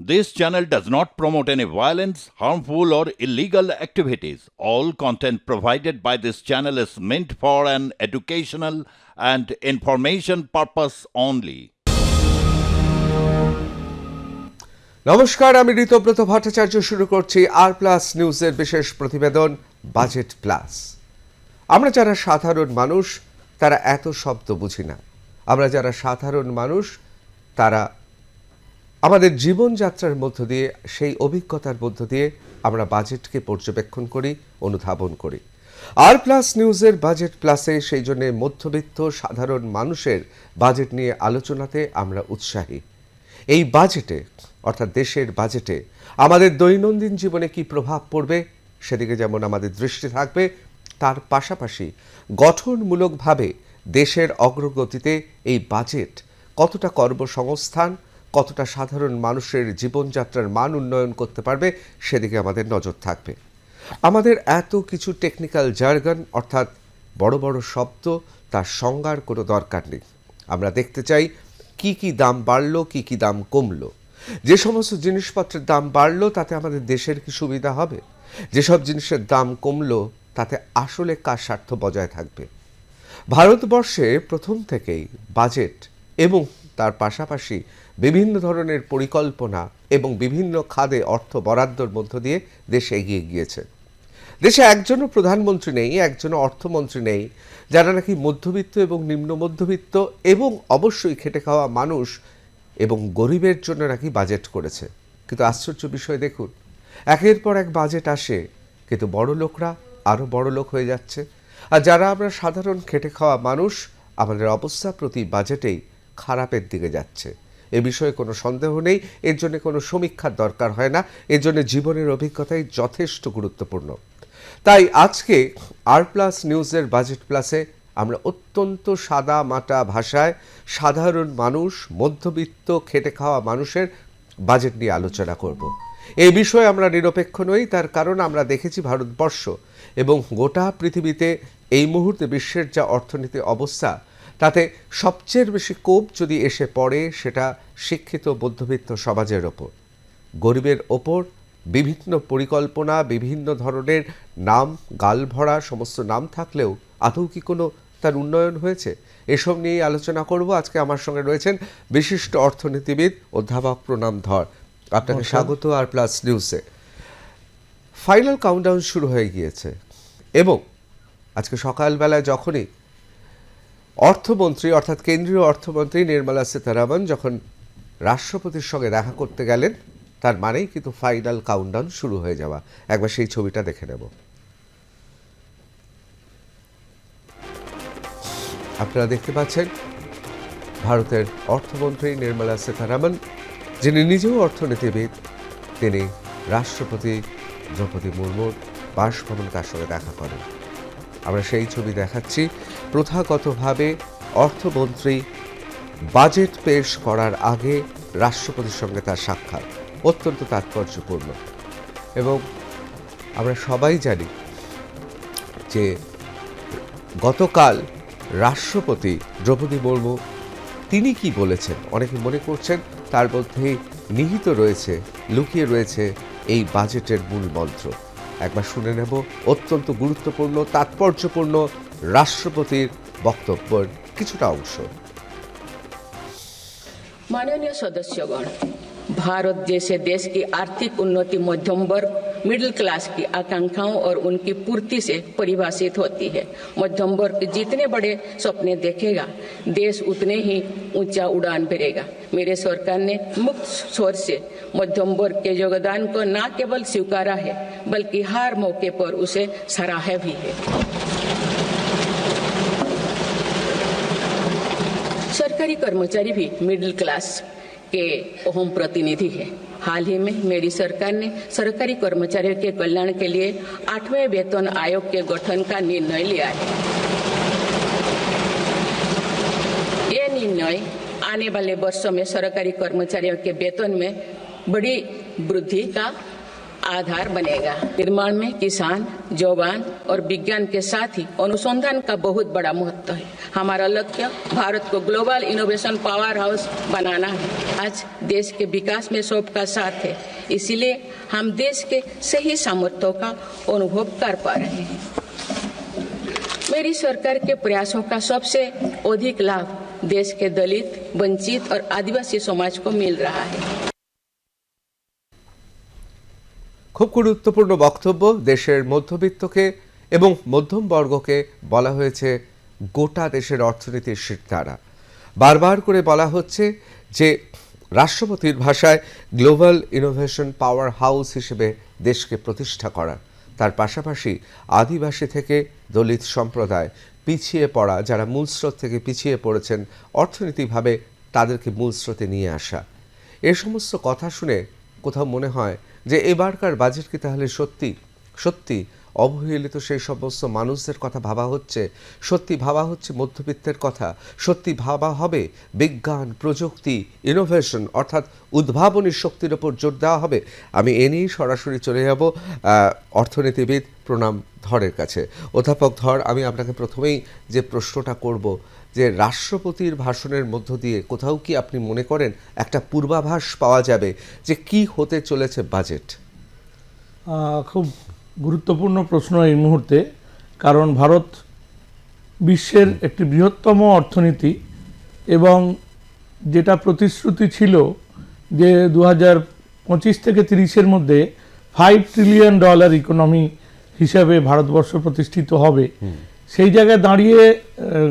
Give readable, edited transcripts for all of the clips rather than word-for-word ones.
This channel does not promote any violence, harmful, or illegal activities. All content provided by this channel is meant for an educational and information purpose only. নমস্কার, আমি ঋতব্রত ভট্টাচার্য শুরু করছি আর plus নিউজের বিশেষ প্রতিবেদন budget plus. আমরা যারা সাধারণ মানুষ তারা এত শব্দ বুঝি না। আমরা যারা সাধারণ মানুষ তারা আমাদের জীবনযাত্রার মধ্য দিয়ে, সেই অভিজ্ঞতার মধ্য দিয়ে আমরা বাজেটকে পর্যবেক্ষণ করি, অনুধাবন করি। আর প্লাস নিউজের বাজেট প্লাসে সেই জন্য মধ্যবিত্ত সাধারণ মানুষের বাজেট নিয়ে আলোচনাতে আমরা উৎসাহী। এই বাজেটে অর্থাৎ দেশের বাজেটে আমাদের দৈনন্দিন জীবনে কি প্রভাব পড়বে সেদিকে যেমন আমাদের দৃষ্টি থাকবে, তার পাশাপাশি গঠনমূলকভাবে দেশের অগ্রগতিতে এই বাজেট কতটা কর্মসংস্থান, কতটা সাধারণ মানুষের জীবনযাত্রার মান উন্নয়ন করতে পারবে সেদিকে আমাদের নজর থাকবে। আমাদের এত কিছু টেকনিক্যাল জার্গন অর্থাৎ বড় বড় শব্দ, তার সংজ্ঞার কোনো দরকার নেই। আমরা দেখতে চাই কি কি দাম বাড়লো, কি কি দাম কমলো। যে সমস্ত জিনিসপত্রের দাম বাড়লো তাতে আমাদের দেশের কি সুবিধা হবে, যেসব জিনিসের দাম কমলো তাতে আসলে কার স্বার্থ বজায় থাকবে। ভারতবর্ষে প্রথম থেকেই বাজেট এবং তার পাশাপাশি বিভিন্ন ধরনের পরিকল্পনা এবং বিভিন্ন খাতে অর্থ বরাদ্দর মধ্য দিয়ে দেশ এগিয়ে গিয়েছে। দেশে একজনও প্রধানমন্ত্রী নেই, একজনও অর্থমন্ত্রী নেই যারা নাকি মধ্যবিত্ত এবং নিম্ন মধ্যবিত্ত এবং অবশ্যই খেটে খাওয়া মানুষ এবং গরিবের জন্য নাকি বাজেট করেছে। কিন্তু আশ্চর্য বিষয় দেখুন, একের পর এক বাজেট আসে কিন্তু বড় লোকরা আরও বড় লোক হয়ে যাচ্ছে, আর যারা আমরা সাধারণ খেটে খাওয়া মানুষ আমাদের অবস্থা প্রতি বাজেটেই খারাপের দিকে যাচ্ছে। এ বিষয়ে কোনো সন্দেহ নেই, এর জন্য কোনো সমীক্ষার দরকার হয় না, এর জন্য জীবনের অভিজ্ঞতাই যথেষ্ট গুরুত্বপূর্ণ। তাই আজকে আর প্লাস নিউজের বাজেট প্লাসে আমরা অত্যন্ত সাদা মাটা ভাষায় সাধারণ মানুষ, মধ্যবিত্ত খেটে খাওয়া মানুষের বাজেট নিয়ে আলোচনা করব। এই বিষয়ে আমরা নিরপেক্ষ নই, তার কারণ আমরা দেখেছি ভারতবর্ষ এবং গোটা পৃথিবীতে এই মুহূর্তে বিশ্বের যা অর্থনীতি অবস্থা তাতে সবচেয়ে বেশি কোপ যদি এসে পড়ে সেটা শিক্ষিত মধ্যবিত্ত সমাজের ওপর। গরিবের ওপর বিভিন্ন পরিকল্পনা, বিভিন্ন ধরনের নাম, গালভরা সমস্ত নাম থাকলেও আদৌ কি কোনো তার উন্নয়ন হয়েছে? এসব নিয়েই আলোচনা করব। আজকে আমার সঙ্গে রয়েছেন বিশিষ্ট অর্থনীতিবিদ অধ্যাপক প্রণাম ধর। আপনাকে স্বাগত আর প্লাস নিউজে। ফাইনাল কাউন্টডাউন শুরু হয়ে গিয়েছে এবং আজকে সকালবেলায় যখনই অর্থমন্ত্রী অর্থাৎ কেন্দ্রীয় অর্থমন্ত্রী নির্মলা সীতারামন যখন রাষ্ট্রপতির সঙ্গে দেখা করতে গেলেন, তার মানেই কিন্তু ফাইনাল কাউন্টডাউন শুরু হয়ে যাওয়া। একবার সেই ছবিটা দেখে নেব। আপনারা দেখতে পাচ্ছেন ভারতের অর্থমন্ত্রী নির্মলা সীতারামন, যিনি নিজেও অর্থনীতিবিদ, তিনি রাষ্ট্রপতি দ্রৌপদী মুর্মুর বাসভবনে তার সঙ্গে দেখা করেন। আমরা সেই ছবি দেখাচ্ছি। প্রথাগতভাবে অর্থমন্ত্রী বাজেট পেশ করার আগে রাষ্ট্রপতির সঙ্গে তার সাক্ষাৎ অত্যন্ত তাৎপর্যপূর্ণ এবং আমরা সবাই জানি যে গতকাল রাষ্ট্রপতি দ্রৌপদী মুর্মু তিনি কি বলেছেন। অনেকে মনে করছেন তার মধ্যেই নিহিত রয়েছে, লুকিয়ে রয়েছে এই বাজেটের মূল মন্ত্র। একবার শুনে নেব অত্যন্ত গুরুত্বপূর্ণ তাৎপর্যপূর্ণ রাষ্ট্রপতির বক্তব্যের কিছুটা অংশ। माननीय सदस्यगण, भारत जैसे देश की आर्थिक उन्नति मध्यम वर्ग मिडिल क्लास की आकांक्षाओं और उनकी पूर्ति से परिभाषित होती है। मध्यम वर्ग जितने बड़े सपने देखेगा, देश उतने ही ऊंचा उड़ान भरेगा। मेरे सरकार ने मुक्त स्वर से मध्यम वर्ग के योगदान को न केवल स्वीकारा है बल्कि हर मौके पर उसे सराहा भी है। सरकारी कर्मचारी भी मिडिल क्लास के अहम प्रतिनिधि है। हाल ही में मेरी सरकार ने सरकारी कर्मचारियों के कल्याण के लिए 8वें वेतन आयोग के गठन का निर्णय लिया है। ये निर्णय आने वाले वर्षों में सरकारी कर्मचारियों के वेतन में बड़ी वृद्धि का आधार बनेगा। निर्माण में किसान, जवान और विज्ञान के साथ ही अनुसंधान का बहुत बड़ा महत्व है। हमारा लक्ष्य भारत को ग्लोबल इनोवेशन पावर हाउस बनाना है। आज देश के विकास में सबका साथ है, इसलिए हम देश के सही सामर्थ्यों का अनुभव कर पा रहे हैं। मेरी सरकार के प्रयासों का सबसे अधिक लाभ देश के दलित, वंचित और आदिवासी समाज को मिल रहा है। খুব গুরুত্বপূর্ণ বক্তব্য। দেশের মধ্যবিত্তকে এবং মধ্যম বর্গকে বলা হয়েছে গোটা দেশের অর্থনীতির শিরদাঁড়া। বারবার করে বলা হচ্ছে যে রাষ্ট্রপতির ভাষায় গ্লোবাল ইনোভেশন পাওয়ার হাউস হিসেবে দেশকে প্রতিষ্ঠা করা, তার পাশাপাশি আদিবাসী থেকে দলিত সম্প্রদায়, পিছিয়ে পড়া যারা মূল স্রোত থেকে পিছিয়ে পড়েছেন অর্থনীতিভাবে, তাদেরকে মূল স্রোতে নিয়ে আসা। এ সমস্ত কথা শুনে কোথাও মনে হয় যে এবারকার বাজেট কি তাহলে সত্যি সত্যি অবহেলিত সেই সমস্ত মানুষদের কথা ভাবা হচ্ছে, সত্যি ভাবা হচ্ছে মধ্যবিত্তের কথা, সত্যি ভাবা হবে বিজ্ঞান, প্রযুক্তি, ইনোভেশন অর্থাৎ উদ্ভাবনী শক্তির ওপর জোর দেওয়া হবে। আমি এ নিয়েই সরাসরি চলে যাব অর্থনীতিবিদ প্রণাম ধরের কাছে। অধ্যাপক ধর, আমি আপনাকে প্রথমেই যে প্রশ্নটা করব যে রাষ্ট্রপতির ভাষণের মধ্য দিয়ে কোথাও কি আপনি মনে করেন একটা পূর্বাভাস পাওয়া যাবে যে কি হতে চলেছে বাজেট? খুব গুরুত্বপূর্ণ প্রশ্ন এই মুহূর্তে, কারণ ভারত বিশ্বের একটি বৃহত্তম অর্থনীতি এবং যেটা প্রতিশ্রুতি ছিল যে 2025 থেকে 30-এর মধ্যে $5 ট্রিলিয়ন ইকোনমি হিসাবে ভারতবর্ষ প্রতিষ্ঠিত হবে, সেই জায়গায় দাঁড়িয়ে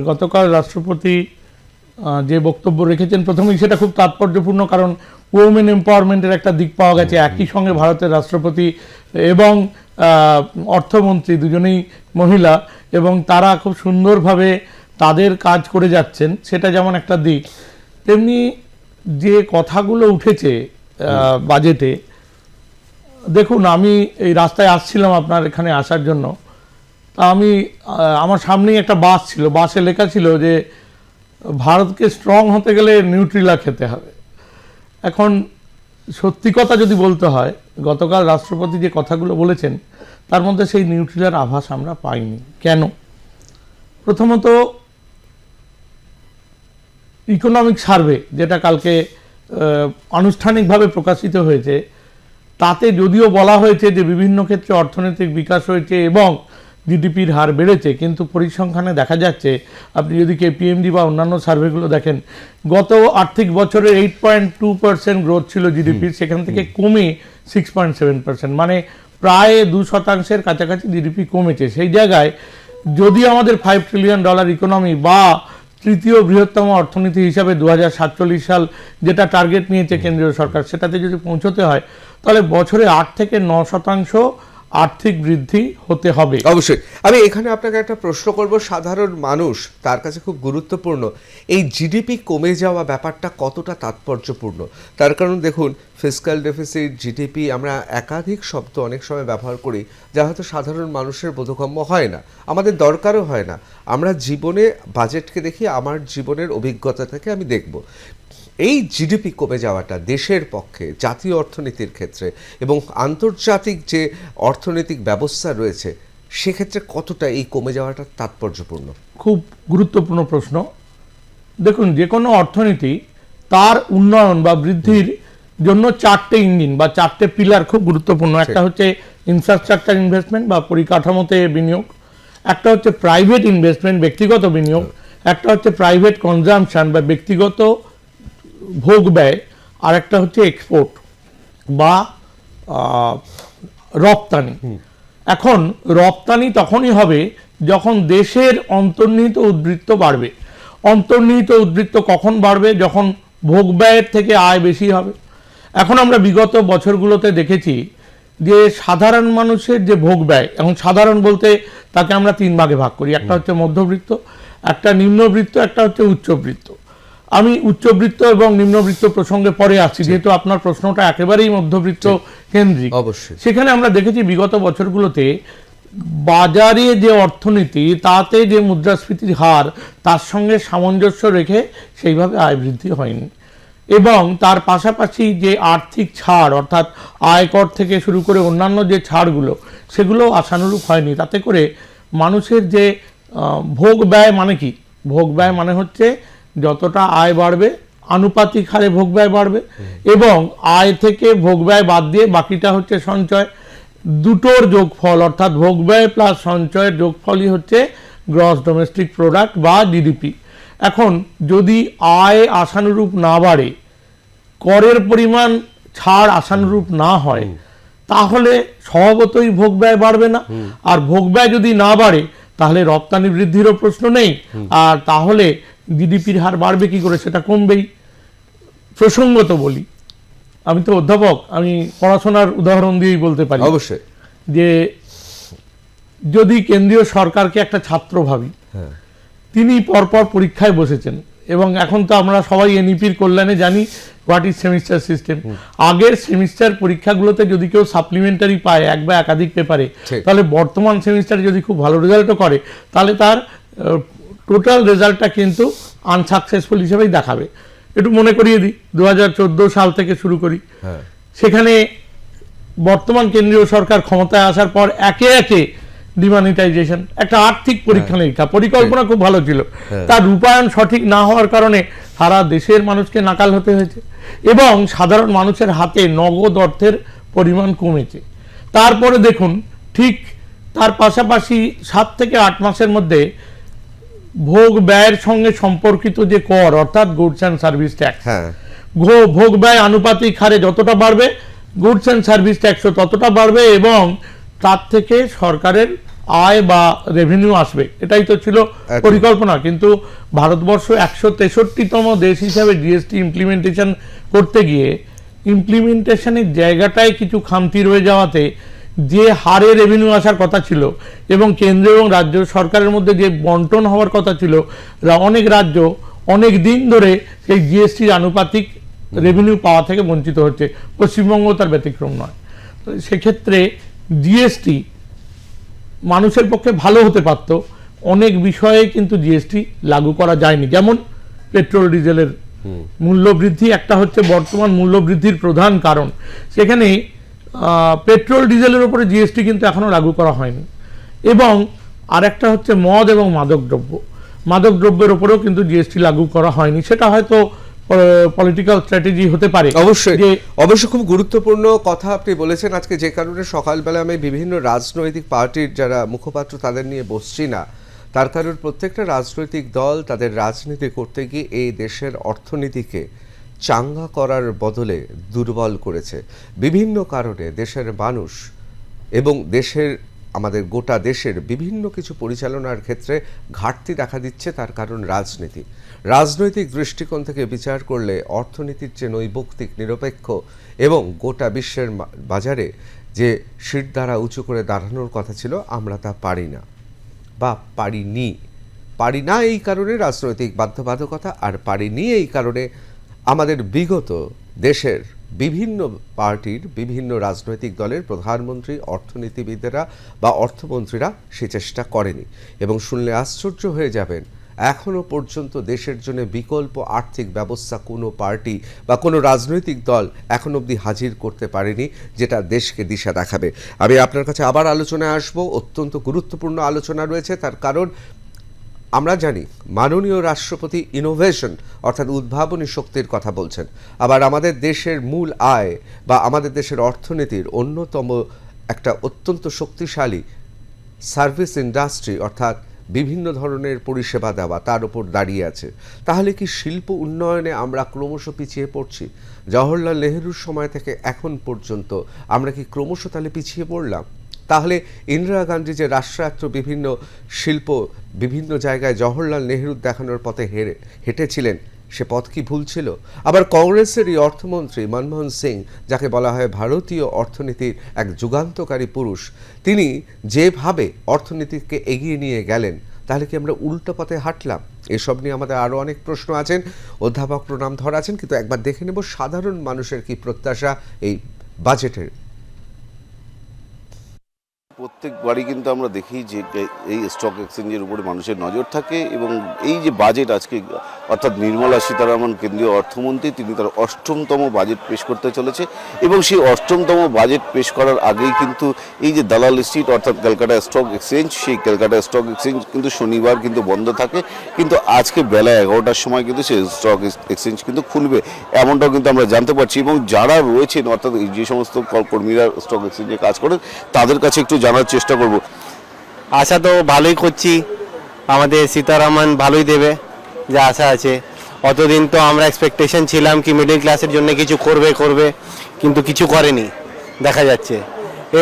গতকাল রাষ্ট্রপতি যে বক্তব্য রেখেছেন, প্রথমেই সেটা খুব তাৎপর্যপূর্ণ, কারণ ওমেন এম্পাওয়ারমেন্টের একটা দিক পাওয়া গেছে। একই সঙ্গে ভারতের রাষ্ট্রপতি এবং অর্থমন্ত্রী দুজনেই মহিলা এবং তারা খুব সুন্দরভাবে তাদের কাজ করে যাচ্ছেন, সেটা যেমন একটা দিক, তেমনি যে কথাগুলো উঠেছে বাজেটে। দেখুন, আমি এই রাস্তায় আসছিলাম আপনার এখানে আসার জন্য, তা আমি আমার সামনেই একটা বাস ছিল, বাসে লেখা ছিল যে ভারতকে স্ট্রং হতে গেলে নিউট্রিলা খেতে হবে। এখন সত্যি কথা যদি বলতে হয়, গতকাল রাষ্ট্রপতি যে কথাগুলো বলেছেন তার মধ্যে সেই নিউট্রিলার আভাস আমরা পাইনি। কেন? প্রথমত ইকোনমিক সার্ভে যেটা কালকে আনুষ্ঠানিকভাবে প্রকাশিত হয়েছে, তাতে যদিও বলা হয়েছে যে বিভিন্ন ক্ষেত্রে অর্থনৈতিক বিকাশ হয়েছে এবং জিডিপির হার বেড়েছে, কিন্তু পরিসংখ্যানে দেখা যাচ্ছে, আপনি যদি কেপিএমজি বা অন্যান্য সার্ভেগুলো দেখেন, গত আর্থিক বছরে 8.2% গ্রোথ ছিল জিডিপির, সেখান থেকে কমে 6.7%, মানে প্রায় 2% কাছাকাছি জিডিপি কমেছে। সেই জায়গায় যদি আমাদের $5 ট্রিলিয়ন ইকোনমি বা তৃতীয় বৃহত্তম অর্থনীতি হিসাবে 2047 সাল যেটা টার্গেট নিয়েছে কেন্দ্রীয় সরকার, সেটাতে যদি পৌঁছতে হয় তাহলে বছরে 8 থেকে 9% আর্থিক বৃদ্ধি হতে হবে। অবশ্যই। আমি এখানে আপনাকে একটা প্রশ্ন করব, সাধারণ মানুষ তার কাছে খুব গুরুত্বপূর্ণ এই জিডিপি কমে যাওয়া ব্যাপারটা কতটা তাৎপর্যপূর্ণ। তার কারণ দেখুন, ফিসক্যাল ডেফিসিট, জিডিপি আমরা একাধিক শব্দ অনেক সময় ব্যবহার করি যা হয়তো সাধারণ মানুষের বোধগম্য হয় না, আমাদের দরকারও হয় না। আমরা জীবনে বাজেটকে দেখি, আমার জীবনের অভিজ্ঞতা থেকে আমি দেখব এই জিডিপি কমে যাওয়াটা দেশের পক্ষে, জাতীয় অর্থনীতির ক্ষেত্রে এবং আন্তর্জাতিক যে অর্থনৈতিক ব্যবস্থা রয়েছে সেক্ষেত্রে কতটা এই কমে যাওয়াটা তাৎপর্যপূর্ণ? খুব গুরুত্বপূর্ণ প্রশ্ন। দেখুন, যে কোনো অর্থনীতি তার উন্নয়ন বা বৃদ্ধির জন্য 4টে ইঞ্জিন বা 4টে পিলার খুব গুরুত্বপূর্ণ। একটা হচ্ছে ইনফ্রাস্ট্রাকচার ইনভেস্টমেন্ট বা পরিকাঠামোতে বিনিয়োগ, একটা হচ্ছে প্রাইভেট ইনভেস্টমেন্ট ব্যক্তিগত বিনিয়োগ, একটা হচ্ছে প্রাইভেট কনজাম্পশন বা ব্যক্তিগত ভোগ ব্যয়, আর একটা হচ্ছে এক্সপোর্ট বা রপ্তানি। এখন রপ্তানি তখনই হবে যখন দেশের অন্তর্নিহিত উদ্বৃত্ত বাড়বে। অন্তর্নিহিত উদ্বৃত্ত কখন বাড়বে? যখন ভোগ ব্যয়ের থেকে আয় বেশি হবে। এখন আমরা বিগত বছরগুলোতে দেখেছি যে সাধারণ মানুষের যে ভোগ ব্যয়, এখন সাধারণ বলতে তাকে আমরা 3 ভাগে ভাগ করি, একটা হচ্ছে মধ্যবৃত্ত, একটা নিম্নবৃত্ত, একটা হচ্ছে উচ্চবৃত্ত। আমি উচ্চবৃত্ত এবং নিম্নবৃত্ত প্রসঙ্গে পরে আসছি, যেহেতু আপনার প্রশ্নটা একেবারেই মধ্যবৃত্ত কেন্দ্রিক। অবশ্যই। সেখানে আমরা দেখেছি বিগত বছরগুলোতে বাজারে যে অর্থনীতি, তাতে যে মুদ্রাস্ফীতির হার, তার সঙ্গে সামঞ্জস্য রেখে সেইভাবে আয় বৃদ্ধি হয়নি। এবং তার পাশাপাশি যে আর্থিক ছাড় অর্থাৎ আয়কর থেকে শুরু করে অন্যান্য যে ছাড়গুলো সেগুলো আশানুরূপ হয়নি। তাতে করে মানুষের যে ভোগ ব্যয় মানে কি, ভোগ ব্যয় মানে হচ্ছে যতটা আয় বাড়বে আনুপাতিক হারে ভোগ ব্যয় বাড়বে, এবং আয় থেকে ভোগ ব্যয় বাদ দিয়ে বাকিটা হচ্ছে সঞ্চয়। দুটোর যোগফল অর্থাৎ ভোগ ব্যয় প্লাস সঞ্চয়ের যোগফলই হচ্ছে গ্রস ডোমেস্টিক প্রোডাক্ট বা জিডিপি। এখন যদি আয় আশানুরূপ না বাড়ে, করের পরিমাণ ছাড় আশানুরূপ না হয়, তাহলে স্বভাবতই ভোগ ব্যয় বাড়বে না। আর ভোগ ব্যয় যদি না বাড়ে তাহলে রপ্তানি বৃদ্ধিরও প্রশ্ন নেই, আর তাহলে জিডিপির হার বাড়বে কি করে, সেটা কমবেই। প্রসঙ্গত বলি, আমি তো অধ্যাপক, আমি পড়াশোনার উদাহরণ দিয়েই বলতে পারি অবশ্যই যে যদি কেন্দ্রীয় সরকারকে একটা ছাত্র ভাবি, তিনি পরপর পরীক্ষায় বসেছেন, এবং এখন তো আমরা সবাই এনইপির কল্যাণে জানি হোয়াট ইজ সেমিস্টার সিস্টেম। আগের সেমিস্টার পরীক্ষাগুলোতে যদি কেউ সাপ্লিমেন্টারি পায় এক বা একাধিক পেপারে, তাহলে বর্তমান সেমিস্টারে যদি খুব ভালো রেজাল্টও করে তাহলে তার টোটাল রেজাল্টটা কিন্তু আনসাকসেসফুল হিসেবেই দেখাবে। একটু মনে করিয়ে দিই, 2014 সাল থেকে শুরু করি। সেখানে বর্তমান কেন্দ্রীয় সরকার ক্ষমতায় আসার পর একে একে ডিমনিটাইজেশন, একটা আর্থিক পরীক্ষা নিরীক্ষা, পরিকল্পনা খুব ভালো ছিল, তার রূপায়ণ সঠিক না হওয়ার কারণে সারা দেশের মানুষকে নাকাল হতে হয়েছে, এবং সাধারণ মানুষের হাতে নগদ অর্থের পরিমাণ কমেছে। তারপরে দেখুন, ঠিক তার পাশাপাশি 7 থেকে 8 মাসের মধ্যে ভোগ ব্যয়ের সঙ্গে সম্পর্কিত যে কর অর্থাৎ গুডস অ্যান্ড সার্ভিস ট্যাক্স, ভোগ ব্যয় আনুপাতিক হারে যতটা বাড়বে গুডস অ্যান্ড সার্ভিস ট্যাক্সও ততটা বাড়বে, এবং তার থেকে সরকারের আয় বা রেভিনিউ আসবে, এটাই তো ছিল পরিকল্পনা। কিন্তু ভারতবর্ষ 163তম দেশ হিসাবে জিএসটি ইমপ্লিমেন্টেশন করতে গিয়ে ইমপ্লিমেন্টেশনের জায়গাটায় কিছু খামতি রয়ে যাওয়াতে যে হারে রেভিনিউ আসার কথা ছিল এবং কেন্দ্র এবং রাজ্য সরকারের মধ্যে যে বন্টন হওয়ার কথা ছিল, অনেক রাজ্য অনেক দিন ধরে সেই জিএসটির আনুপাতিক রেভিনিউ পাওয়া থেকে বঞ্চিত হচ্ছে। পশ্চিমবঙ্গ তার ব্যতিক্রম নয়। তো সেক্ষেত্রে জিএসটি মানুষের পক্ষে ভালো হতে পারত, অনেক বিষয়ে কিন্তু জিএসটি লাগু করা যায়নি। যেমন পেট্রোল ডিজেলের মূল্য বৃদ্ধি একটা হচ্ছে বর্তমান মূল্য বৃদ্ধির প্রধান কারণ। সেখানে পেট্রোল ডিজেলের উপরে জিএসটি কিন্তু এখনো লাগু করা হয়নি, এবং আরেকটা হচ্ছে মদ এবং মাদক দ্রব্যের উপরেও কিন্তু জিএসটি লাগু করা হয়নি। সেটা হয়তো পলিটিক্যাল স্ট্র্যাটেজি হতে পারে। অবশ্যই খুব গুরুত্বপূর্ণ কথা আপনি বলেছেন আজকে, যে কারণে সকালবেলা আমি বিভিন্ন রাজনৈতিক পার্টির যারা মুখপাত্র তাদের নিয়ে বসছি না, তার কারণ প্রত্যেকটা রাজনৈতিক দল তাদের রাজনীতি করতে গিয়ে এই দেশের অর্থনীতিকে চাঙ্গা করার বদলে দুর্বল করেছে। বিভিন্ন কারণে দেশের মানুষ এবং আমাদের গোটা দেশের বিভিন্ন কিছু পরিচালনার ক্ষেত্রে ঘাটতি দেখা দিচ্ছে, তার কারণ রাজনৈতিক দৃষ্টিকোণ থেকে বিচার করলে অর্থনীতির যে নৈবক্তিক নিরপেক্ষ এবং গোটা বিশ্বের বাজারে যে শিরদাঁড়া উঁচু করে দাঁড়ানোর কথা ছিল, আমরা তা পারি না বা পারি না এই কারণে রাজনৈতিক বাধ্যবাধকতা, আর পারিনি এই কারণে আমাদের বিগত দেশের বিভিন্ন পার্টির বিভিন্ন রাজনৈতিক দলের প্রধানমন্ত্রী, অর্থনীতিবিদেরা বা অর্থমন্ত্রীরা সে চেষ্টা করেনি। এবং শুনলে আশ্চর্য হয়ে যাবেন, এখনো পর্যন্ত দেশের জন্য বিকল্প আর্থিক ব্যবস্থা কোনো পার্টি বা কোনো রাজনৈতিক দল এখন অবধি হাজির করতে পারেনি, যেটা দেশকে দিশা দেখাবে। আমি আপনার কাছে আবার আলোচনায় আসব, অত্যন্ত গুরুত্বপূর্ণ আলোচনা রয়েছে। তার কারণ আমরা জানি মাননীয় রাষ্ট্রপতি ইনোভেশন অর্থাৎ উদ্ভাবনী শক্তির কথা বলছেন, আবার আমাদের দেশের মূল আয় বা আমাদের দেশের অর্থনীতির অন্যতম একটা অত্যন্ত শক্তিশালী সার্ভিস ইন্ডাস্ট্রি অর্থাৎ বিভিন্ন ধরনের পরিষেবা দেওয়া, তার উপর দাঁড়িয়ে আছে। তাহলে কি শিল্প উন্নয়নে আমরা ক্রমশ পিছিয়ে পড়ছি? জওহরলাল নেহরুর সময় থেকে এখন পর্যন্ত আমরা কি ক্রমশ তাহলে পিছিয়ে পড়লাম? তাহলে ইন্দিরা গান্ধী যে রাষ্ট্রায়ত্ত বিভিন্ন শিল্প বিভিন্ন জায়গায় জওহরলাল নেহরুর দেখানোর পথে হেঁটেছিলেন, সে পথ কি ভুল ছিল? আবার কংগ্রেসেরই অর্থমন্ত্রী মনমোহন সিং, যাকে বলা হয় ভারতীয় অর্থনীতির এক যুগান্তকারী পুরুষ, তিনি যেভাবে অর্থনীতিকে এগিয়ে নিয়ে গেলেন, তাহলে কি আমরা উল্টো পথে হাঁটলাম? এসব নিয়ে আমাদের আরও অনেক প্রশ্ন আছেন, অধ্যাপক প্রণাম ধর আছেন, কিন্তু একবার দেখে নেব সাধারণ মানুষের কি প্রত্যাশা এই বাজেটের। প্রত্যেকবারই কিন্তু আমরা দেখি যে এই স্টক এক্সচেঞ্জের উপরে মানুষের নজর থাকে এবং এই যে বাজেট আজকে অর্থাৎ নির্মলা সীতারামন কেন্দ্রীয় অর্থমন্ত্রী তিনি তার ৮ম বাজেট পেশ করতে চলেছে এবং সেই ৮ম বাজেট পেশ করার আগেই কিন্তু এই যে দালাল স্ট্রিট অর্থাৎ ক্যালকাটা স্টক এক্সচেঞ্জ সেই ক্যালকাটা স্টক এক্সচেঞ্জ কিন্তু শনিবার কিন্তু বন্ধ থাকে, কিন্তু আজকে বেলা 11টার সময় কিন্তু সেই স্টক এক্সচেঞ্জ কিন্তু খুলবে এমনটাও কিন্তু আমরা জানতে পারছি। এবং যারা রয়েছেন অর্থাৎ যে সমস্ত কর্মীরা স্টক এক্সচেঞ্জে কাজ করেন তাদের কাছে একটু জানার চেষ্টা করব। আশা তো ভালোই করছি, আমাদের সীতারামন ভালোই দেবে যা আশা আছে। অতদিন তো আমরা এক্সপেকটেশন ছিলাম কি মিডল ক্লাসের জন্য কিছু করবে, কিন্তু কিছু করেনি দেখা যাচ্ছে।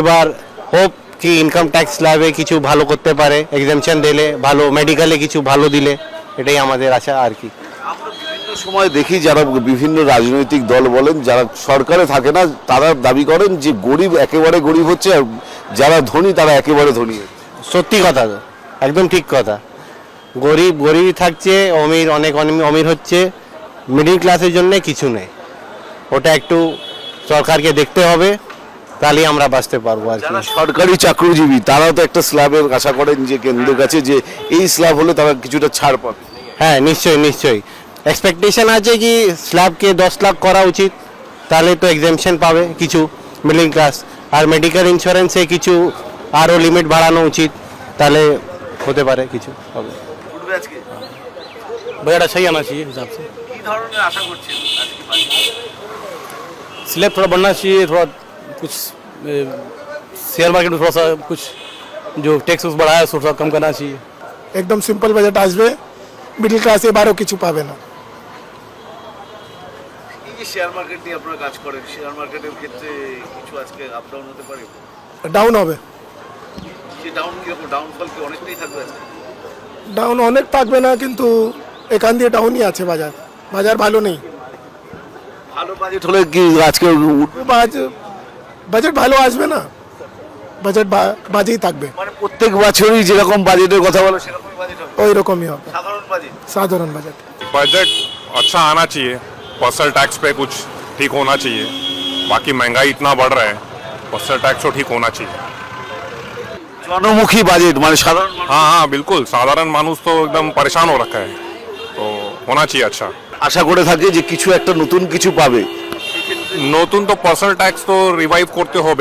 এবার হোপ কি ইনকাম ট্যাক্স স্ল্যাবে কিছু ভালো করতে পারে, এক্সামশন দিলে ভালো, মেডিকেলে কিছু ভালো দিলে, এটাই আমাদের আশা আর কি। আমরা বিভিন্ন সময় দেখি যারা বিভিন্ন রাজনৈতিক দল বলেন যারা সরকারে থাকে না তারা দাবি করেন যে গরিব একেবারে গরিব হচ্ছে আর যারা ধনী তারা একেবারে ধনী হচ্ছে। সত্যি কথা তো, একদম ঠিক কথা। গরিবই থাকছে, অনেক অমির হচ্ছে, মিডিল ক্লাসের জন্য কিছু নেই। ওটা একটু সরকারকে দেখতে হবে, তাহলেই আমরা বাঁচতে পারবো আর কি। যারা সরকারি চাকরিজীবী তারাও তো একটা স্ল্যাবের আশা করেন যে কেন্দ্রের কাছে যে এই স্ল্যাব হলে তারা কিছুটা ছাড় পাবে। হ্যাঁ নিশ্চয়ই এক্সপেকটেশন আছে কি স্ল্যাবকে 10 লাখ করা উচিত, তাহলে তো এক্সামশন পাবে কিছু মিডল ক্লাস। আর মেডিকেল ইন্স্যুরেন্সে কিছু আরও লিমিট বাড়ানো উচিত, তাহলে হতে পারে কিছু হবে। बजट अच्छा ही आना चाहिए हिसाब से। स्लैब थोड़ा बढ़ना चाहिए, थोड़ा कुछ शेयर मार्केट में थोड़ा सा कुछ जो टैक्स बढ़ाया है थोड़ा कम करना चाहिए। একদম সিম্পল বাজেট আসবে, মিডল ক্লাস এবারও কিছু পাবে না। এই যে শেয়ার মার্কেট নিয়ে আপনারা কাজ করেন, শেয়ার মার্কেটের ক্ষেত্রে কিছু আজকে আপ ডাউন হতে পারে, ডাউন হবে, যে ডাউন কিরকম ডাউনফল কি অনেকটাই থাকবে আজকে? ডাউন অনেক থাকবে না, কিন্তু এখান দিয়ে ডাউনই আছে বাজার ভালো নেই। ভালো বাজেট হলে কি আজকে উঠবে? বাজেট ভালো আসবে না, বাজেট বাজেই থাকবে, মানে প্রত্যেক বছরই যেরকম বাজেটের কথা বলে সেরকমই বাজেট হবে, ওই রকমই হবে, সাধারণ বাজেট। बजट अच्छा आना चाहिए, पर्सनल टैक्स पे कुछ ठीक होना चाहिए, बाकी महंगाई इतना बढ़ रहा है, पर्सनल टैक्स तो ठीक होना चाहिए। জনমুখী বাজেট মানে সাধারণ हाँ बिल्कुल, साधारण मानुष तो एकदम परेशान हो रखा है, तो होना चाहिए अच्छा। আশা করে থাকে যে কিছু একটা নতুন কিছু পাবে। नतून तो पर्सनल टैक्स तो रिवाइव करते हो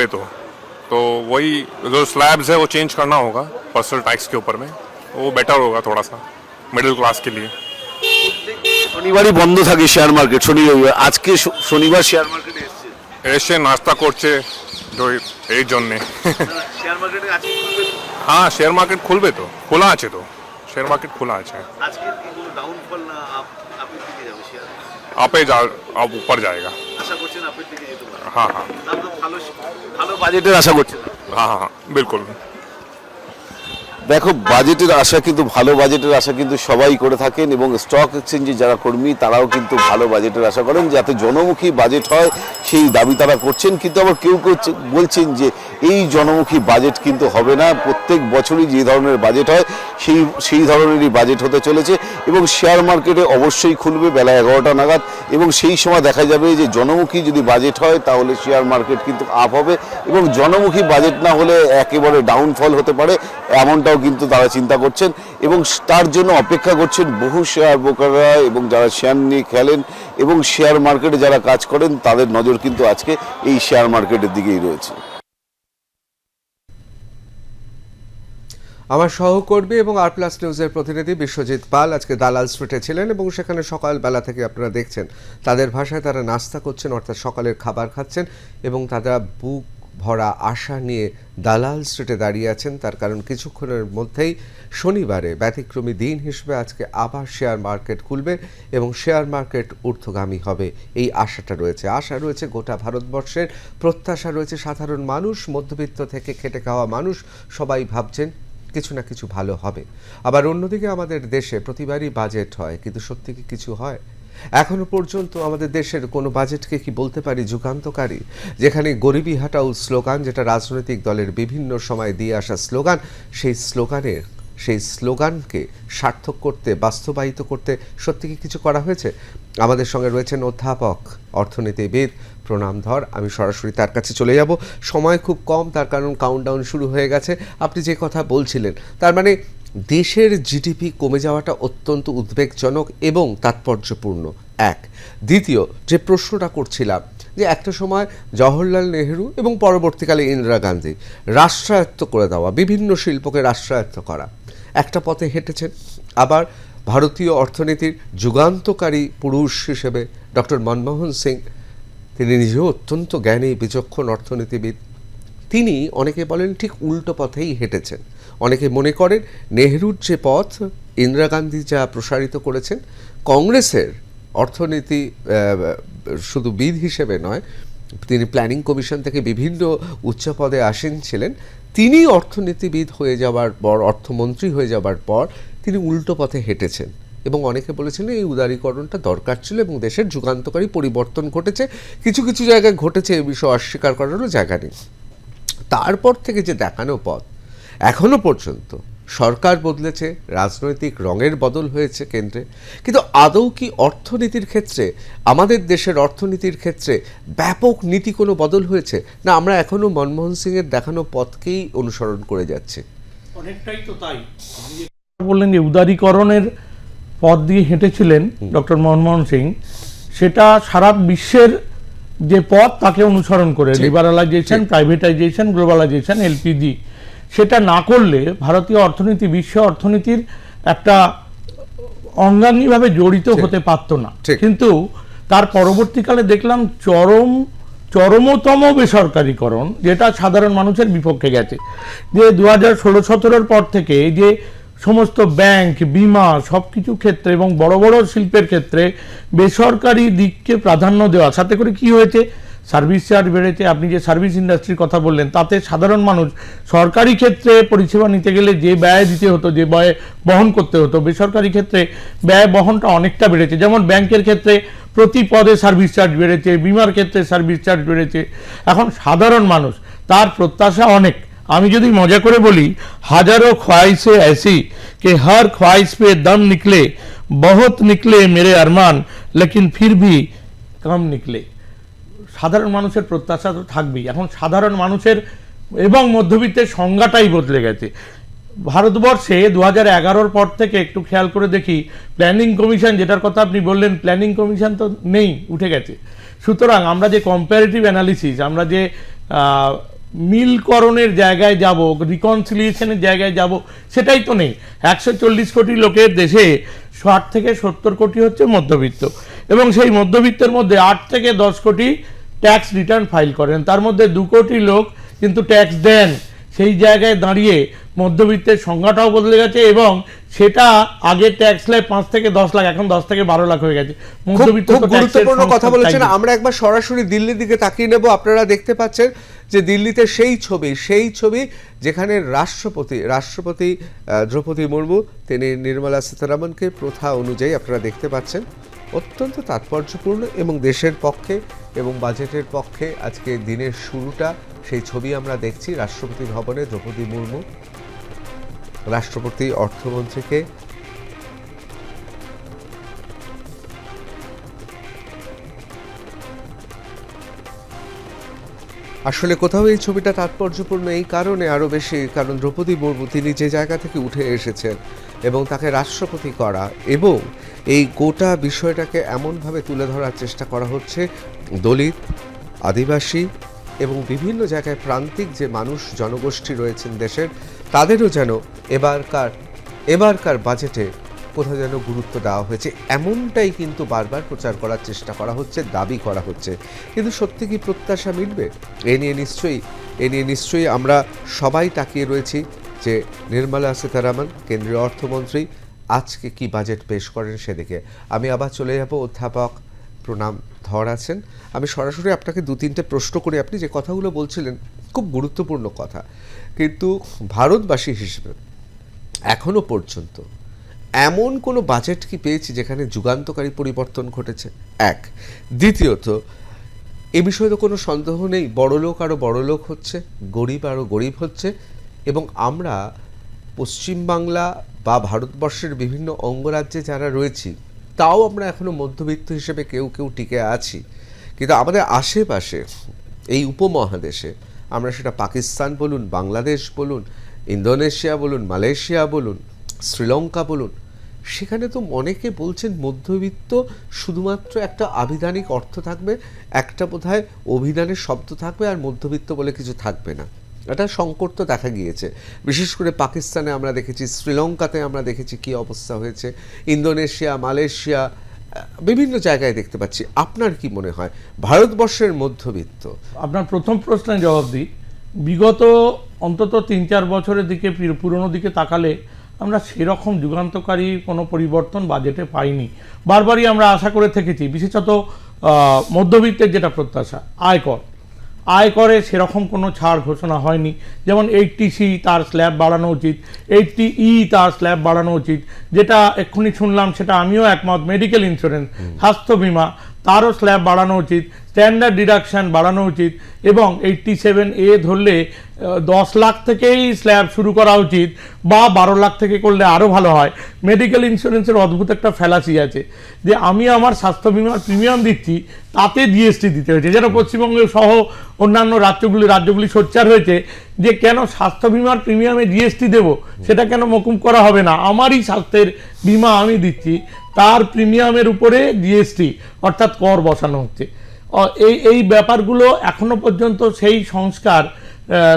तो वही जो स्लैब्स है वो चेंज करना होगा पर्सनल टैक्स के ऊपर में, वो बेटर होगा थोड़ा सा मिडिल क्लास के लिए। শনিবারই বন্ধ থাকে শেয়ার মার্কেট, শনিবার আজকে শনিবার শেয়ার মার্কেটে এসেছে, এসে নাস্তা করছে এই জন্যে। শেয়ার মার্কেটে আজকে খুলবে, हाँ शेयर मार्केट खुलबे तो খোলা আছে তো, शेयर मार्केट খোলা আছে। আজকে কি কোনো ডাউনফল না আপের দিকে যাবে শেয়ার? আপে अब ऊपर जाएगा। আশা করছেন আপের দিকে যেতে পারে? हाँ हाँ আমরা ভালো বাজেটের আশা করছেন? हाँ हाँ बिल्कुल। দেখো বাজেটের আশা কিন্তু ভালো বাজেটের আশা কিন্তু সবাই করে থাকেন এবং স্টক এক্সচেঞ্জে যারা কর্মী তারাও কিন্তু ভালো বাজেটের আশা করেন যাতে জনমুখী বাজেট হয় সেই দাবি তারা করছেন। কিন্তু আবার কেউ বলছেন যে এই জনমুখী বাজেট কিন্তু হবে না, প্রত্যেক বছরই যে ধরনের বাজেট হয় সেই ধরনেরই বাজেট হতে চলেছে এবং শেয়ার মার্কেটে অবশ্যই খুলবে বেলা 11টা নাগাদ এবং সেই সময় দেখা যাবে যে জনমুখী যদি বাজেট হয় তাহলে শেয়ার মার্কেট কিন্তু আপ হবে এবং জনমুখী বাজেট না হলে একেবারে ডাউনফল হতে পারে এমনটাও কিন্তু তারা চিন্তা করছেন এবং তার জন্য অপেক্ষা করছেন বহু শেয়ার ব্রোকাররা এবং যারা শেয়ার নিয়ে খেলেন এবং শেয়ার মার্কেটে যারা কাজ করেন তাদের নজর কিন্তু আজকে এই শেয়ার মার্কেটের দিকেই রয়েছে। আমার সহকর্মী এবং আর প্লাস নিউজের প্রতিনিধি বিশ্বজিৎ পাল আজকে দালাল স্ট্রিটে ছিলেন এবং সেখানে সকালবেলা থেকে আপনারা দেখছেন তাদের ভাষায় তারা নাস্তা করছেন অর্থাৎ সকালের খাবার খাচ্ছেন এবং তারা বুক ভরা আশা নিয়ে দালাল স্ট্রিটে দাঁড়িয়ে আছেন। তার কারণ কিছুক্ষণের মধ্যেই শনিবারে ব্যতিক্রমী দিন হিসেবে আজকে আবার শেয়ার মার্কেট খুলবে এবং শেয়ার মার্কেট ঊর্ধ্বগামী হবে এই আশাটা রয়েছে। আশা রয়েছে গোটা ভারতবর্ষের, প্রত্যাশা রয়েছে সাধারণ মানুষ, মধ্যবিত্ত থেকে খেটে খাওয়া মানুষ সবাই ভাবছেন কিছু না কিছু ভালো হবে। আবার অন্যদিকে আমাদের দেশে প্রতিবারই বাজেট হয়, কিন্তু সত্যি কি কিছু হয়? এখনো পর্যন্ত আমাদের দেশের কোনো বাজেটকে কি বলতে পারি যুগান্তকারী? যেখানে গরিবি হাটাও স্লোগান, যেটা রাজনৈতিক দলের বিভিন্ন সময় দিয়ে আসা স্লোগান, সেই স্লোগানকে সার্থক করতে, বাস্তবায়িত করতে সত্যি কি কিছু করা হয়েছে? আমাদের সঙ্গে রয়েছেন অধ্যাপক, অর্থনীতিবিদ প্রণাম ধর। আমি সরাসরি তার কাছে চলে যাব, সময় খুব কম, তার কারণ কাউন্টডাউন শুরু হয়ে গেছে। আপনি যে কথা বলছিলেন, তার মানে দেশের জিডিপি কমে যাওয়াটা অত্যন্ত উদ্বেগজনক এবং তাৎপর্যপূর্ণ এক। দ্বিতীয় যে প্রশ্নটা করছিলাম, যে একটা সময় জওহরলাল নেহেরু এবং পরবর্তীকালে ইন্দিরা গান্ধী রাষ্ট্রায়ত্ত করে দেওয়া, বিভিন্ন শিল্পকে রাষ্ট্রায়ত্ত করা, একটা পথে হেঁটেছেন। আবার ভারতীয় অর্থনীতির যুগান্তকারী পুরুষ হিসেবে ডক্টর মনমোহন সিং, তিনি নিজেও অত্যন্ত জ্ঞানী বিচক্ষণ অর্থনীতিবিদ, তিনি অনেকে বলেন ঠিক উল্টো পথেই হেঁটেছেন। অনেকে মনে করেন নেহরুর যে পথ ইন্দিরা গান্ধী যা প্রসারিত করেছেন, কংগ্রেসের অর্থনীতি শুধু বিদ হিসেবে নয়, তিনি প্ল্যানিং কমিশন থেকে বিভিন্ন উচ্চ পদে আসীন ছিলেন, তিনি অর্থনীতিবিদ হয়ে যাওয়ার পর, অর্থমন্ত্রী হয়ে যাওয়ার পর তিনি উল্টো পথে হেঁটেছেন। এবং অনেকে বলেছিলেন এই উদারীকরণটা দরকার ছিল এবং দেশের যুগান্তকারী পরিবর্তন ঘটেছে। কিছু কিছু জায়গায় ঘটেছে, এ বিষয়ে অস্বীকার করারও জায়গা নেই। তারপর থেকে যে দেখানো পথ, এখনো পর্যন্ত সরকার বদলেছে, রাজনৈতিক রঙের বদল হয়েছে কেন্দ্রে, কিন্তু আদৌ কি অর্থনীতির ক্ষেত্রে, আমাদের দেশের অর্থনীতির ক্ষেত্রে ব্যাপক নীতি কোনো বদল হয়েছে, না আমরা এখনো মনমোহন সিংয়ের দেখানো পথকেই অনুসরণ করে যাচ্ছি? অনেকটাই তো তাই। বললেন যে উদারীকরণের পথ দিয়ে হেঁটেছিলেন ডক্টর মনমোহন সিং, সেটা সারা বিশ্বের যে পথ তাকে অনুসরণ করে, লিবারালাইজেশন, প্রাইভেটাইজেশন, গ্লোবালাইজেশন, এলপিজি, সেটা না করলে ভারতীয় অর্থনীতি বিশ্ব অর্থনীতির একটা অঙ্গাঙ্গিভাবে জড়িত হতে পারত না। কিন্তু তার পরবর্তীকালে দেখলাম চরমতম বেসরকারীকরণ, যেটা সাধারণ মানুষের বিপক্ষে গেছে। যে 2016-17 পর থেকে যে সমস্ত ব্যাংক, বিমা, সব কিছু ক্ষেত্রে এবং বড় বড় শিল্পের ক্ষেত্রে বেসরকারি দিককে প্রাধান্য দেওয়া, সাথে করে কি হয়েছে, সার্ভিস চার্জ বেড়েছে। আপনি যে সার্ভিস ইন্ডাস্ট্রির কথা বললেন, তাতে সাধারণ মানুষ সরকারি ক্ষেত্রে পরিষেবা নিতে গেলে যে ব্যয় দিতে হতো, যে ব্যয় বহন করতে হতো, বেসরকারি ক্ষেত্রে ব্যয় বহনটা অনেকটা বেড়েছে। যেমন ব্যাংকের ক্ষেত্রে প্রতি পদে সার্ভিস চার্জ বেড়েছে, বিমার ক্ষেত্রে সার্ভিস চার্জ বেড়েছে। এখন সাধারণ মানুষ, তার প্রত্যাশা অনেক। আমি যদি মজা করে বলি, হাজারো ख्वाहिशें ऐसी कि हर ख्वाहिश पे दम निकले, बहुत निकले मेरे अरमान, लेकिन फिर भी कम निकले। সাধারণ মানুষের প্রত্যাশা তো থাকবেই। এখন সাধারণ মানুষের এবং মধ্যবিত্তের সংজ্ঞাটাই বদলে গেছে ভারতবর্ষে। 2011-র পর থেকে একটু খেয়াল করে দেখি, প্ল্যানিং কমিশন যেটার কথা আপনি বললেন, প্ল্যানিং কমিশন তো নেই, উঠে গেছে। সুতরাং আমরা যে কম্পারেটিভ অ্যানালিসিস, আমরা যে মিলকরণের জায়গায় যাব, রিকনসিলিয়েশনের জায়গায় যাব, সেটাই তো নেই। 140 কোটি লোকের দেশে 60 থেকে 70 কোটি হচ্ছে মধ্যবিত্ত, এবং সেই মধ্যবিত্তের মধ্যে 8 থেকে 10 কোটি ট্যাক্স রিটার্ন ফাইল করেন, তার মধ্যে 2 কোটি লোক কিন্তু ট্যাক্স দেন। সেই জায়গায় দাঁড়িয়ে মধ্যবিত্তের সংখ্যাটাও বদলে গেছে, এবং সেটা আগে ট্যাক্স স্ল্যাব 5 থেকে 10 লাখ, এখন 10 থেকে 12 লাখ হয়ে গেছে। মধ্যবিত্ত খুব গুরুত্বপূর্ণ কথা বলেছেন। আমরা একবার সরাসরি দিল্লির দিকে তাকিয়ে নেব। আপনারা দেখতে পাচ্ছেন যে দিল্লিতে সেই ছবি যেখানে রাষ্ট্রপতি দ্রৌপদী মুর্মু, তিনি নির্মলা সীতারামনকে প্রথা অনুযায়ী আপনারা দেখতে পাচ্ছেন, অত্যন্ত তাৎপর্যপূর্ণ এবং দেশের পক্ষে এবং বাজেটের পক্ষে আজকে দিনের শুরুটা, সেই ছবি আমরা দেখছি। রাষ্ট্রপতি ভবনে দ্রৌপদী মুর্মু রাষ্ট্রপতি অর্থমন্ত্রীকে আসলে কোথাও এই ছবিটা তাৎপর্যপূর্ণ এই কারণে আরও বেশি, কারণ দ্রৌপদী মুর্মু তিনি যে জায়গা থেকে উঠে এসেছেন এবং তাকে রাষ্ট্রপতি করা, এবং এই গোটা বিষয়টাকে এমনভাবে তুলে ধরার চেষ্টা করা হচ্ছে দলিত, আদিবাসী এবং বিভিন্ন জায়গায় প্রান্তিক যে মানুষ জনগোষ্ঠী রয়েছেন দেশের, তাদেরও যেন এবারকার বাজেটে কোথাও যেন গুরুত্ব দেওয়া হয়েছে, এমনটাই কিন্তু বারবার প্রচার করার চেষ্টা করা হচ্ছে, দাবি করা হচ্ছে। কিন্তু সত্যি কি প্রত্যাশা মিটবে? এ নিয়ে নিশ্চয়ই আমরা সবাই তাকিয়ে রয়েছি যে নির্মলা সীতারামন, কেন্দ্রীয় অর্থমন্ত্রী, আজকে কি বাজেট পেশ করেন সেদিকে। আমি আবার চলে যাব, অধ্যাপক প্রণাম ধর আছেন। আমি সরাসরি আপনাকে 2-3টে প্রশ্ন করি। আপনি যে কথাগুলো বলছিলেন খুব গুরুত্বপূর্ণ কথা, কিন্তু ভারতবাসী হিসেবে এখনো পর্যন্ত এমন কোনো বাজেট কি পেয়েছি যেখানে যুগান্তকারী পরিবর্তন ঘটেছে? এক। দ্বিতীয়ত, এ বিষয়ে তো কোনো সন্দেহ নেই, বড়লোক আরও বড়লোক হচ্ছে, গরিব আরও গরিব হচ্ছে, এবং আমরা পশ্চিমবাংলা বা ভারতবর্ষের বিভিন্ন অঙ্গরাজ্যে যারা রয়েছি, তাও আমরা এখনও মধ্যবিত্ত হিসেবে কেউ টিকে আছি। কিন্তু আমাদের আশেপাশে এই উপমহাদেশে আমরা সেটা পাকিস্তান বলুন, বাংলাদেশ বলুন, ইন্দোনেশিয়া বলুন, মালয়েশিয়া বলুন, শ্রীলঙ্কা বলুন, সেখানে তো অনেকে বলছেন মধ্যবিত্ত শুধুমাত্র একটা আবিধানিক অর্থ থাকবে, একটা বোধহয় অভিধানের শব্দ থাকবে, আর মধ্যবিত্ত বলে কিছু থাকবে না। এটা সংকট তো দেখা গিয়েছে, বিশেষ করে পাকিস্তানে আমরা দেখেছি, শ্রীলঙ্কাতে আমরা দেখেছি কি অবস্থা হয়েছে, ইন্দোনেশিয়া, মালয়েশিয়া, বিভিন্ন জায়গায় দেখতে পাচ্ছি। আপনার কি মনে হয় ভারতবর্ষের মধ্যবিত্ত? আপনার প্রথম প্রশ্নের জবাব দিই। বিগত অন্তত 3-4 বছরের দিকে পুরনো দিকে তাকালে আমরা সেরকম যুগান্তকারী কোনো পরিবর্তন বাজেটে পাইনি। বারবারই আমরা আশা করে থেকেছি, বিশেষত মধ্যবিত্তের যেটা প্রত্যাশা, আয়করে সেরকম কোনো ছাড় ঘোষণা হয়নি। যেমন 80C তার স্ল্যাব বাড়ানো উচিত, 80E তার স্ল্যাব বাড়ানো উচিত, যেটা এক্ষুনি শুনলাম সেটা আমিও একমত। মেডিকেল ইন্স্যুরেন্স, স্বাস্থ্য বিমা, তারও স্ল্যাব বাড়ানো উচিত, স্ট্যান্ডার্ড ডিডাকশন বাড়ানো উচিত, এবং 87A ধরলে 10 লাখ থেকেই স্ল্যাব শুরু করা উচিত, বা 12 লাখ থেকে করলে আরও ভালো হয়। মেডিকেল ইন্স্যুরেন্সের অদ্ভুত একটা ফ্যালাসি আছে যে আমি আমার স্বাস্থ্য বিমার প্রিমিয়াম দিচ্ছি, তাতে জিএসটি দিতে হয়েছে, যেটা পশ্চিমবঙ্গ সহ অন্যান্য রাজ্যগুলি সোচ্চার হয়েছে যে কেন স্বাস্থ্য বিমার প্রিমিয়ামে জিএসটি দেব, সেটা কেন মকুব করা হবে না, আমারই স্বাস্থ্যের বিমা আমি দিচ্ছি, তার প্রিমিয়ামের উপরে জিএসটি অর্থাৎ কর বসানো হচ্ছে। এই ব্যাপারগুলো এখনো পর্যন্ত সেই সংস্কার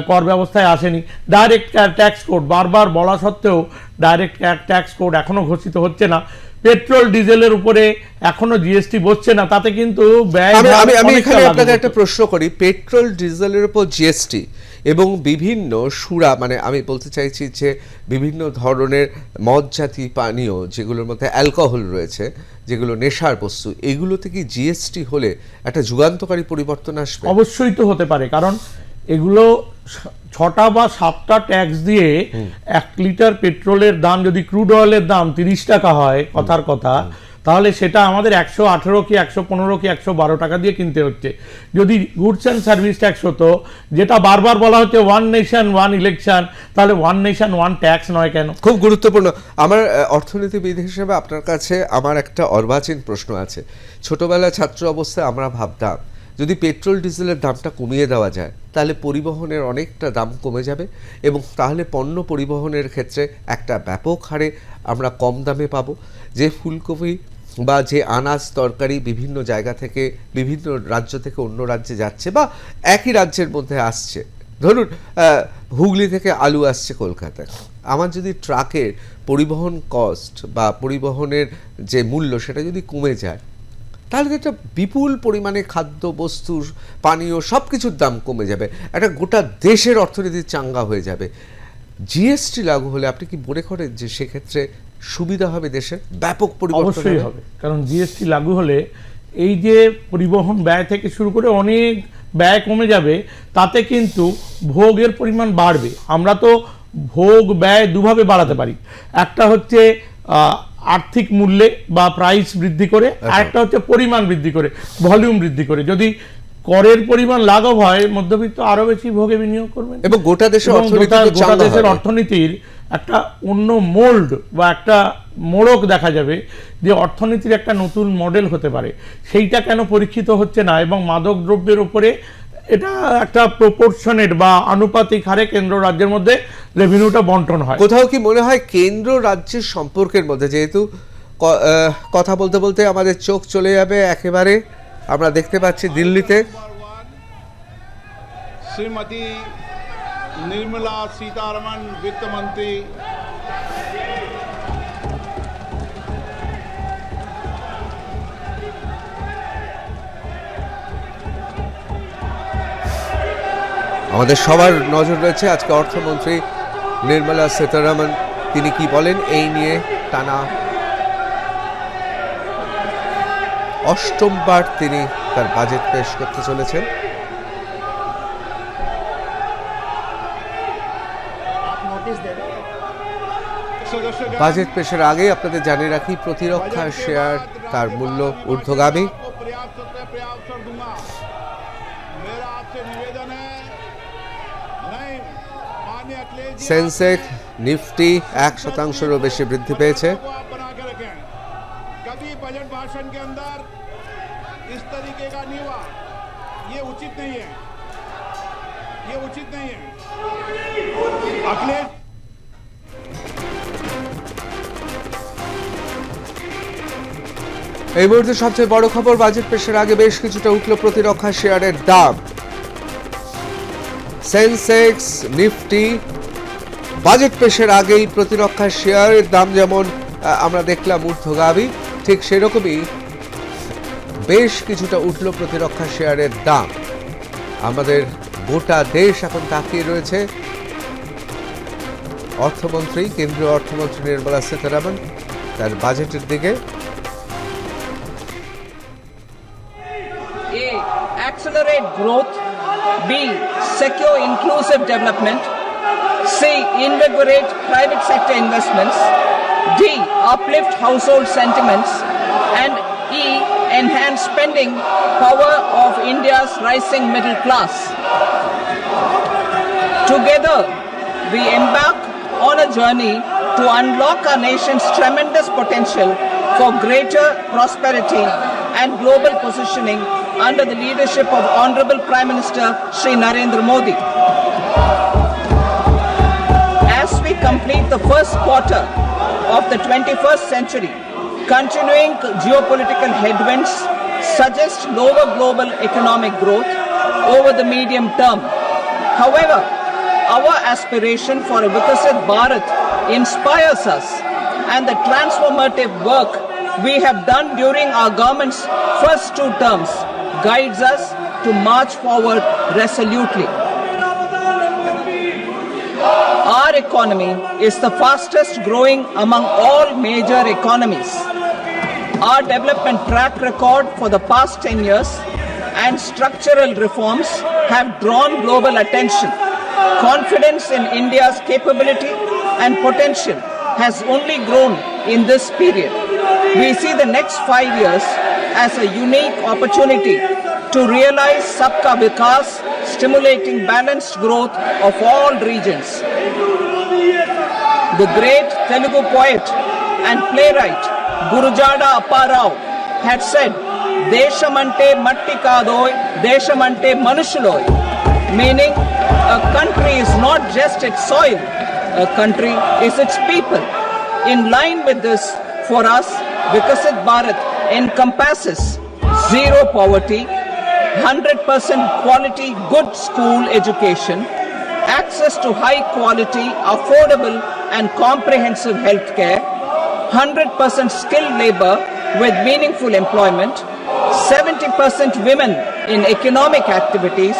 কর ব্যবস্থায় আসেনি। ডাইরেক্ট ট্যাক্স কোড বারবার বলা সত্ত্বেও ডাইরেক্ট ট্যাক্স কোড এখনো ঘোষিত হচ্ছে না। পেট্রোল ডিজেলের উপরে এখনো জিএসটি বসছে না, তাতে কিন্তু আমি এখানে আপনাকে একটা প্রশ্ন করি। পেট্রোল ডিজেলের উপর জিএসটি এবং বিভিন্ন সুরা, মানে আমি বলতে চাইছি যে বিভিন্ন ধরনের মদ জাতীয় পানীয় যেগুলোর মধ্যে অ্যালকোহল রয়েছে, যেগুলো নেশার বস্তু, এগুলোতে কি জিএসটি হলে একটা যুগান্তকারী পরিবর্তন আসবে? অবশ্যই তো হতে পারে, কারণ এগুলো 6টা বা 7টা ট্যাক্স দিয়ে 1 লিটার পেট্রোলের দাম যদি ক্রুড অয়েলের দাম 30 টাকা হয় কথার কথা, তাহলে সেটা আমাদের 118 কি 115 কি 112 টাকা দিয়ে কিনতে হচ্ছে। যদি গুডস অ্যান্ড সার্ভিস ট্যাক্স হতো, যেটা বারবার বলা হচ্ছে ওয়ান নেশন ওয়ান ইলেকশন, তাহলে ওয়ান নেশন ওয়ান ট্যাক্স নয় কেন? খুব গুরুত্বপূর্ণ। আমার অর্থনীতিবিদ হিসেবে আপনার কাছে আমার একটা অর্বাচীন প্রশ্ন আছে। ছোটবেলা ছাত্র অবস্থায় আমরা ভাবতাম যদি পেট্রোল ডিজেলের দামটা কমিয়ে দেওয়া যায় তাহলে পরিবহনের অনেকটা দাম কমে যাবে, এবং তাহলে পণ্য পরিবহনের ক্ষেত্রে একটা ব্যাপক হারে আমরা কম দামে পাবো। যে ফুলকপি বা যে আনাজ তরকারি বিভিন্ন জায়গা থেকে, বিভিন্ন রাজ্য থেকে অন্য রাজ্যে যাচ্ছে বা একই রাজ্যের মধ্যে আসছে, ধরুন হুগলি থেকে আলু আসছে কলকাতায়, আমার যদি ট্রাকের পরিবহন কস্ট বা পরিবহনের যে মূল্য সেটা যদি কমে যায়, তাহলে একটা বিপুল পরিমাণে খাদ্য বস্তুর, পানীয় সব কিছুর দাম কমে যাবে, একটা গোটা দেশের অর্থনীতি চাঙ্গা হয়ে যাবে। জিএসটি লাগু হলে আপনি কি মনে করেন যে সেক্ষেত্রে সুবিধা হবে, দেশের ব্যাপক পরিবর্তন? অবশ্যই হবে, কারণ জিএসটি লাগু হলে এই যে পরিবহন ব্যয় থেকে শুরু করে অনেক ব্যয় কমে যাবে, তাতে কিন্তু ভোগের পরিমাণ বাড়বে। আমরা তো ভোগ ব্যয় দুভাবে বাড়াতে পারি, একটা হচ্ছে আর্থিক মূল্যে বা প্রাইস বৃদ্ধি করে, আর একটা হচ্ছে পরিমাণ বৃদ্ধি করে, ভলিউম বৃদ্ধি করে। যদি করের পরিমাণ লাঘব হয়, মধ্যবিত্ত আরো বেশি ভোগে বিনিয়োগ করবেন এবং গোটা দেশের অর্থনীতির একটা অন্য মোল্ড বা একটা মোড়ক দেখা যাবে, যে অর্থনীতির একটা নতুন মডেল হতে পারে। সেইটা কেন পরীক্ষিত হচ্ছে না? এবং মাদক দ্রব্যের উপরে এটা একটা প্রপোর্শনেট বা আনুপাতিক হারে কেন্দ্র রাজ্যের মধ্যে রেভিনিউটা বন্টন হয়। কোথাও কি মনে হয় কেন্দ্র রাজ্যের সম্পর্কের মধ্যে, যেহেতু কথা বলতে বলতে আমাদের চোখ চলে যাবে একেবারে, আমরা দেখতে পাচ্ছি দিল্লিতে শ্রীমতী নির্মলা সীতারমণ বিত্তমন্ত্রী আমাদের সবার নজর রয়েছে আজকে অর্থমন্ত্রী নির্মলা সীতারমণ তিনি কি বলেন এই নিয়ে। টানা 8বার তিনি তার বাজেট পেশ করতে চলেছেন। বাজেট পেশের আগে আপনাদের জানিয়ে রাখি, প্রতিরক্ষা শেয়ার তার মূল্য ঊর্ধ্বগামী। সেন্সেক্স নিফটি 1%-এরও বেশি বৃদ্ধি পেয়েছে। इस तरीके का नीवा ये उचित नहीं है, ये उचित नहीं है। अखिलेश এই মুহূর্তে সবচেয়ে বড় খবর, বাজেট পেশের আগে বেশ কিছুটা উঠল প্রতিরক্ষা শেয়ারের দাম। সেন্সেক্স, নিফটি বাজেট পেশের আগেই প্রতিরক্ষা শেয়ারের দাম যেমন আমরা দেখলাম ঊর্ধ্বগামী, ঠিক সেরকমই বেশ কিছুটা উঠল প্রতিরক্ষা শেয়ারের দাম। আমাদের গোটা দেশ এখন তাকিয়ে রয়েছে অর্থমন্ত্রী, কেন্দ্রীয় অর্থমন্ত্রী নির্মলা সীতারামন তার বাজেটের দিকে। A. Accelerate growth. B. Secure inclusive development. C. Invigorate private sector investments. D. Uplift household sentiments. And E. Enhance spending power of India's rising middle class. Together, we embark on a journey to unlock our nation's tremendous potential for greater prosperity and global positioning under the leadership of Honorable Prime Minister Shri Narendra Modi. As we complete the first quarter of the 21st century, continuing geopolitical headwinds suggest lower global economic growth over the medium term. However, our aspiration for a Vikasit Bharat inspires us, and the transformative work we have done during our government's first 2 terms guides us to march forward resolutely. Our economy is the fastest growing among all major economies. Our development track record for the past 10 years and structural reforms have drawn global attention. Confidence in India's capability and potential has only grown in this period. We see the next 5 years as a unique opportunity to realize Sabka Vikas, stimulating balanced growth of all regions. The great Telugu poet and playwright Gurujada Apparao had said, "Deshamante matti kadoy, deshamante manushuloy," meaning a country is not just its soil, a country is its people. In line with this, for us, Vikasit Bharat encompasses zero poverty, 100% quality good school education, access to high quality, affordable and comprehensive health care, 100% skilled labor with meaningful employment, 70% women in economic activities,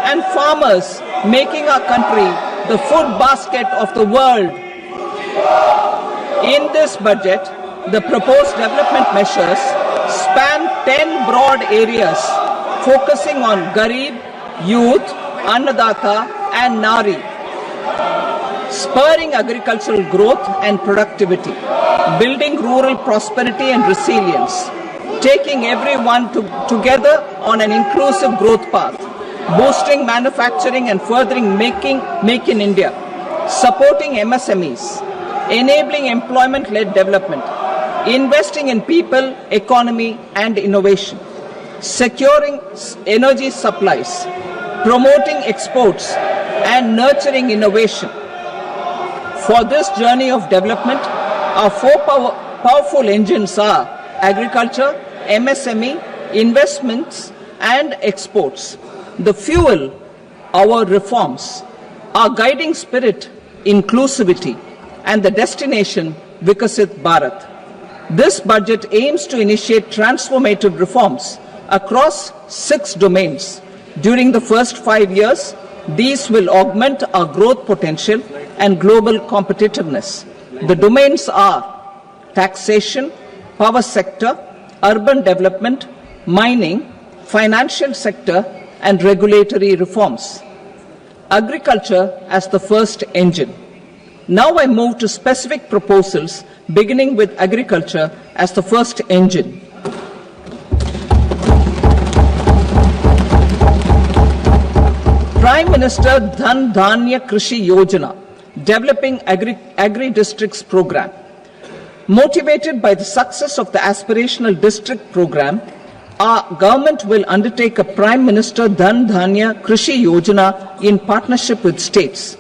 and farmers making our country the food basket of the world. In this budget, the proposed development measures span 10 broad areas focusing on Garib, youth, Annadata and Nari, spurring agricultural growth and productivity, building rural prosperity and resilience, taking everyone together on an inclusive growth path, boosting manufacturing and furthering Make in India, supporting MSMEs, enabling employment-led development, investing in people, economy and innovation, securing energy supplies, promoting exports and nurturing innovation. For this journey of development, our 4 powerful engines are agriculture, MSME, investments and exports. The fuel, our reforms, our guiding spirit, inclusivity, and the destination, Vikasit Bharat. This budget aims to initiate transformative reforms across 6 domains. During the first 5 years, these will augment our growth potential and global competitiveness. The domains are taxation, power sector, urban development, mining, financial sector, and regulatory reforms. Agriculture as the first engine. Now I move to specific proposals, beginning with agriculture as the first engine. Prime Minister Dhan Dhanya Krishi Yojana, developing agri-districts program. Motivated by the success of the aspirational district program, Our government will undertake a Prime Minister Dhan Dhanya Krishi Yojana in partnership with states.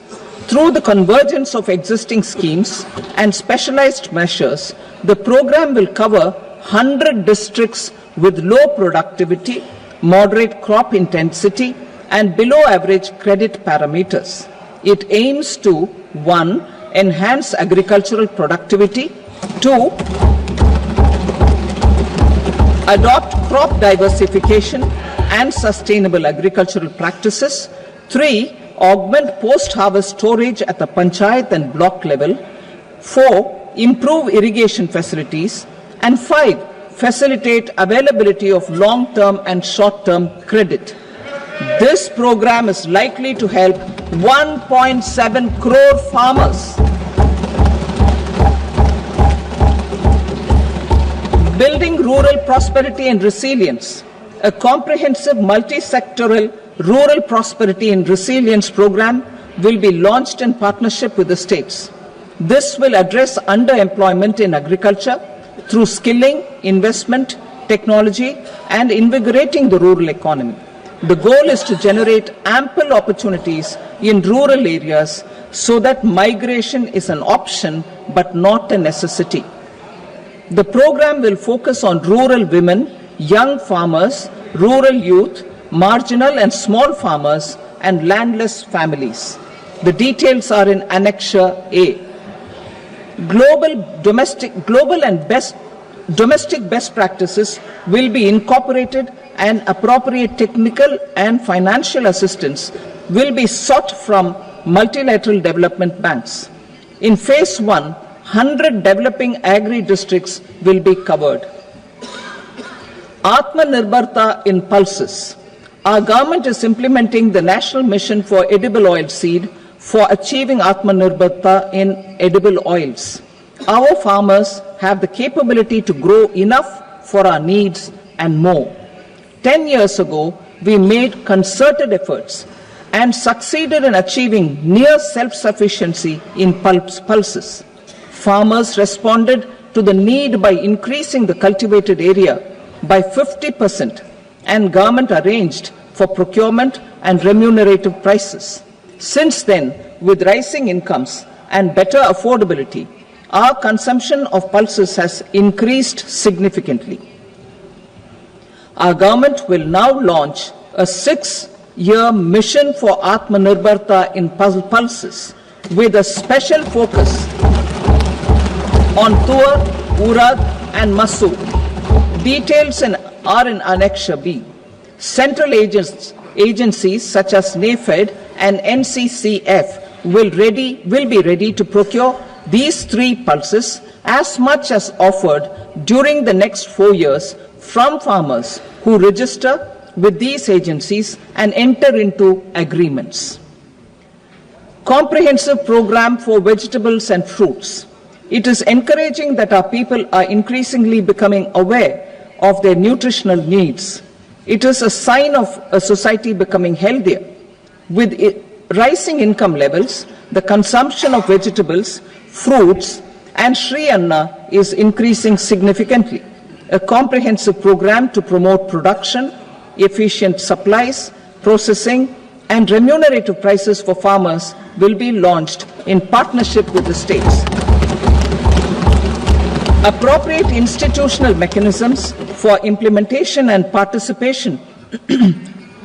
Through the convergence of existing schemes and specialized measures, the program will cover 100 districts with low productivity, moderate crop intensity, and below average credit parameters. It aims to 1. Enhance agricultural productivity, 2. Adopt crop diversification and sustainable agricultural practices, 3. Augment post-harvest storage at the panchayat and block level, 4. Improve irrigation facilities, and 5. Facilitate availability of long-term and short-term credit. This program is likely to help 1.7 crore farmers. Building rural prosperity and resilience. A comprehensive multi-sectoral rural prosperity and resilience program will be launched in partnership with the states. This will address underemployment in agriculture through skilling, investment, technology, and invigorating the rural economy. The goal is to generate ample opportunities in rural areas so that migration is an option but not a necessity. The program will focus on rural women, young farmers, rural youth, marginal and small farmers, and landless families. The details are in Annexure A. Domestic best practices will be incorporated, and appropriate technical and financial assistance will be sought from multilateral development banks. In phase 1, 100 developing agri-districts will be covered. Atmanirbharta in pulses. Our government is implementing the National Mission for Edible Oilseed for achieving Atmanirbharta in edible oils. Our farmers have the capability to grow enough for our needs and more. 10 years ago, we made concerted efforts and succeeded in achieving near self-sufficiency in pulses. Farmers responded to the need by increasing the cultivated area by 50%, and government arranged for procurement and remunerative prices. Since then, with rising incomes and better affordability, our consumption of pulses has increased significantly. Our government will now launch a 6-year mission for Atmanirbharta in pulses with a special focus on Tur, Urad and Masoor. Details are in Annexure B. Central agencies such as NAFED and NCCF will be ready to procure these 3 pulses as much as offered during the next 4 years from farmers who register with these agencies and enter into agreements. Comprehensive program for vegetables and fruits. It is encouraging that our people are increasingly becoming aware of their nutritional needs. It is a sign of a society becoming healthier. With rising income levels, the consumption of vegetables, fruits, and Shri Anna is increasing significantly. A comprehensive program to promote production, efficient supplies, processing, and remunerative prices for farmers will be launched in partnership with the states. Appropriate institutional mechanisms for implementation and participation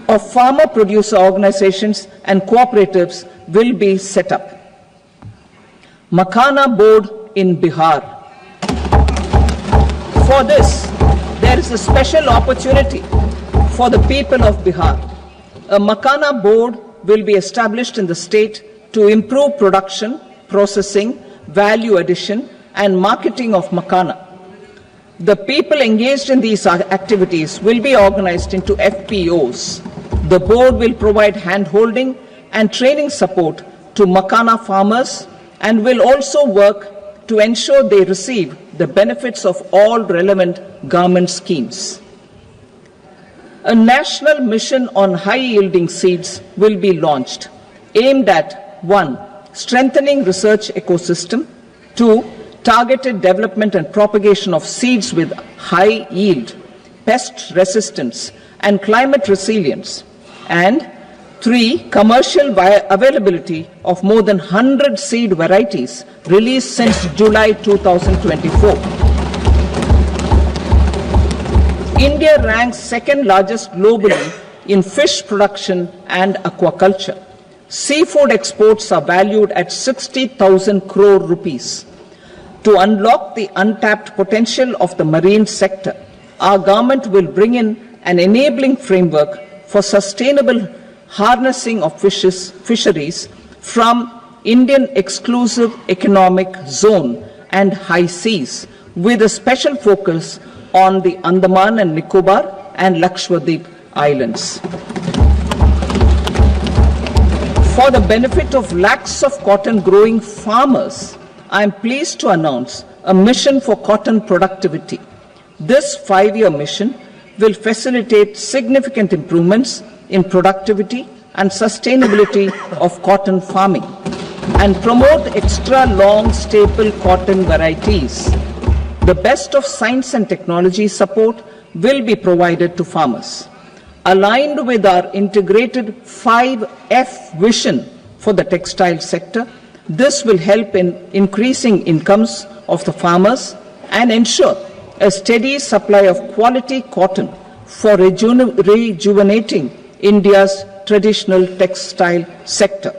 of farmer producer organizations and cooperatives will be set up. Makhana Board in Bihar. For this, there is a special opportunity for the people of Bihar. A Makhana Board will be established in the state to improve production, processing, value addition, and marketing of Makhana. The people engaged in these activities will be organized into FPOs. The board will provide hand-holding and training support to Makhana farmers and will also work to ensure they receive the benefits of all relevant government schemes. A national mission on high-yielding seeds will be launched, aimed at 1. Strengthening research ecosystem, 2. Targeted development and propagation of seeds with high yield, pest resistance, and climate resilience. And 3. Commercial availability of more than 100 seed varieties released since July 2024. India ranks second largest globally in fish production and aquaculture. Seafood exports are valued at 60,000 crore rupees. To unlock the untapped potential of the marine sector, our government will bring in an enabling framework for sustainable harnessing of fisheries from Indian exclusive economic zone and high seas, with a special focus on the Andaman and Nicobar and Lakshadweep islands. For the benefit of lakhs of cotton growing farmers, I am pleased to announce a mission for cotton productivity. This 5-year mission will facilitate significant improvements in productivity and sustainability of cotton farming and promote extra long staple cotton varieties. The best of science and technology support will be provided to farmers. Aligned with our integrated 5F vision for the textile sector, this will help in increasing incomes of the farmers and ensure a steady supply of quality cotton for rejuvenating India's traditional textile sector.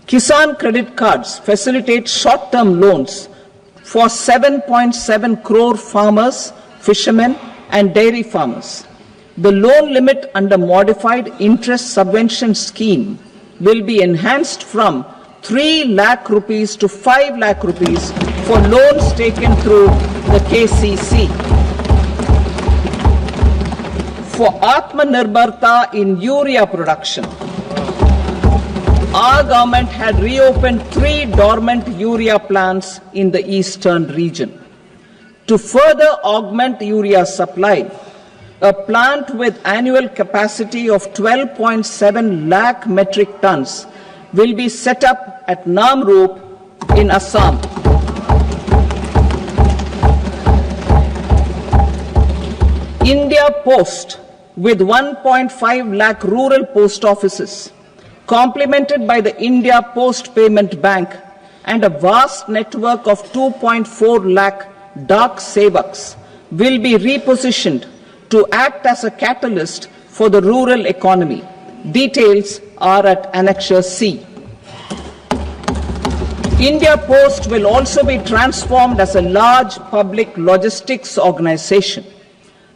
Kisan credit cards facilitate short-term loans for 7.7 crore farmers, fishermen, and dairy farmers. The loan limit under modified interest subvention scheme will be enhanced from 3 lakh rupees to 5 lakh rupees for loans taken through the KCC. For Atmanirbharta in urea production, our government had reopened 3 dormant urea plants in the eastern region. To further augment urea supply, a plant with annual capacity of 12.7 lakh metric tons will be set up at Namrup in Assam. India Post, with 1.5 lakh rural post offices, complemented by the India Post Payment Bank and a vast network of 2.4 lakh Dak Sevaks, will be repositioned to act as a catalyst for the rural economy. Details are at Annexure C. India Post will also be transformed as a large public logistics organization.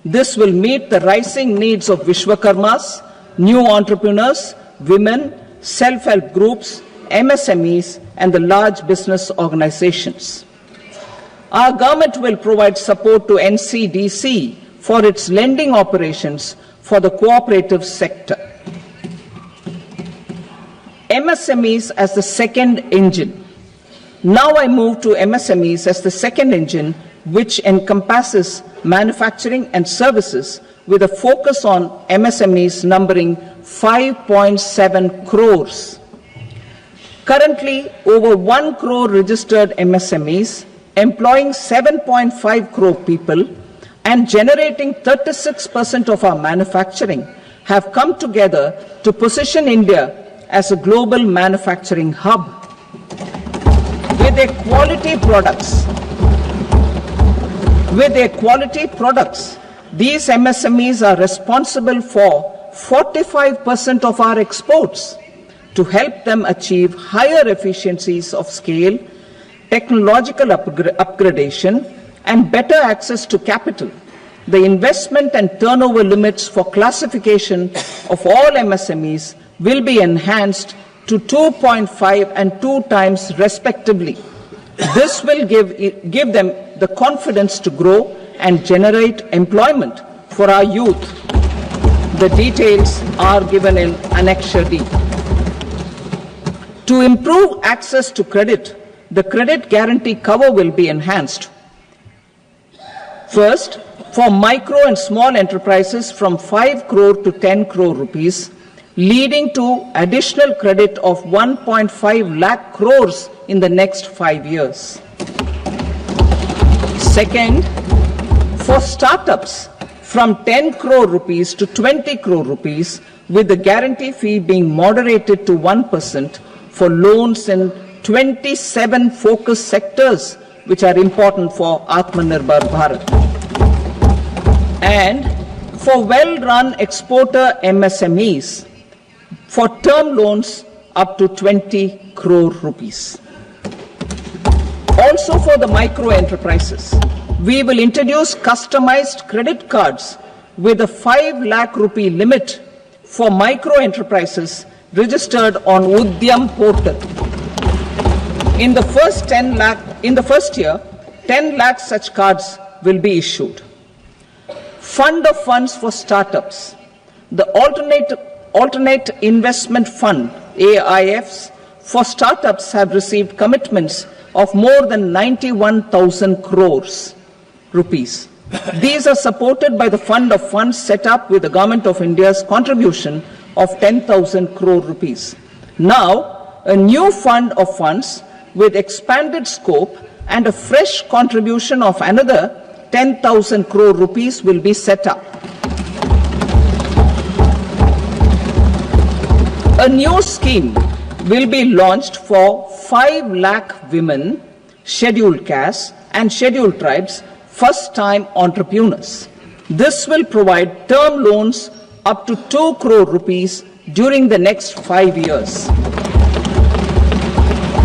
This will meet the rising needs of Vishwakarmas, new entrepreneurs, women, self-help groups, MSMEs, and the large business organizations. Our government will provide support to NCDC for its lending operations for the cooperative sector. MSMEs as the second engine. Now I move to MSMEs as the second engine, which encompasses manufacturing and services with a focus on MSMEs numbering 5.7 crores. Currently, over 1 crore registered MSMEs, employing 7.5 crore people and generating 36% of our manufacturing, have come together to position India as a global manufacturing hub. With their quality products, these MSMEs are responsible for 45% of our exports. To help them achieve higher efficiencies of scale, technological upgradation, and better access to capital, the investment and turnover limits for classification of all MSMEs will be enhanced to 2.5 and 2 times respectively. This will give them the confidence to grow and generate employment for our youth. The details are given in Annexure D. To improve access to credit, the credit guarantee cover will be enhanced. First, for micro and small enterprises from 5 crore to 10 crore rupees, leading to additional credit of 1.5 lakh crores in the next 5 years. Second, For startups, from 10 crore rupees to 20 crore rupees, with the guarantee fee being moderated to 1% for loans in 27 focus sectors which are important for Atmanirbhar Bharat. And for well-run exporter MSMEs, for term loans up to 20 crore rupees. Also for the micro enterprises, we will introduce customized credit cards with a 5 lakh rupee limit for micro enterprises registered on Udyam portal. In the first year, 10 lakh such cards will be issued. Fund of funds for startups. The alternate investment fund, AIFs, for startups have received commitments of more than 91,000 crores rupees. These are supported by the fund of funds set up with the Government of India's contribution of 10,000 crore rupees. Now, a new fund of funds with expanded scope and a fresh contribution of another 10,000 crore rupees will be set up. A new scheme will be launched for 5 lakh women, scheduled castes and scheduled tribes, first-time entrepreneurs. This will provide term loans up to 2 crore rupees during the next 5 years.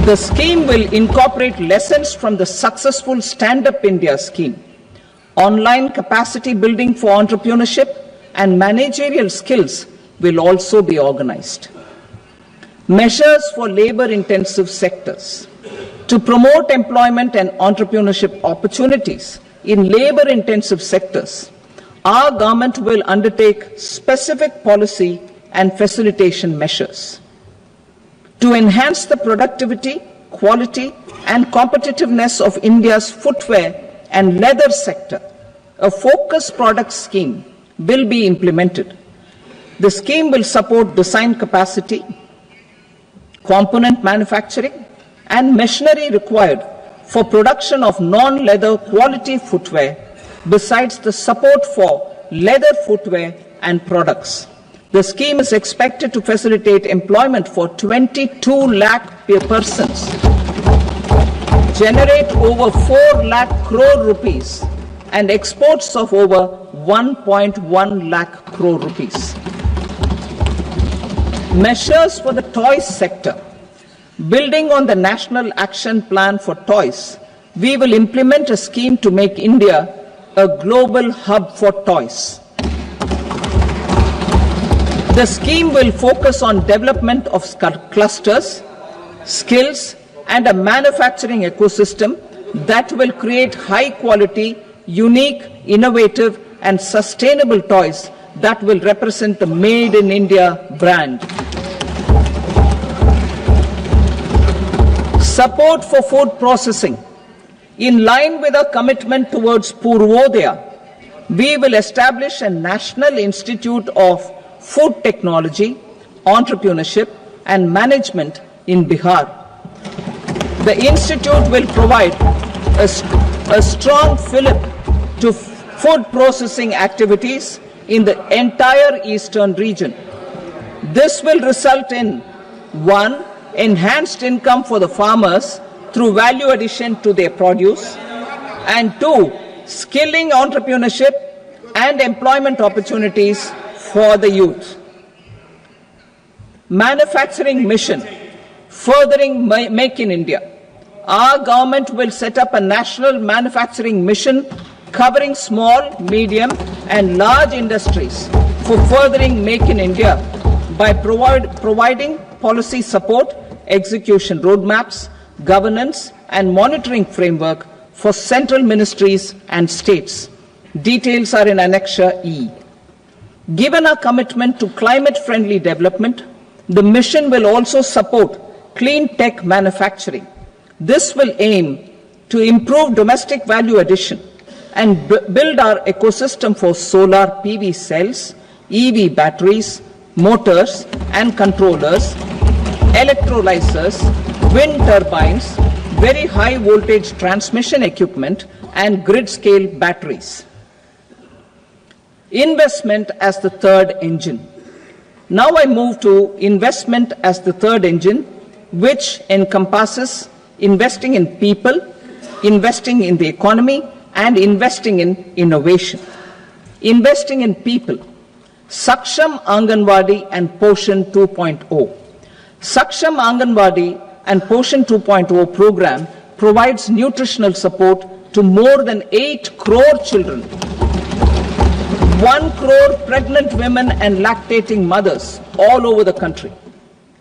The scheme will incorporate lessons from the successful Stand Up India scheme. Online capacity building for entrepreneurship and managerial skills will also be organized. Measures for labor-intensive sectors. To promote employment and entrepreneurship opportunities in labor-intensive sectors, our government will undertake specific policy and facilitation measures. To enhance the productivity, quality, and competitiveness of India's footwear and leather sector, a focus product scheme will be implemented. The scheme will support design capacity, component manufacturing, and machinery required for production of non-leather quality footwear, besides the support for leather footwear and products. The scheme is expected to facilitate employment for 22 lakh persons, generate over 4 lakh crore rupees, and exports of over 1.1 lakh crore rupees. Measures for the toys sector. Building on the National Action Plan for Toys, we will implement a scheme to make India a global hub for toys. The scheme will focus on development of clusters, skills, and a manufacturing ecosystem that will create high quality, unique, innovative, and sustainable toys that will represent the Made in India brand. Support for food processing. In line with our commitment towards Purvodaya, we will establish a National Institute of Food Technology, Entrepreneurship and Management in Bihar. The institute will provide a strong fillip to food processing activities in the entire eastern region. This will result in 1. Enhanced income for the farmers through value addition to their produce, and 2. Skilling entrepreneurship and employment opportunities for the youth. Manufacturing mission, furthering Make in India. Our government will set up a national manufacturing mission covering small, medium and large industries for furthering Make in India by providing policy support, execution roadmaps, governance and monitoring framework for central ministries and states. Details are in Annexure E. Given our commitment to climate-friendly development, the mission will also support clean tech manufacturing. This will aim to improve domestic value addition and build our ecosystem for solar PV cells, EV batteries, motors and controllers, electrolyzers, wind turbines, very high voltage transmission equipment and grid scale batteries. Investment as the third engine. Now I move to investment as the third engine, which encompasses investing in people, investing in the economy, and investing in innovation. Investing in people. Saksham Anganwadi and Poshan 2.0. Saksham Anganwadi and Poshan 2.0 program provides nutritional support to more than 8 crore children, 1 crore pregnant women and lactating mothers all over the country,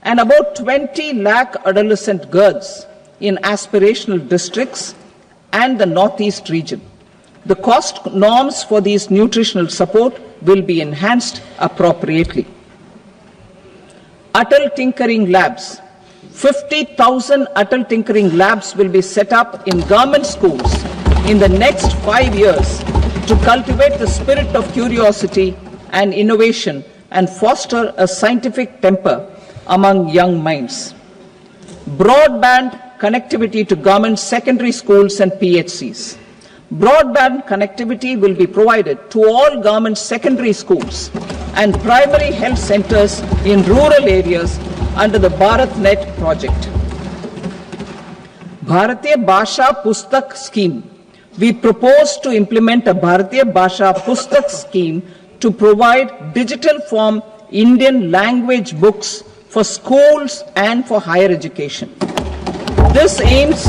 and about 20 lakh adolescent girls in aspirational districts and the Northeast region. The cost norms for these nutritional support will be enhanced appropriately. Atal Tinkering Labs. 50,000 Atal Tinkering Labs will be set up in government schools in the next 5 years to cultivate the spirit of curiosity and innovation and foster a scientific temper among young minds. Broadband connectivity to government secondary schools and PHCs. Broadband connectivity will be provided to all government secondary schools and primary health centers in rural areas under the BharatNet project. Bharatiya Bhasha Pustak Scheme. We propose to implement a Bharatiya Bhasha Pustak scheme to provide digital form Indian language books for schools and for higher education. This aims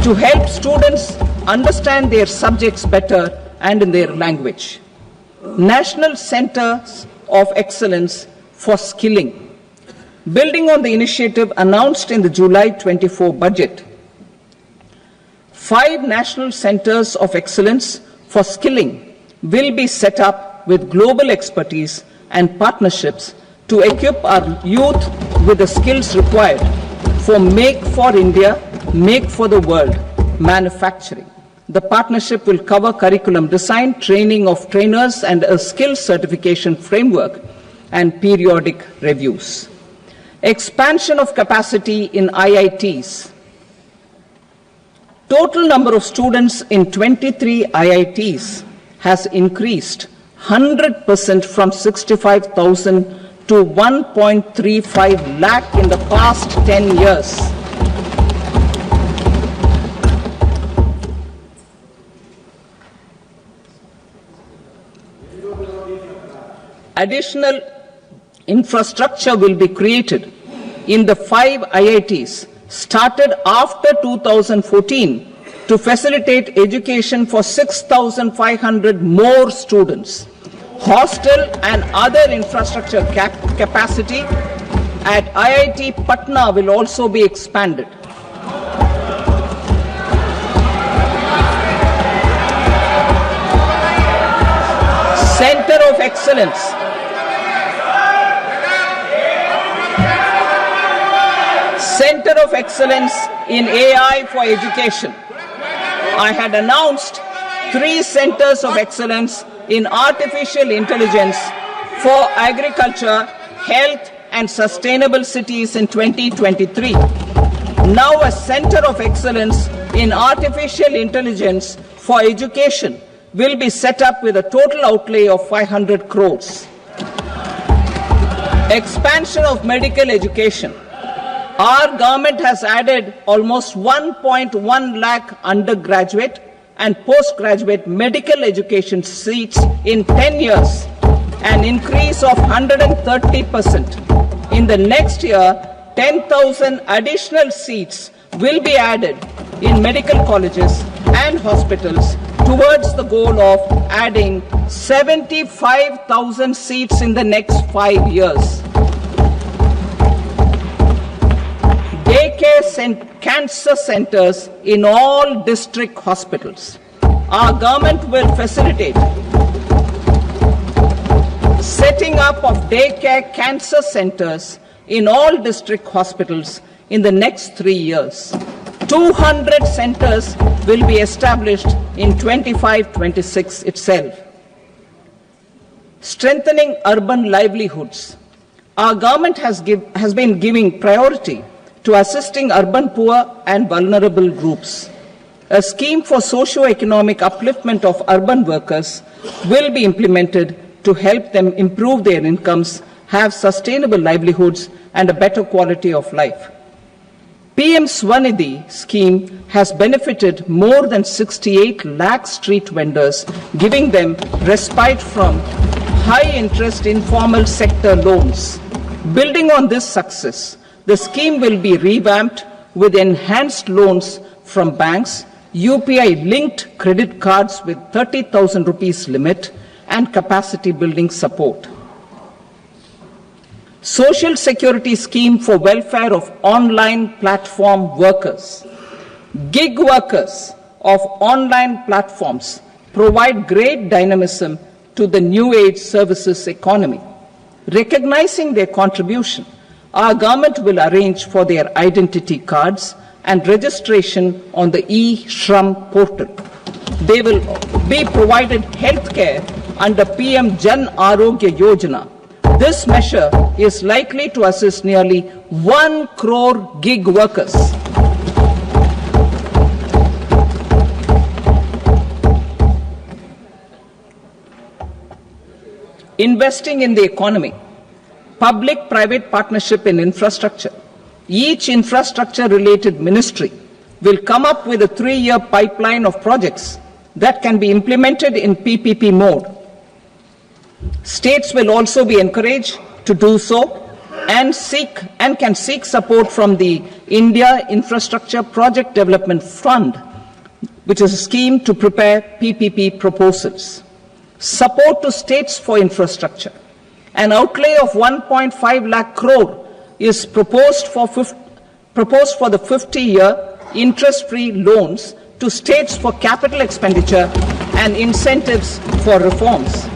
to help students understand their subjects better and in their language. National Centers of Excellence for Skilling. Building on the initiative announced in the July 24 budget, 5 national centers of excellence for skilling will be set up with global expertise and partnerships to equip our youth with the skills required for Make for India, Make for the World manufacturing. The partnership will cover curriculum design, training of trainers, and a skills certification framework and periodic reviews. Expansion of capacity in IITs. Total number of students in 23 IITs has increased 100% from 65,000 to 1.35 lakh in the past 10 years. Additional infrastructure will be created in the 5 IITs started after 2014 to facilitate education for 6,500 more students. Hostel and other infrastructure capacity at IIT Patna will also be expanded. Center of Excellence. Center of Excellence in AI for Education. I had announced 3 centers of excellence in artificial intelligence for agriculture, health, and sustainable cities in 2023. Now a center of excellence in artificial intelligence for education will be set up with a total outlay of 500 crores. Expansion of medical education. Our government has added almost 1.1 lakh undergraduate and postgraduate medical education seats in 10 years, an increase of 130%. In the next year, 10,000 additional seats will be added in medical colleges and hospitals towards the goal of adding 75,000 seats in the next 5 years. Daycare cancer centers in all district hospitals. Our government will facilitate setting up of daycare cancer centers in all district hospitals in the next 3 years. 200 centers will be established in 25-26 itself. Strengthening urban livelihoods. Our government has been giving priority to assisting urban poor and vulnerable groups. A scheme for socio-economic upliftment of urban workers will be implemented to help them improve their incomes, have sustainable livelihoods, and a better quality of life. PM Swanidhi scheme has benefited more than 68 lakh street vendors, giving them respite from high-interest informal sector loans. Building on this success, the scheme will be revamped with enhanced loans from banks, UPI-linked credit cards with 30,000 rupees limit, and capacity building support. Social Security Scheme for welfare of online platform workers. Gig workers of online platforms provide great dynamism to the new age services economy. Recognizing their contribution, our government will arrange for their identity cards and registration on the e-Shram portal. They will be provided health care under PM Jan Arogya Yojana. This measure is likely to assist nearly 1 crore gig workers. Investing in the economy. Public-private partnership in infrastructure. Each infrastructure-related ministry will come up with a 3-year pipeline of projects that can be implemented in PPP mode. States will also be encouraged to do so and can seek support from the India Infrastructure Project Development Fund, which is a scheme to prepare PPP proposals. Support to states for infrastructure. An outlay of 1.5 lakh crore is proposed for the 50-year interest-free loans to states for capital expenditure and incentives for reforms.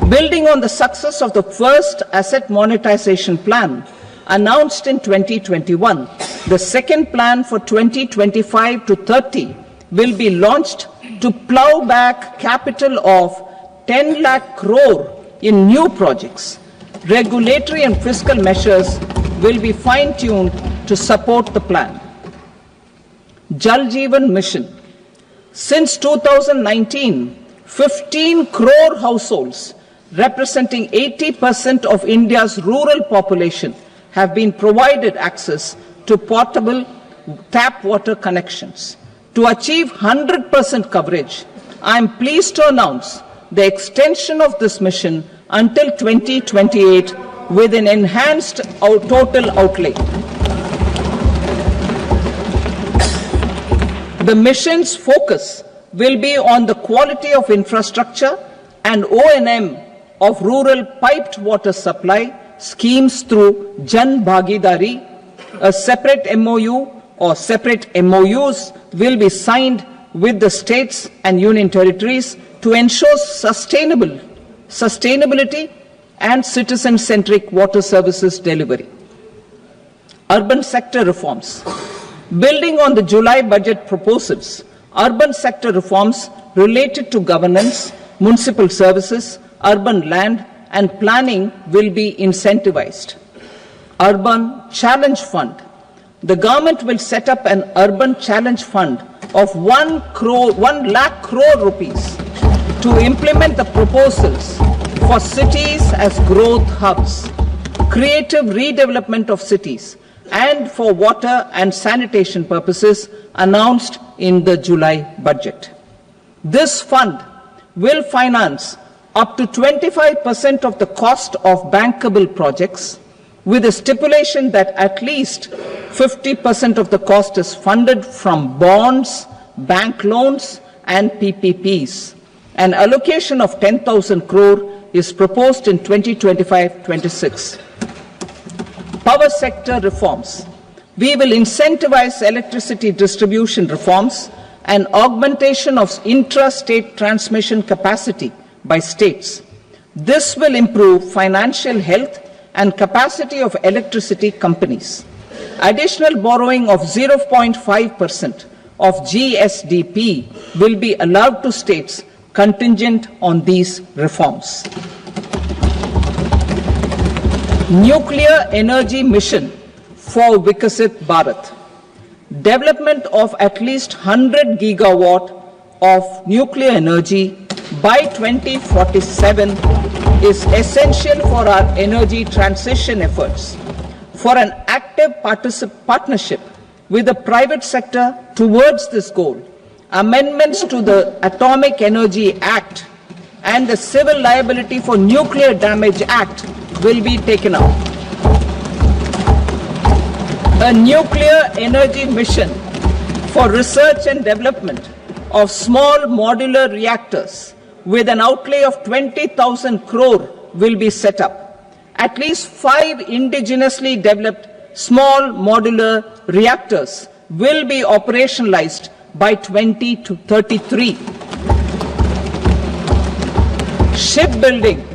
Building on the success of the first asset monetization plan announced in 2021, the second plan for 2025 to 30 will be launched to plow back capital of 10 lakh crore in new projects. Regulatory and fiscal measures will be fine-tuned to support the plan. Jal Jeevan Mission. Since 2019, 15 crore households representing 80% of India's rural population have been provided access to portable tap water connections. To achieve 100% coverage, I am pleased to announce the extension of this mission until 2028 with an enhanced total outlay. The mission's focus will be on the quality of infrastructure and O&M of rural piped water supply schemes through Jan Bhagidari. A separate MOU or separate MOUs will be signed with the states and union territories to ensure sustainability and citizen-centric water services delivery. Urban sector reforms. Building on the July budget proposals, urban sector reforms related to governance, municipal services, urban land and planning will be incentivized. Urban Challenge Fund. The government will set up an Urban Challenge Fund of 1 lakh crore rupees to implement the proposals for cities as growth hubs, creative redevelopment of cities, and for water and sanitation purposes announced in the July budget. This fund will finance up to 25% of the cost of bankable projects, with a stipulation that at least 50% of the cost is funded from bonds, bank loans, and PPPs. An allocation of 10,000 crore is proposed in 2025-26. Power sector reforms. We will incentivize electricity distribution reforms and augmentation of intra-state transmission capacity by states. This will improve financial health and capacity of electricity companies. Additional borrowing of 0.5% of GSDP will be allowed to states contingent on these reforms. Nuclear energy mission for Vikasit Bharat. Development of at least 100 gigawatt of nuclear energy by 2047 is essential for our energy transition efforts. For an active partnership with the private sector towards this goal, amendments to the Atomic Energy Act and the Civil Liability for Nuclear Damage Act will be taken up. A nuclear energy mission for research and development of small modular reactors with an outlay of 20,000 crore will be set up. At least 5 indigenously developed small modular reactors will be operationalized by 2033. Shipbuilding.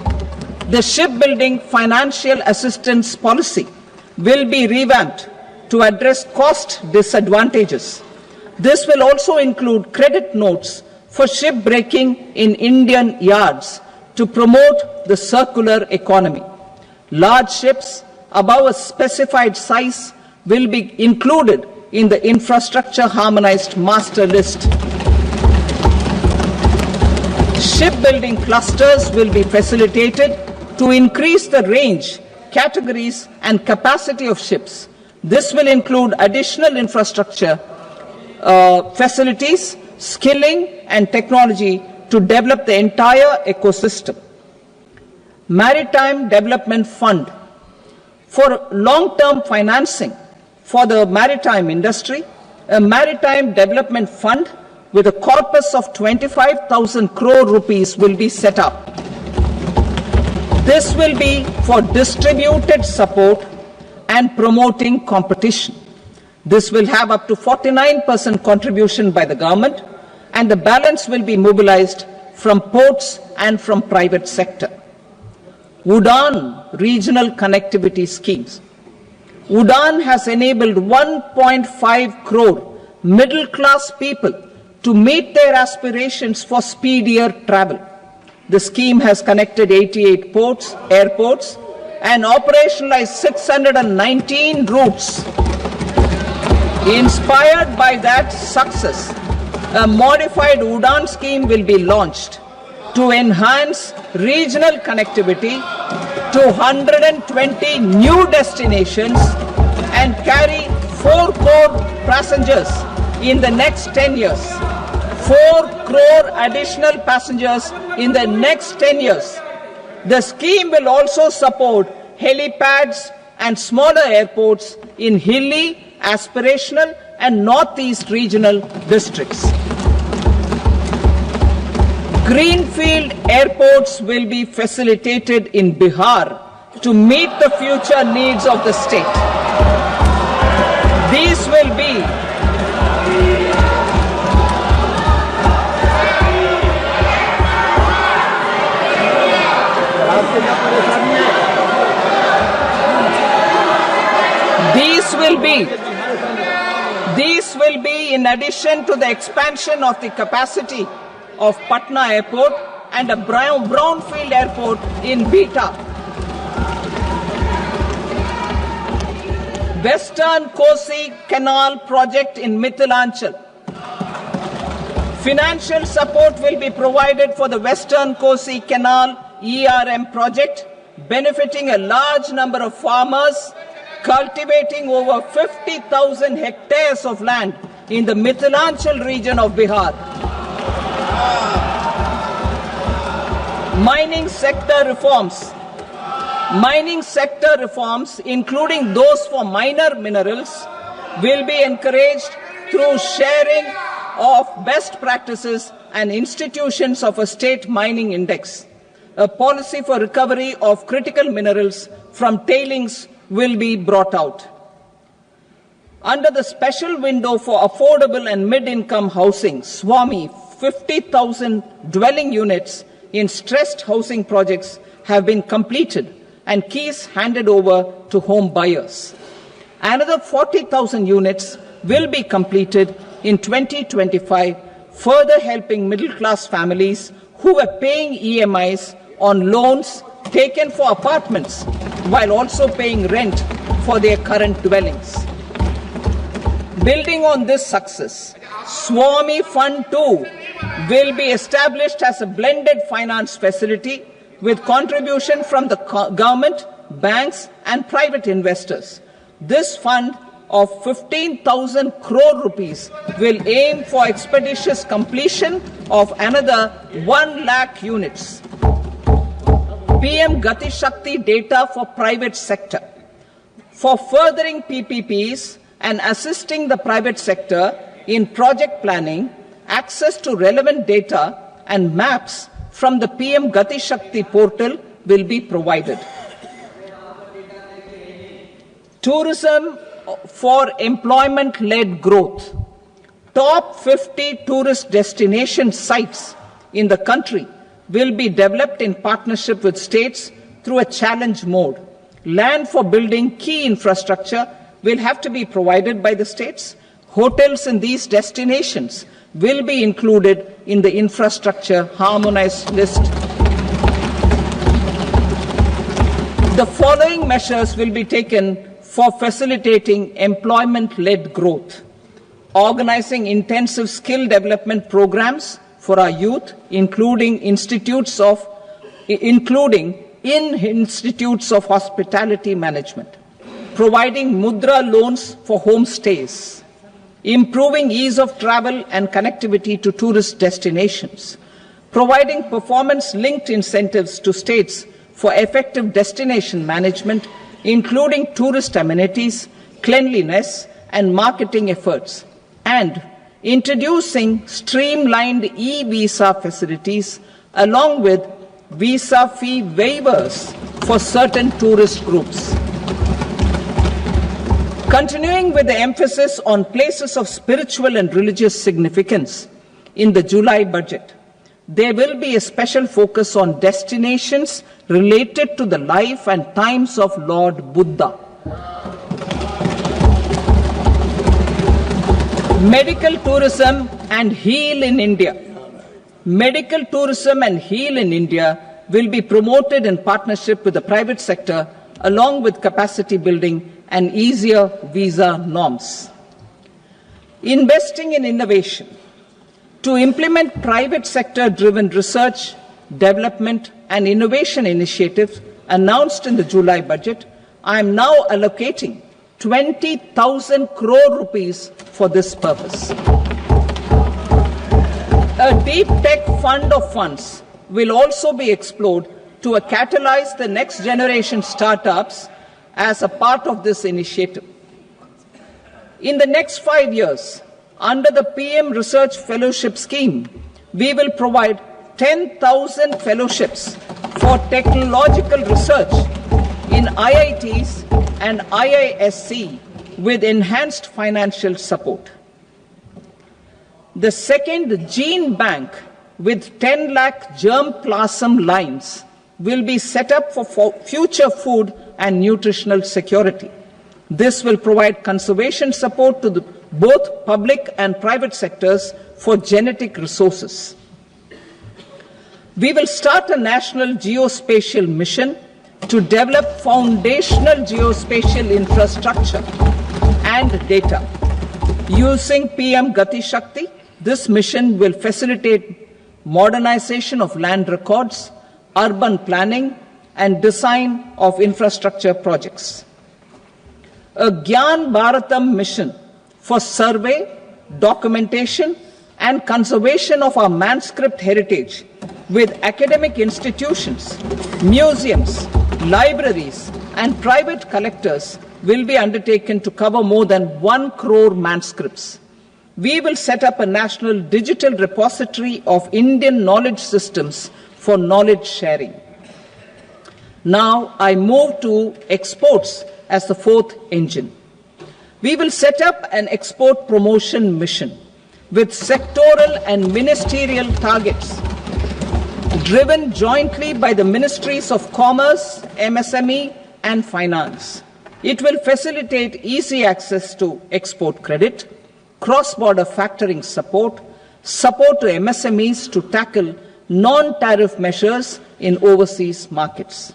The shipbuilding financial assistance policy will be revamped to address cost disadvantages. This will also include credit notes for shipbreaking in Indian yards to promote the circular economy. Large ships above a specified size will be included in the infrastructure harmonized master list. Shipbuilding clusters will be facilitated to increase the range, categories and capacity of ships. This will include additional infrastructure, facilities, skilling and technology to develop the entire ecosystem. Maritime Development Fund. For long-term financing for the maritime industry, a Maritime Development Fund with a corpus of 25,000 crore rupees will be set up. This will be for distributed support and promoting competition. This will have up to 49% contribution by the government, and the balance will be mobilized from ports and from private sector. UDAN regional connectivity schemes. UDAN has enabled 1.5 crore middle-class people to meet their aspirations for speedier travel. The scheme has connected 88 airports, and operationalized 619 routes. Inspired by that success, a modified UDAN scheme will be launched to enhance regional connectivity to 120 new destinations and carry 4 crore passengers in the next 10 years. 4 crore additional passengers in the next 10 years. The scheme will also support helipads and smaller airports in hilly, aspirational and northeast regional districts. Greenfield airports will be facilitated in Bihar to meet the future needs of the state. These will be These will be in addition to the expansion of the capacity of Patna Airport and a brownfield airport in Beta. Western Kosi Canal project in Mithilanchal. Financial support will be provided for the Western Kosi Canal ERM project, benefiting a large number of farmers cultivating over 50,000 hectares of land in the Mithilanchal region of Bihar. Mining sector reforms. Mining sector reforms, including those for minor minerals, will be encouraged through sharing of best practices and institutions of a state mining index. A policy for recovery of critical minerals from tailings will be brought out. Under the special window for affordable and mid-income housing, SWAMI, 50,000 dwelling units in stressed housing projects have been completed and keys handed over to home buyers. Another 40,000 units will be completed in 2025, further helping middle-class families who are paying EMIs on loans taken for apartments while also paying rent for their current dwellings. Building on this success, SWAMI Fund 2 will be established as a blended finance facility with contribution from the government, banks and private investors. This fund of 15,000 crore rupees will aim for expeditious completion of another 1 lakh units. PM Gati Shakti data for private sector. For furthering PPPs and assisting the private sector in project planning, access to relevant data and maps from the PM Gati Shakti portal will be provided. Tourism for employment-led growth. Top 50 tourist destination sites in the country will be developed in partnership with states through a challenge mode. Land for building key infrastructure will have to be provided by the states. Hotels in these destinations will be included in the infrastructure harmonized list. The following measures will be taken for facilitating employment-led growth. Organizing intensive skill development programs for our youth, including in institutes of hospitality management. Providing mudra loans for homestays. Improving ease of travel and connectivity to tourist destinations. Providing performance-linked incentives to states for effective destination management, including tourist amenities, cleanliness, and marketing efforts, and introducing streamlined e-visa facilities along with visa fee waivers for certain tourist groups. Continuing with the emphasis on places of spiritual and religious significance, in the July budget, there will be a special focus on destinations related to the life and times of Lord Buddha. Medical tourism and heal in India. Medical tourism and heal in India will be promoted in partnership with the private sector along with capacity building and easier visa norms. Investing in innovation. To implement private sector-driven research, development and innovation initiatives announced in the July budget, I am now allocating 20,000 crore rupees for this purpose. A deep tech fund of funds will also be explored to catalyze the next generation startups as a part of this initiative. In the next 5 years, under the PM Research Fellowship Scheme, we will provide 10,000 fellowships for technological research in IITs and IISc with enhanced financial support. The second gene bank with 10 lakh germplasm lines will be set up for future food and nutritional security. This will provide conservation support to both public and private sectors for genetic resources. We will start a national geospatial mission to develop foundational geospatial infrastructure and data. Using PM Gati Shakti, this mission will facilitate modernization of land records, urban planning, and design of infrastructure projects. A Gyan Bharatam mission for survey, documentation, and conservation of our manuscript heritage with academic institutions, museums, libraries, and private collectors will be undertaken to cover more than 1 crore manuscripts. We will set up a national digital repository of Indian knowledge systems for knowledge sharing. Now I move to exports as the fourth engine. We will set up an export promotion mission with sectoral and ministerial targets driven jointly by the Ministries of Commerce, MSME, and Finance. It will facilitate easy access to export credit, cross-border factoring support, support to MSMEs to tackle non-tariff measures in overseas markets.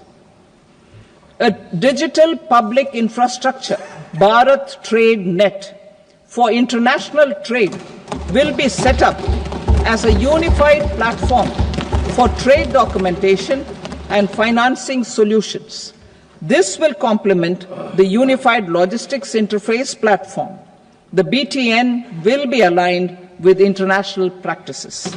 A digital public infrastructure, Bharat Trade Net, for international trade will be set up as a unified platform for trade documentation and financing solutions. This will complement the Unified Logistics Interface Platform. The BTN will be aligned with international practices.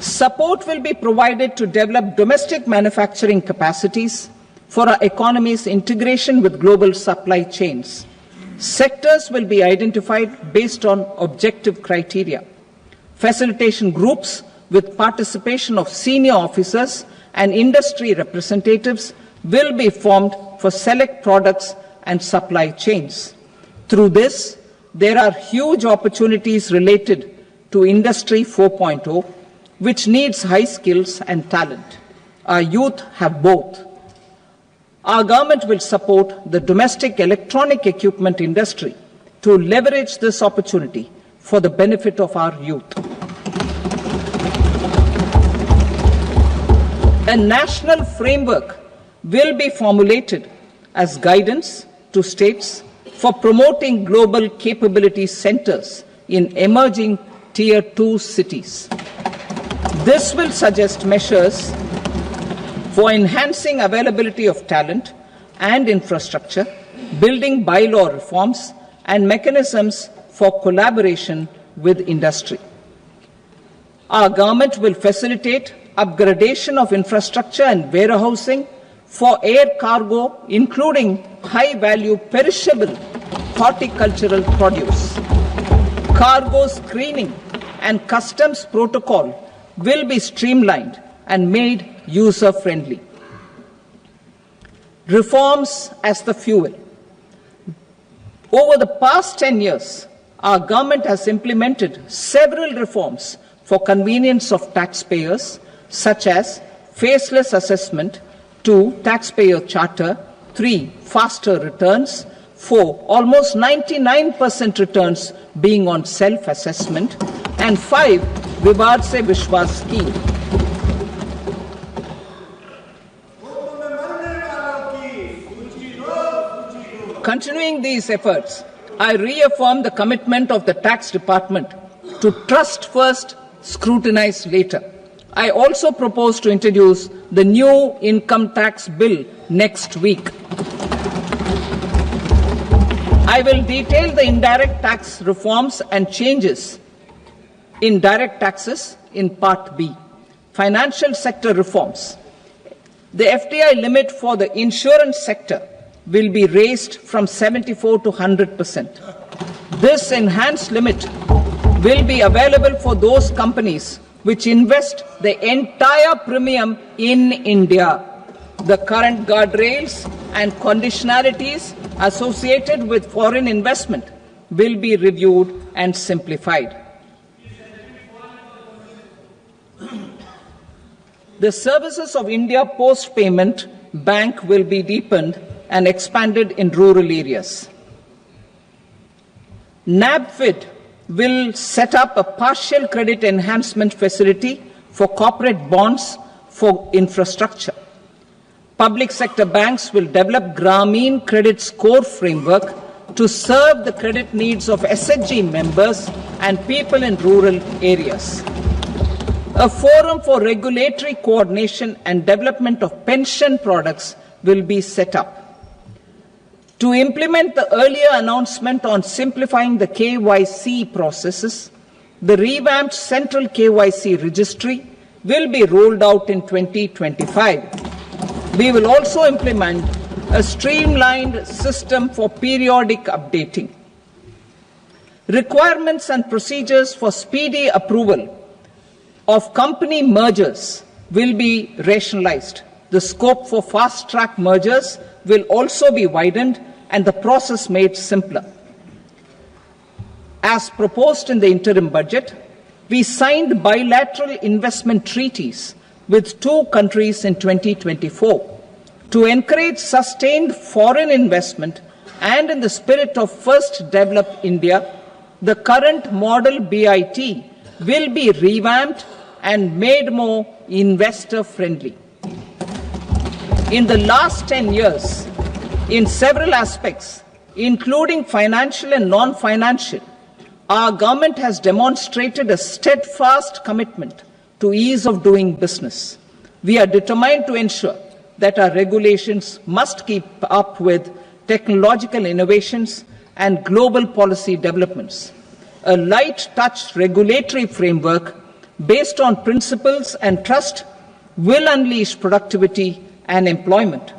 Support will be provided to develop domestic manufacturing capacities for our economy's integration with global supply chains. Sectors will be identified based on objective criteria. Facilitation groups with participation of senior officers and industry representatives will be formed for select products and supply chains. Through this, there are huge opportunities related to Industry 4.0, which needs high skills and talent. Our youth have both. Our government will support the domestic electronic equipment industry to leverage this opportunity for the benefit of our youth. A national framework will be formulated as guidance to states for promoting global capability centers in emerging Tier 2 cities. This will suggest measures for enhancing availability of talent and infrastructure, building bylaw reforms, and mechanisms for collaboration with industry. Our government will facilitate upgradation of infrastructure and warehousing for air cargo, including high-value perishable horticultural produce. Cargo screening and customs protocol will be streamlined and made user-friendly. Reforms as the fuel. Over the past 10 years, our government has implemented several reforms for convenience of taxpayers, such as faceless assessment, 2, taxpayer charter, 3, faster returns, 4, almost 99% returns being on self-assessment, and 5, Vivad Se Vishwas scheme. Continuing these efforts, I reaffirm the commitment of the tax department to trust first, scrutinize later. I also propose to introduce the new income tax bill next week. I will detail the indirect tax reforms and changes in direct taxes in Part B. Financial sector reforms. The FDI limit for the insurance sector will be raised from 74 to 100%. This enhanced limit will be available for those companies which invest the entire premium in India. The current guardrails and conditionalities associated with foreign investment will be reviewed and simplified. The services of India Post Payment Bank will be deepened and expanded in rural areas. NABFID will set up a partial credit enhancement facility for corporate bonds for infrastructure. Public sector banks will develop Grameen Credit Score framework to serve the credit needs of SHG members and people in rural areas. A forum for regulatory coordination and development of pension products will be set up. To implement the earlier announcement on simplifying the KYC processes, the revamped Central KYC Registry will be rolled out in 2025. We will also implement a streamlined system for periodic updating. Requirements and procedures for speedy approval of company mergers will be rationalized. The scope for fast-track mergers will also be widened and the process made simpler. As proposed in the interim budget, we signed bilateral investment treaties with 2 countries in 2024 to encourage sustained foreign investment, and in the spirit of First Develop India, the current model BIT will be revamped and made more investor-friendly. In the last 10 years, in several aspects, including financial and non-financial, Our government has demonstrated a steadfast commitment to ease of doing business. We are determined to ensure that our regulations must keep up with technological innovations and global policy developments. A light touch regulatory framework based on principles and trust will unleash productivity and employment.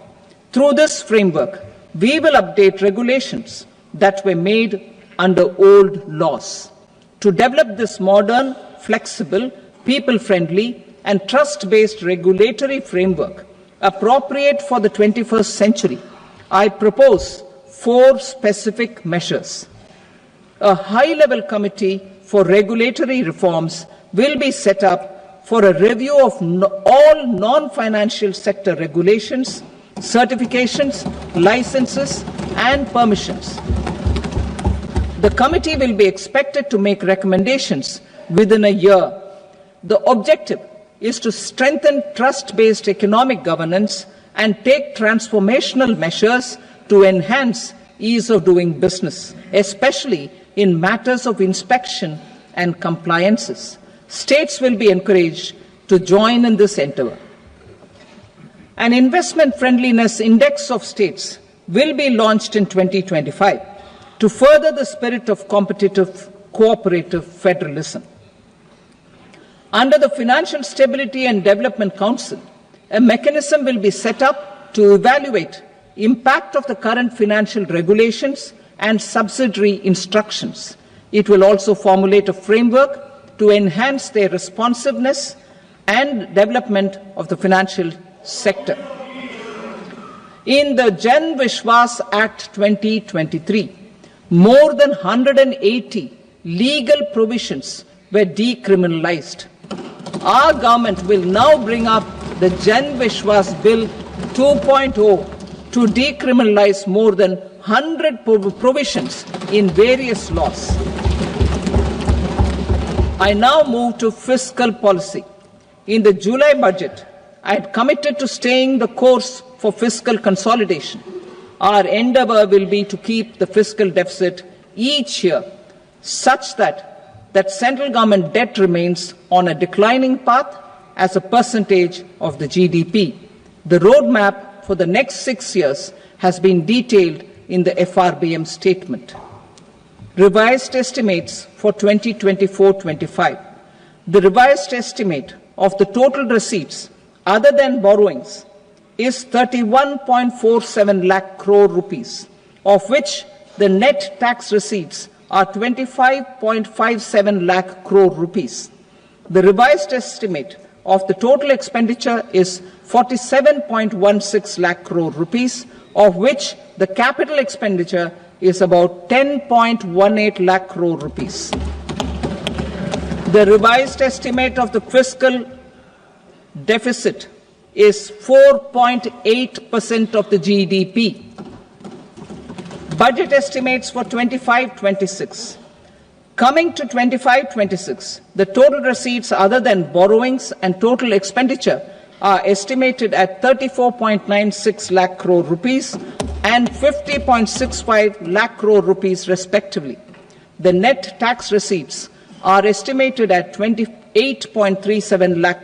Through this framework, we will update regulations that were made under old laws. To develop this modern, flexible, people-friendly and trust-based regulatory framework appropriate for the 21st century, I propose 4 specific measures. A high-level committee for regulatory reforms will be set up for a review of all non-financial sector regulations, certifications, licenses, and permissions. The committee will be expected to make recommendations within a year. The objective is to strengthen trust-based economic governance and take transformational measures to enhance ease of doing business, especially in matters of inspection and compliances. States will be encouraged to join in this endeavor. An investment friendliness index of states will be launched in 2025 to further the spirit of competitive, cooperative federalism. Under the Financial Stability and Development Council, a mechanism will be set up to evaluate impact of the current financial regulations and subsidiary instructions. It will also formulate a framework to enhance their responsiveness and development of the financial sector. In the Jan Vishwas Act 2023, more than 180 legal provisions were decriminalized. Our government will now bring up the Jan Vishwas Bill 2.0 to decriminalize more than 100 provisions in various laws. I now move to fiscal policy. In the July budget, I had committed to staying the course for fiscal consolidation. Our endeavor will be to keep the fiscal deficit each year such that central government debt remains on a declining path as a percentage of the GDP. The roadmap for the next 6 years has been detailed in the FRBM statement. Revised estimates for 2024-25. The revised estimate of the total receipts other than borrowings is 31.47 lakh crore rupees, of which the net tax receipts are 25.57 lakh crore rupees. The revised estimate of the total expenditure is 47.16 lakh crore rupees, of which the capital expenditure is about 10.18 lakh crore rupees. The revised estimate of the fiscal deficit is 4.8% of the GDP. Budget estimates for 25-26. Coming to 25-26, the total receipts other than borrowings and total expenditure are estimated at 34.96 lakh crore rupees and 50.65 lakh crore rupees respectively. The net tax receipts are estimated at 28.37 lakh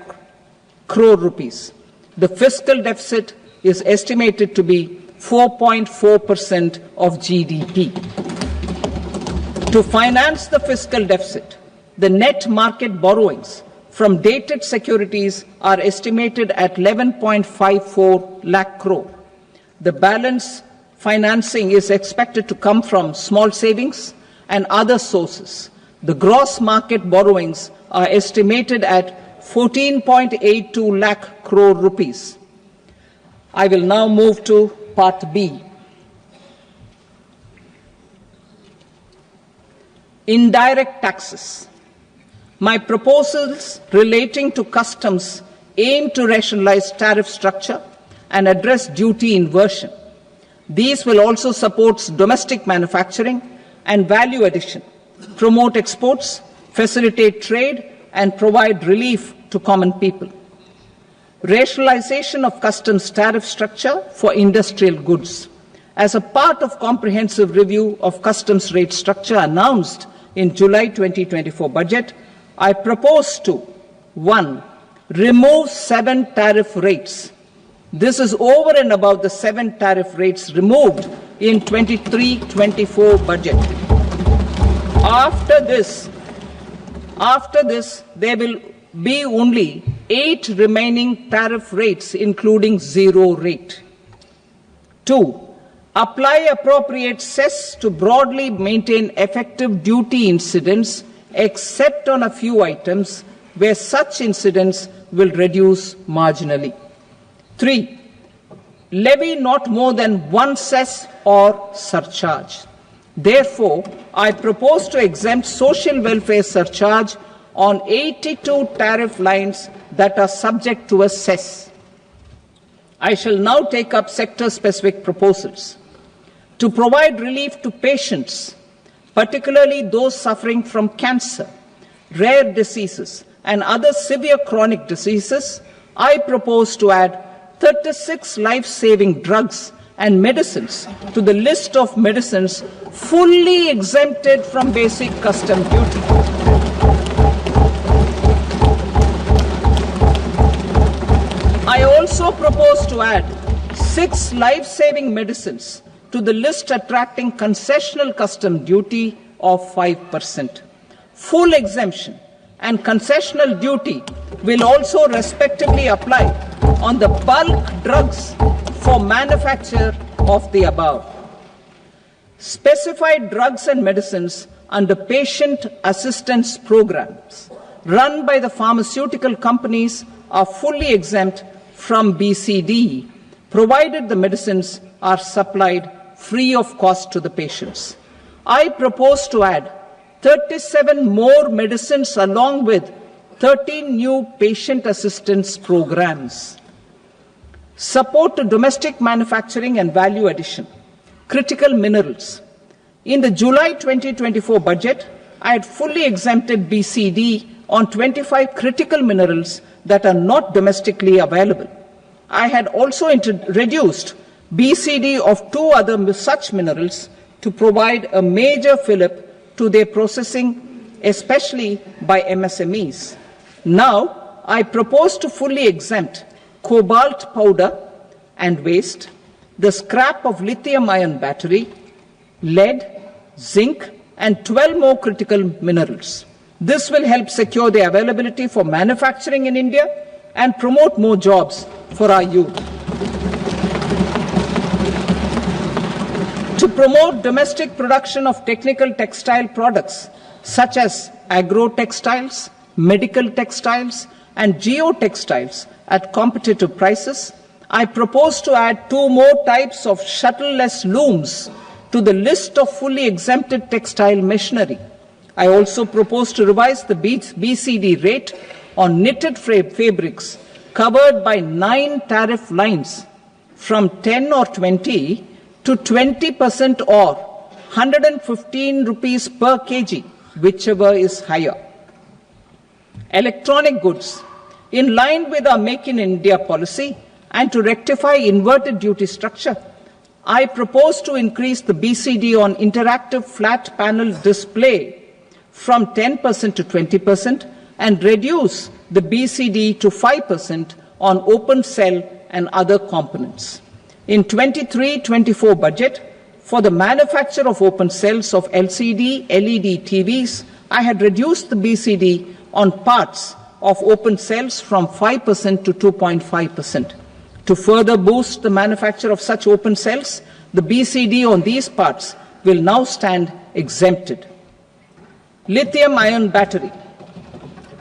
crore rupees. The fiscal deficit is estimated to be 4.4% of GDP. To finance the fiscal deficit, the net market borrowings from dated securities are estimated at 11.54 lakh crore. The balance financing is expected to come from small savings and other sources. The gross market borrowings are estimated at 14.82 lakh crore rupees. I will now move to Part B. Indirect taxes. My proposals relating to customs aim to rationalize tariff structure and address duty inversion. These will also support domestic manufacturing and value addition, promote exports, facilitate trade, and provide relief to common people. Rationalization of customs tariff structure for industrial goods. As a part of comprehensive review of customs rate structure announced in July 2024 budget, I propose to 1. Remove 7 tariff rates. This is over and above the 7 tariff rates removed in 23-24 budget. After this, there will be only 8 remaining tariff rates, including 0 rate. 2. Apply appropriate cess to broadly maintain effective duty incidence, except on a few items where such incidence will reduce marginally. 3. Levy not more than 1 cess or surcharge. Therefore, I propose to exempt social welfare surcharge on 82 tariff lines that are subject to a cess. I shall now take up sector-specific proposals. To provide relief to patients, particularly those suffering from cancer, rare diseases, and other severe chronic diseases, I propose to add 36 life-saving drugs and medicines to the list of medicines fully exempted from basic custom duty. I also propose to add 6 life-saving medicines to the list attracting concessional custom duty of 5%. Full exemption and concessional duty will also respectively apply on the bulk drugs for manufacture of the above. Specified drugs and medicines under patient assistance programs run by the pharmaceutical companies are fully exempt from BCD, provided the medicines are supplied free of cost to the patients. I propose to add 37 more medicines along with 13 new patient assistance programs. Support to domestic manufacturing and value addition. Critical minerals. In the July 2024 budget, I had fully exempted BCD on 25 critical minerals that are not domestically available. I had also reduced BCD of 2 other such minerals to provide a major fillip to their processing, especially by MSMEs. Now, I propose to fully exempt cobalt powder and waste, the scrap of lithium-ion battery, lead, zinc, and 12 more critical minerals. This will help secure their availability for manufacturing in India and promote more jobs for our youth. To promote domestic production of technical textile products such as agro-textiles, medical textiles, and geotextiles at competitive prices, I propose to add 2 more types of shuttle-less looms to the list of fully exempted textile machinery. I also propose to revise the BCD rate on knitted fabrics covered by 9 tariff lines from 10 or 20 to 20% or 115 rupees per kg, whichever is higher. Electronic goods. In line with our Make in India policy and to rectify inverted duty structure, I propose to increase the BCD on interactive flat panel display from 10% to 20% and reduce the BCD to 5% on open cell and other components. In 23-24 budget, for the manufacture of open cells of LCD, LED TVs, I had reduced the BCD on parts of open cells from 5% to 2.5%. To further boost the manufacture of such open cells, the BCD on these parts will now stand exempted. Lithium-ion battery.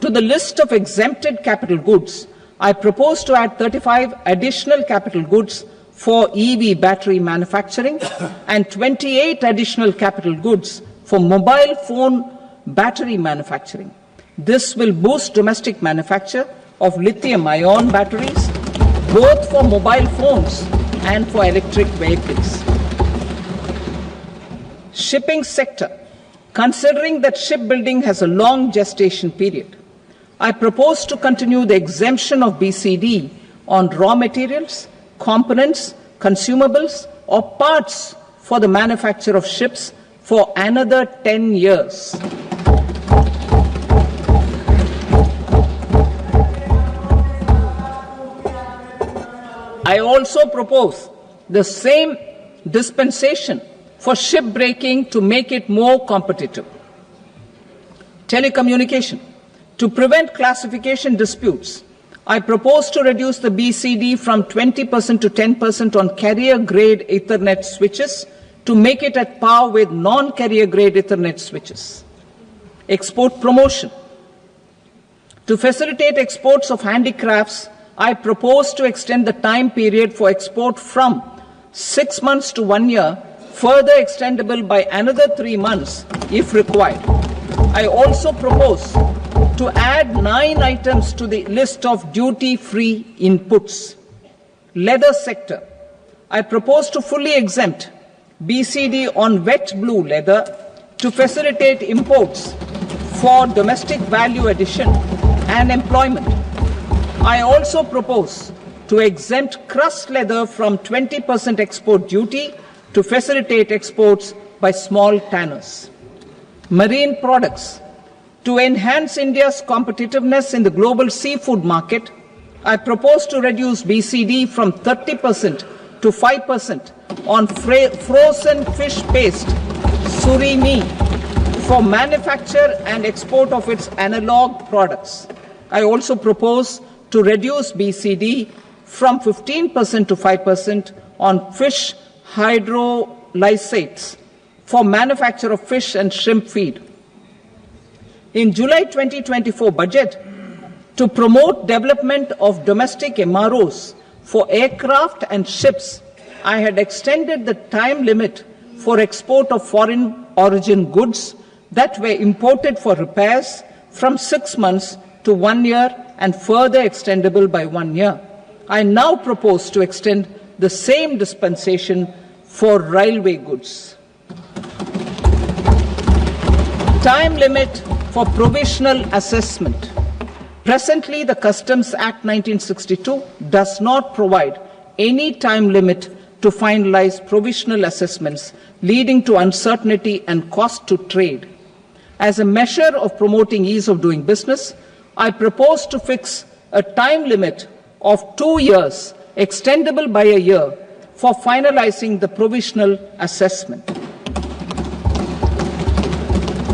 To the list of exempted capital goods, I propose to add 35 additional capital goods for EV battery manufacturing and 28 additional capital goods for mobile phone battery manufacturing. This will boost domestic manufacture of lithium-ion batteries, both for mobile phones and for electric vehicles. Shipping sector. Considering that shipbuilding has a long gestation period, I propose to continue the exemption of BCD on raw materials, components, consumables, or parts for the manufacture of ships for another 10 years. I also propose the same dispensation for shipbreaking to make it more competitive. Telecommunication. To prevent classification disputes, I propose to reduce the BCD from 20% to 10% on carrier-grade Ethernet switches to make it at par with non-carrier-grade Ethernet switches. Export promotion. To facilitate exports of handicrafts, I propose to extend the time period for export from 6 months to 1 year, further extendable by another 3 months if required. I also propose to add 9 items to the list of duty-free inputs. Leather sector. I propose to fully exempt BCD on wet blue leather to facilitate imports for domestic value addition and employment. I also propose to exempt crust leather from 20% export duty to facilitate exports by small tanners. Marine products. To enhance India's competitiveness in the global seafood market, I propose to reduce BCD from 30% to 5% on frozen fish paste, surimi, for manufacture and export of its analog products. I also propose to reduce BCD from 15% to 5% on fish hydrolysates for manufacture of fish and shrimp feed. In July 2024 budget, to promote development of domestic MROs for aircraft and ships, I had extended the time limit for export of foreign origin goods that were imported for repairs from 6 months to 1 year and further extendable by 1 year. I now propose to extend the same dispensation for railway goods. Time limit for provisional assessment. Presently, the Customs Act 1962 does not provide any time limit to finalize provisional assessments, leading to uncertainty and cost to trade. As a measure of promoting ease of doing business, I propose to fix a time limit of 2 years, extendable by a year, for finalizing the provisional assessment.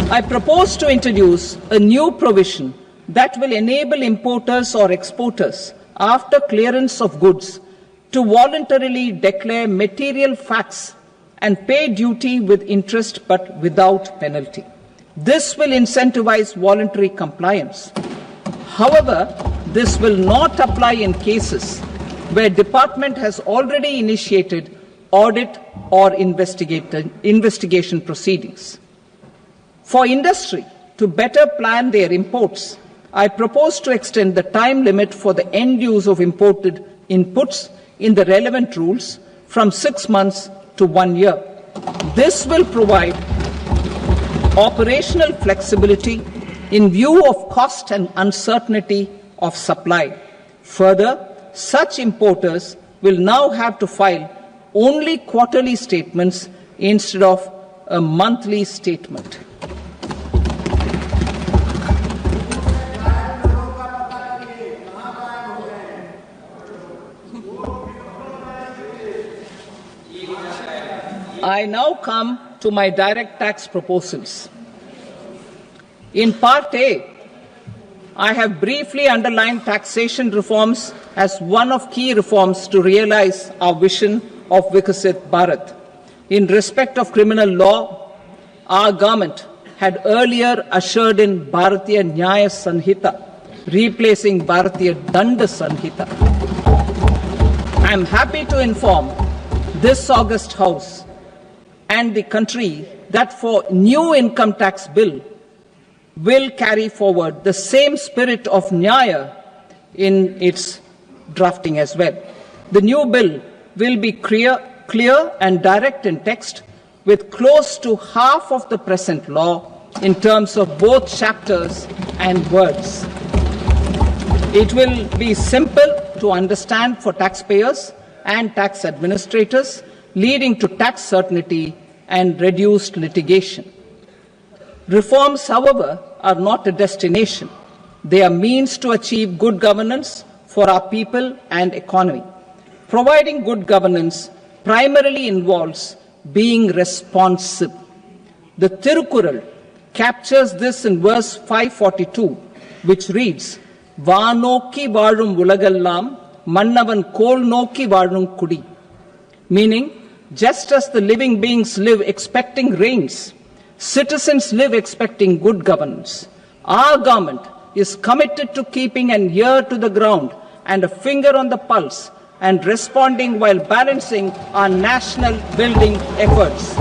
I propose to introduce a new provision that will enable importers or exporters, after clearance of goods, to voluntarily declare material facts and pay duty with interest but without penalty. This will incentivize voluntary compliance. However, this will not apply in cases where department has already initiated audit or investigation proceedings. For industry to better plan their imports, I propose to extend the time limit for the end use of imported inputs in the relevant rules from 6 months to 1 year. This will provide operational flexibility in view of cost and uncertainty of supply. Further, such importers will now have to file only quarterly statements instead of a monthly statement. I now come to my direct tax proposals. In Part A, I have briefly underlined taxation reforms as one of key reforms to realize our vision of Vikasit Bharat. In respect of criminal law, our government had earlier ushered in Bharatiya Nyaya Sanhita, replacing Bharatiya Danda Sanhita. I am happy to inform this august House and the country that for new income tax bill will carry forward the same spirit of Nyaya in its drafting as well. The new bill will be clear and direct in text, with close to half of the present law in terms of both chapters and words. It will be simple to understand for taxpayers and tax administrators, leading to tax certainty and reduced litigation. Reforms, however, are not a destination. They are means to achieve good governance for our people and economy. Providing good governance primarily involves being responsive. The Tirukural captures this in verse 542, which reads, Vanoki varum ulagallam, mannavan kol noki varum kudi. Meaning, just as the living beings live expecting rains, citizens live expecting good governance. Our government is committed to keeping an ear to the ground and a finger on the pulse and responding while balancing our national building efforts.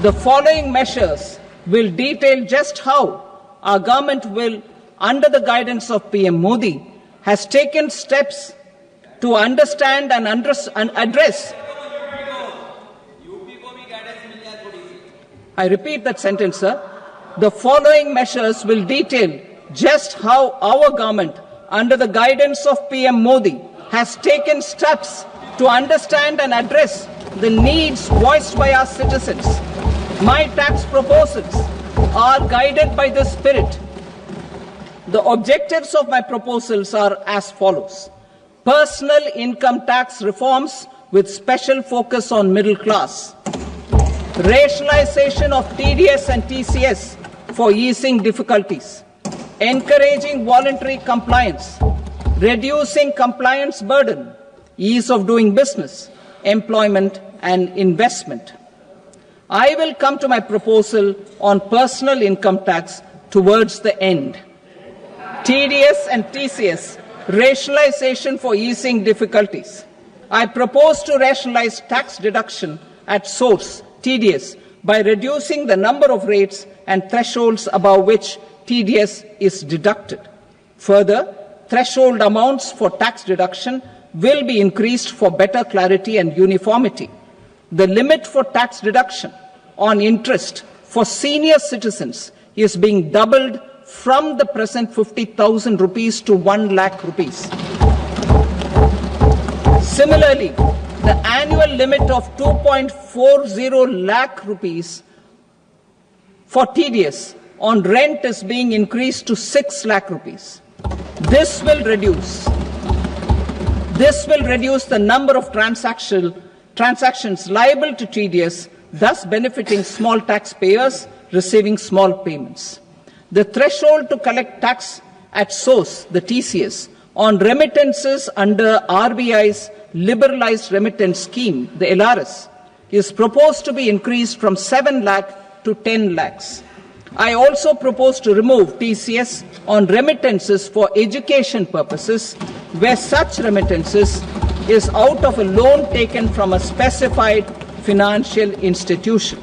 The following measures will detail just how our government will, under the guidance of PM Modi, has taken steps to understand and address. I repeat that sentence, sir. The following measures will detail just how our government, under the guidance of PM Modi, has taken steps to understand and address the needs voiced by our citizens. My tax proposals are guided by this spirit. The objectives of my proposals are as follows. Personal income tax reforms with special focus on middle class. Rationalization of TDS and TCS for easing difficulties. Encouraging voluntary compliance. Reducing compliance burden. Ease of doing business. Employment and investment. I will come to my proposal on personal income tax towards the end. TDS and TCS, rationalization for easing difficulties. I propose to rationalize tax deduction at source, TDS, by reducing the number of rates and thresholds above which TDS is deducted. Further, threshold amounts for tax deduction will be increased for better clarity and uniformity. The limit for tax deduction on interest for senior citizens is being doubled from the present 50,000 rupees to 1 lakh rupees. Similarly, the annual limit of 2.40 lakh rupees for TDS on rent is being increased to 6 lakh rupees. This will reduce the number of transactions liable to TDS, thus benefiting small taxpayers receiving small payments. The threshold to collect tax at source, the TCS, on remittances under RBI's liberalized remittance scheme, the LRS, is proposed to be increased from 7 lakh to 10 lakhs. I also propose to remove TCS on remittances for education purposes, where such remittances is out of a loan taken from a specified financial institution.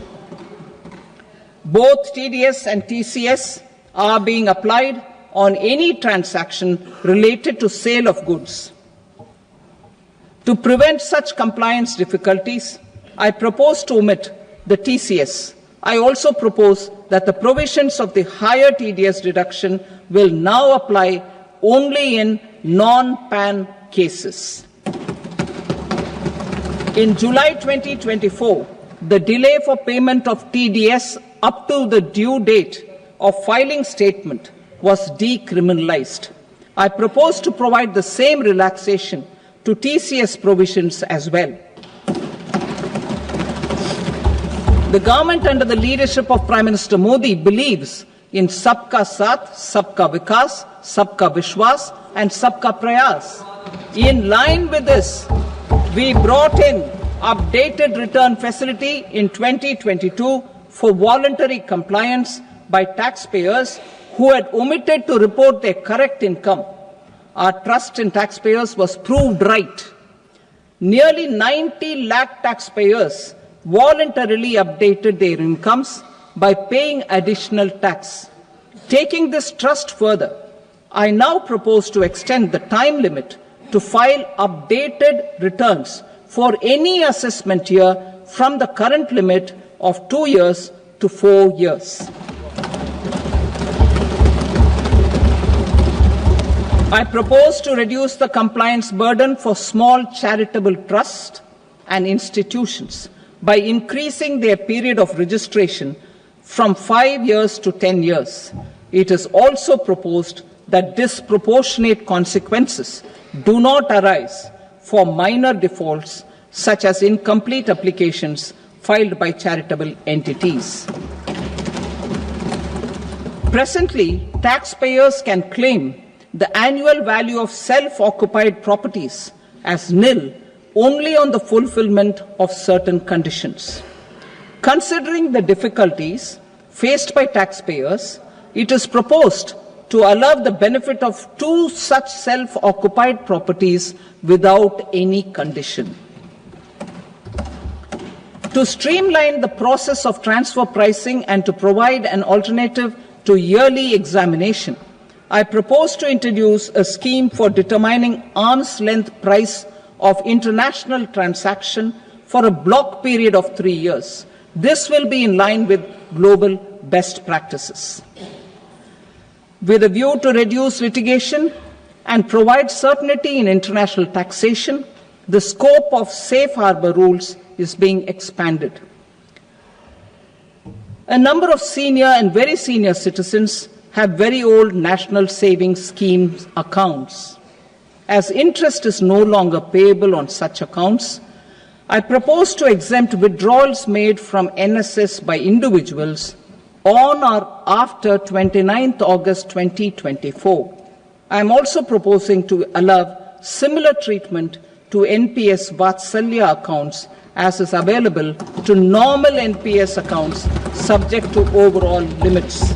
Both TDS and TCS are being applied on any transaction related to sale of goods. To prevent such compliance difficulties, I propose to omit the TCS. I also propose that the provisions of the higher TDS deduction will now apply only in non-PAN cases. In July 2024, the delay for payment of TDS up to the due date of filing statement was decriminalized. I propose to provide the same relaxation to TCS provisions as well. The government under the leadership of Prime Minister Modi believes in Sabka Saath, Sabka Vikas, Sabka Vishwas and Sabka Prayas. In line with this, we brought in updated return facility in 2022 for voluntary compliance by taxpayers who had omitted to report their correct income. Our trust in taxpayers was proved right. Nearly 90 lakh taxpayers voluntarily updated their incomes by paying additional tax. Taking this trust further, I now propose to extend the time limit to file updated returns for any assessment year from the current limit of 2 years to 4 years. I propose to reduce the compliance burden for small charitable trusts and institutions by increasing their period of registration from 5 years to 10 years. It is also proposed that disproportionate consequences do not arise for minor defaults such as incomplete applications filed by charitable entities. Presently, taxpayers can claim the annual value of self-occupied properties as nil only on the fulfillment of certain conditions. Considering the difficulties faced by taxpayers, it is proposed to allow the benefit of 2 such self-occupied properties without any condition. To streamline the process of transfer pricing and to provide an alternative to yearly examination, I propose to introduce a scheme for determining arm's length price of international transaction for a block period of 3 years. This will be in line with global best practices. With a view to reduce litigation and provide certainty in international taxation, the scope of safe harbor rules is being expanded. A number of senior and very senior citizens have very old national savings schemes accounts. As interest is no longer payable on such accounts, I propose to exempt withdrawals made from NSS by individuals on or after 29th August 2024. I am also proposing to allow similar treatment to NPS Vatsalya accounts as is available to normal NPS accounts subject to overall limits.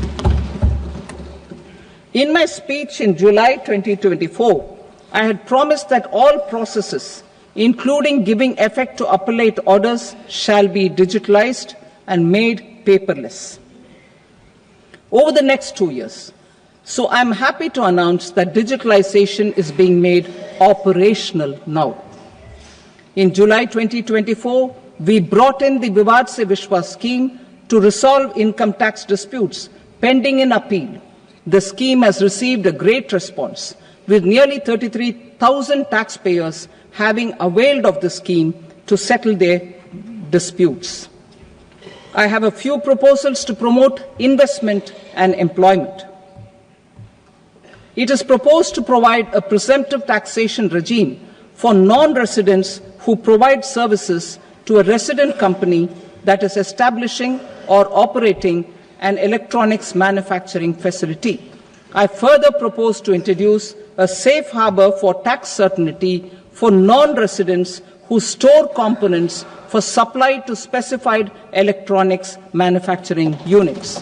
In my speech in July 2024, I had promised that all processes, including giving effect to appellate orders, shall be digitalized and made paperless over the next 2 years. So I'm happy to announce that digitalization is being made operational now. In July 2024, we brought in the Vivad Se Vishwas scheme to resolve income tax disputes pending in appeal. The scheme has received a great response, with nearly 33,000 taxpayers having availed of the scheme to settle their disputes. I have a few proposals to promote investment and employment. It is proposed to provide a presumptive taxation regime for non-residents who provide services to a resident company that is establishing or operating an electronics manufacturing facility. I further propose to introduce a safe harbor for tax certainty for non-residents who store components for supply to specified electronics manufacturing units.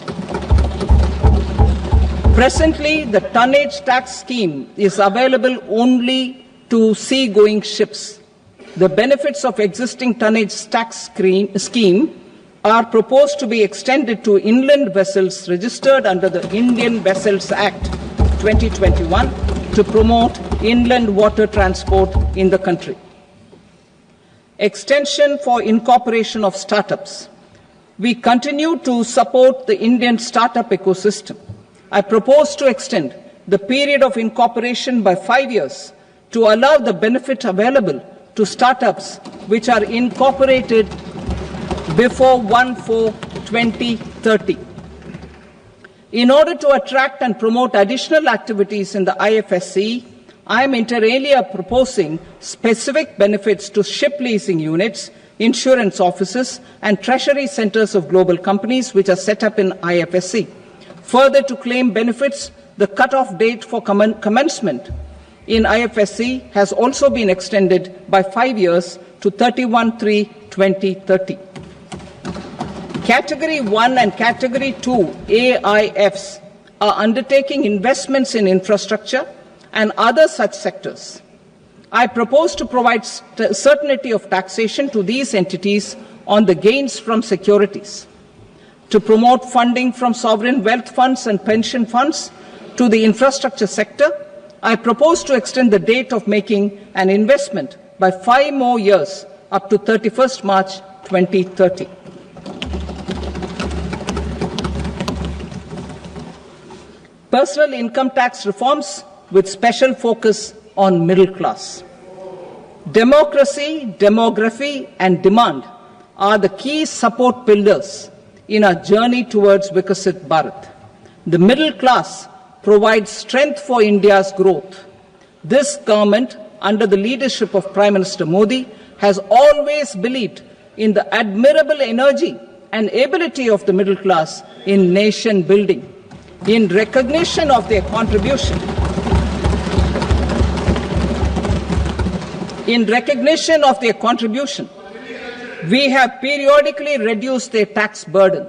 Presently, the tonnage tax scheme is available only to sea-going ships. The benefits of existing tonnage tax scheme are proposed to be extended to inland vessels registered under the Indian Vessels Act 2021 to promote inland water transport in the country. Extension for incorporation of startups. We continue to support the Indian startup ecosystem. I propose to extend the period of incorporation by 5 years to allow the benefit available to startups which are incorporated before 1/4/2030. In order to attract and promote additional activities in the IFSC, I am inter alia proposing specific benefits to ship leasing units, insurance offices, and treasury centers of global companies which are set up in IFSC. Further, to claim benefits, the cut-off date for commencement in IFSC has also been extended by 5 years to 31/3/2030. Category 1 and Category 2 AIFs are undertaking investments in infrastructure and other such sectors. I propose to provide certainty of taxation to these entities on the gains from securities, to promote funding from sovereign wealth funds and pension funds to the infrastructure sector. I propose to extend the date of making an investment by 5 more years up to 31st March 2030. Personal income tax reforms with special focus on middle class. Democracy, demography, and demand are the key support pillars in our journey towards Vikasit Bharat. The middle class provides strength for India's growth. This government, under the leadership of Prime Minister Modi, has always believed in the admirable energy and ability of the middle class in nation building. In recognition of their contribution, we have periodically reduced their tax burden.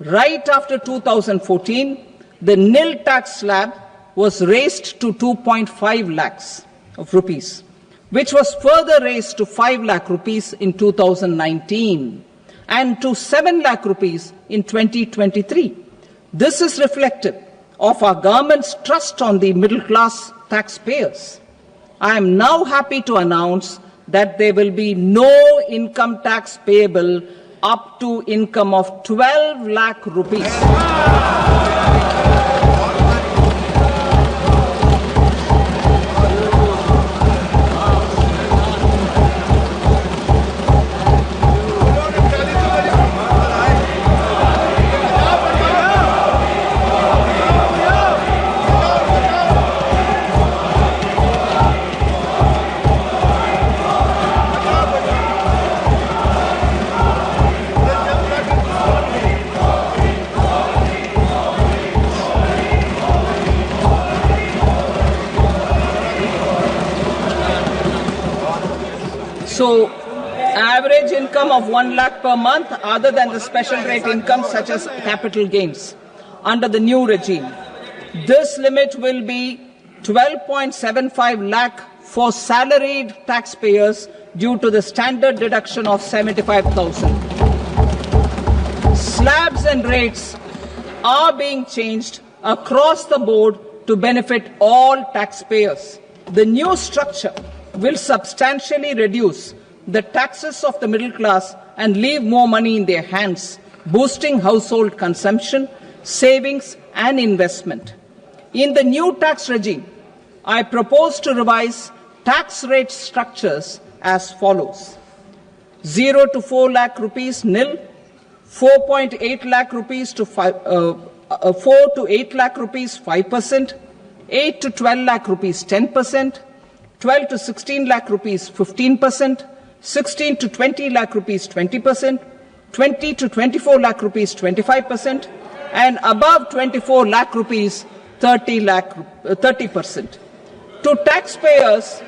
Right after 2014, the nil tax slab was raised to 2.5 lakhs of rupees, which was further raised to 5 lakh rupees in 2019 and to 7 lakh rupees in 2023. This is reflective of our government's trust on the middle class taxpayers. I am now happy to announce that there will be no income tax payable up to income of 12 lakh rupees. So, average income of 1 lakh per month other than the special rate income such as capital gains under the new regime. This limit will be 12.75 lakh for salaried taxpayers due to the standard deduction of 75,000. Slabs and rates are being changed across the board to benefit all taxpayers. The new structure will substantially reduce the taxes of the middle class and leave more money in their hands, boosting household consumption, savings, and investment. In the new tax regime, I propose to revise tax rate structures as follows: 0 to 4 lakh rupees nil, 4.8 lakh rupees to 4 to 8 lakh rupees 5%, 8 to 12 lakh rupees 10%, 12 to 16 lakh rupees 15%, 16 to 20 lakh rupees 20%, 20 to 24 lakh rupees 25%, and above 24 lakh rupees 30%. To taxpayers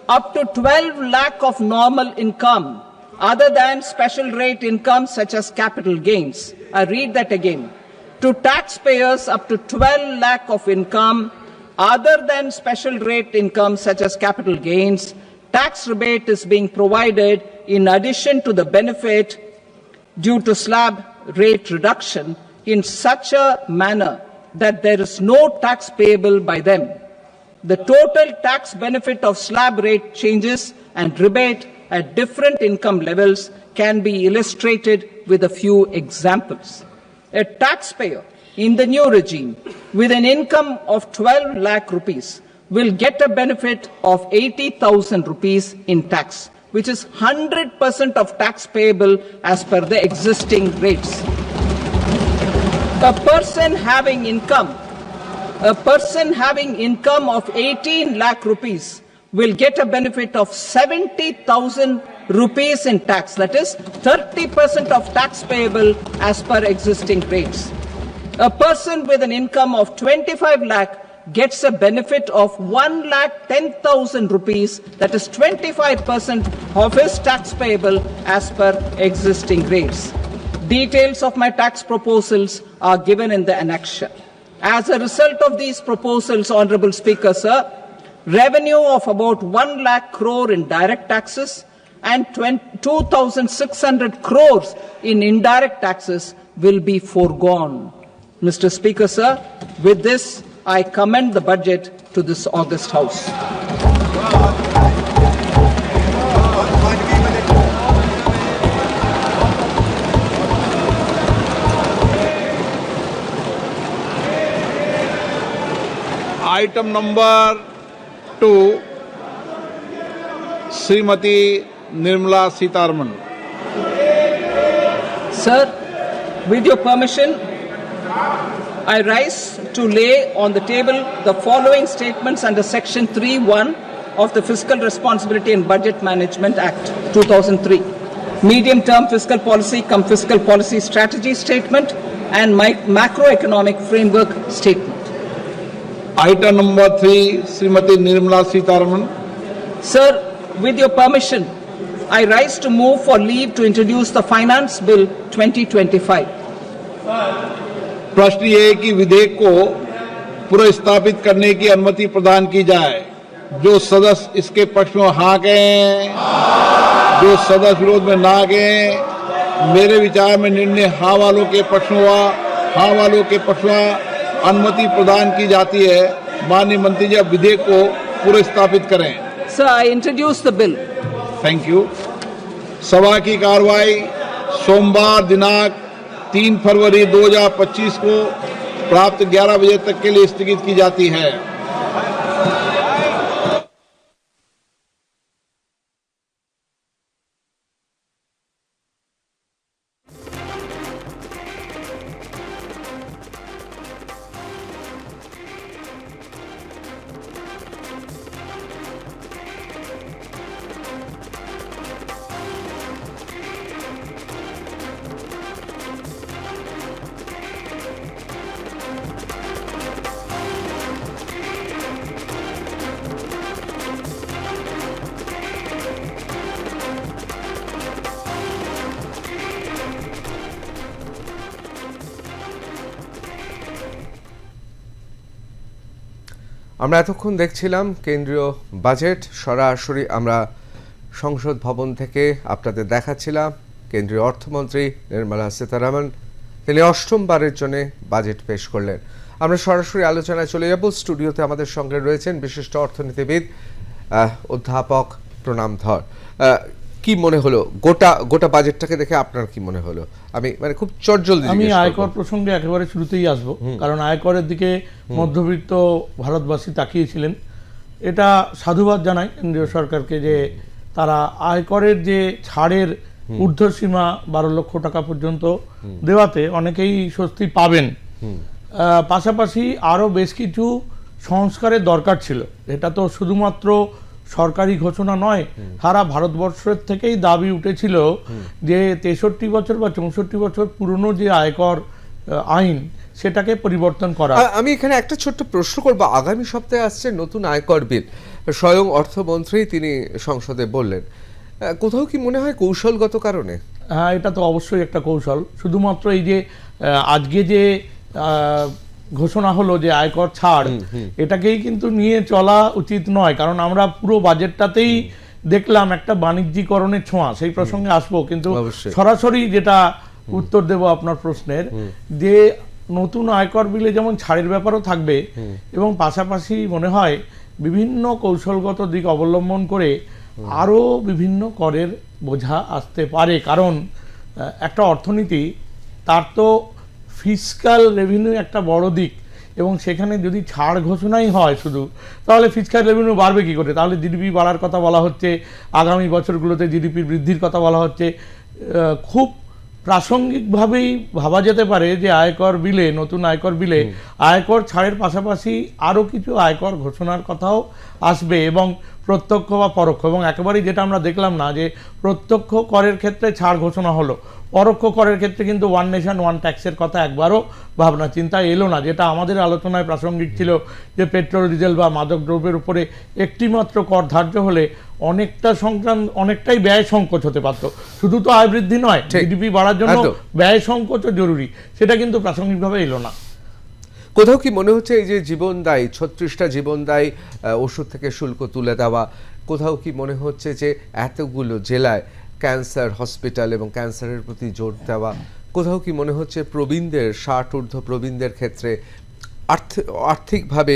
up to 12 lakh of normal income other than special rate income such as capital gains. I read that again. To taxpayers up to 12 lakh of income other than special rate income such as capital gains, tax rebate is being provided in addition to the benefit due to slab rate reduction in such a manner that there is no tax payable by them. The total tax benefit of slab rate changes and rebate at different income levels can be illustrated with a few examples. A taxpayer in the new regime with an income of 12 lakh rupees will get a benefit of 80,000 rupees in tax, which is 100% of tax payable as per the existing rates. A person having income of 18 lakh rupees will get a benefit of 70,000 rupees in tax, that is 30% of tax payable as per existing rates. A person with an income of 25 lakh gets a benefit of 1,10,000 rupees, that is 25% of his tax payable as per existing rates. Details of my tax proposals are given in the annexure. As a result of these proposals, Honorable Speaker, sir, revenue of about 1 lakh crore in direct taxes and 2,600 crores in indirect taxes will be foregone. Mr. Speaker, sir, with this, I commend the budget to this august House. Item number 2 Shrimati Nirmala Sitharaman. Sir, with your permission, I rise to lay on the table the following statements under Section 3(1) of the Fiscal Responsibility and Budget Management Act 2003. Medium-term fiscal policy cum fiscal policy strategy statement and macroeconomic framework statement. Item number 3 Shrimati Nirmala Sitharaman. Sir, with your permission, I rise to move for leave to introduce the Finance Bill 2025. प्रश्न ये है कि विधेयक को पुनर्स्थापित करने की अनुमति प्रदान की जाए। जो सदस्य इसके पक्ष में हाँ कहें, जो सदस्य विरोध में ना कहें। मेरे विचार में निर्णय हाँ वालों के पक्ष में हुआ, हाँ वालों के पक्ष में अनुमति प्रदान की जाती है। माननीय मंत्री जी अब विधेयक को पुनर्स्थापित करें। Sir, I introduce the bill. Thank you. सभा की कार्रवाई सोमवार दिनांक 3 फरवरी 2025 को प्राप्त 11 बजे तक के लिए स्थगित की जाती है। আমরা এতক্ষণ দেখছিলাম কেন্দ্রীয় বাজেট, সরাসরি আমরা সংসদ ভবন থেকে আপনাদের দেখাচ্ছিলাম কেন্দ্রীয় অর্থমন্ত্রী নির্মলা সীতারামন তিনি অষ্টমবারের জন্য বাজেট পেশ করলেন। আমরা সরাসরি আলোচনায় চলে যাব। স্টুডিওতে আমাদের সঙ্গে রয়েছেন বিশিষ্ট অর্থনীতিবিদ অধ্যাপক প্রণাম ধর। কি মনে হলো গোটা বাজেটটাকে দেখে আপনার কি মনে হলো? আমি মানে খুব চটজলদি আমি আয়কর প্রসঙ্গে একেবারে শুরুতেই আসব, কারণ আয়করের দিকে মধ্যবিত্ত ভারতবাসী তাকিয়েছিলেন। এটা সাধুবাদ জানাই কেন্দ্রীয় সরকারকে যে তারা আয়করের যে ছাড়ের ঊর্ধ্বসীমা 12 লক্ষ টাকা পর্যন্ত দেওয়াতে অনেকেই স্বস্তি পাবেন। পাশাপাশি আরও বেশ কিছু সংস্কারের দরকার ছিল। এটা তো শুধুমাত্র সরকারি ঘোষণা নয়, সারা ভারতবর্ষের থেকেই দাবি উঠেছিল যে 63 বছর বা 64 বছর পুরনো যে আয়কর আইন সেটাকে পরিবর্তন করা। আমি এখানে একটা ছোট্ট প্রশ্ন করব। আগামী সপ্তাহে আসছে নতুন আয়কর বিল, স্বয়ং অর্থমন্ত্রী তিনি সংসদে বললেন। কোথাও কি মনে হয় কৌশলগত কারণে? হ্যাঁ, এটা তো অবশ্যই একটা কৌশল। শুধুমাত্র এই যে আজকে যে ঘোষণা হলো যে আয়কর ছাড়, এটাকেই কিন্তু নিয়ে চলা উচিত নয়, কারণ আমরা পুরো বাজেটটাতেই দেখলাম একটা বাণিজ্যিকরণের ছোঁয়া। সেই প্রসঙ্গে আসবো, কিন্তু সরাসরি যেটা উত্তর দেব আপনার প্রশ্নের, যে নতুন আয়কর বিলে যেমন ছাড়ের ব্যাপারও থাকবে এবং পাশাপাশি মনে হয় বিভিন্ন কৌশলগত দিক অবলম্বন করে আরও বিভিন্ন করের বোঝা আসতে পারে। কারণ একটা অর্থনীতি তার তো ফিসক্যাল রেভিনিউ একটা বড় দিক, এবং সেখানে যদি ছাড় ঘোষণাই হয় শুধু, তাহলে ফিসক্যাল রেভিনিউ বাড়বে কী করে? তাহলে জিডিপি বাড়ার কথা বলা হচ্ছে, আগামী বছরগুলোতে জিডিপি বৃদ্ধির কথা বলা হচ্ছে। খুব প্রাসঙ্গিকভাবেই ভাবা যেতে পারে যে আয়কর বিলে, নতুন আয়কর বিলে আয়কর ছাড়ের পাশাপাশি আরও কিছু আয়কর ঘোষণার কথাও আসবে, এবং প্রত্যক্ষ বা পরোক্ষ। এবং একেবারেই যেটা আমরা দেখলাম না যে প্রত্যক্ষ করের ক্ষেত্রে ছাড় ঘোষণা হলো, পরোক্ষ করের ক্ষেত্রে কিন্তু ওয়ান নেশন ওয়ান ট্যাক্সের কথা একবারও ভাবনা চিন্তা এলো না। যেটা আমাদের আলোচনায় প্রাসঙ্গিক ছিল যে পেট্রোল, ডিজেল বা মাদক দ্রব্যের উপরে একটিমাত্র কর ধার্য হলে অনেকটাই ব্যয় সংকোচ হতে পারত। শুধু তো আয় বৃদ্ধি নয়, জিডিপি বাড়ার জন্য ব্যয় সংকোচও জরুরি, সেটা কিন্তু প্রাসঙ্গিকভাবে এলো না। কোথাও কি মনে হচ্ছে এই যে জীবনদায়ী 36টা জীবনদায়ী ওষুধ থেকে শুল্ক তুলে দেওয়া, কোথাও কি মনে হচ্ছে যে এতগুলো জেলায় ক্যান্সার হসপিটাল এবং ক্যান্সারের প্রতি জোর দেওয়া, কোথাও কি মনে হচ্ছে প্রবীণদের 60 ঊর্ধ্ব প্রবীণদের ক্ষেত্রে আর্থিকভাবে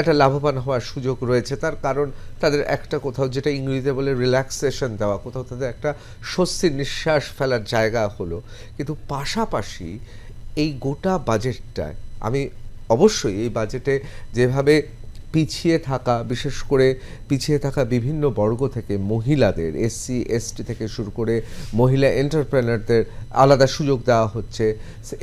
একটা লাভবান হওয়ার সুযোগ রয়েছে? তার কারণ তাদের একটা কোথাও যেটা ইংরেজিতে বলে রিল্যাক্সেশন দেওয়া, কোথাও তাদের একটা স্বস্তির নিঃশ্বাস ফেলার জায়গা হলো। কিন্তু পাশাপাশি এই গোটা বাজেটটায় আমি অবশ্যই এই বাজেটে যেভাবে পিছিয়ে থাকা, বিশেষ করে পিছিয়ে থাকা বিভিন্ন বর্গ থেকে মহিলাদের, এসসি এসটি থেকে শুরু করে মহিলা এন্টারপ্রেনারদের আলাদা সুযোগ দেওয়া হচ্ছে,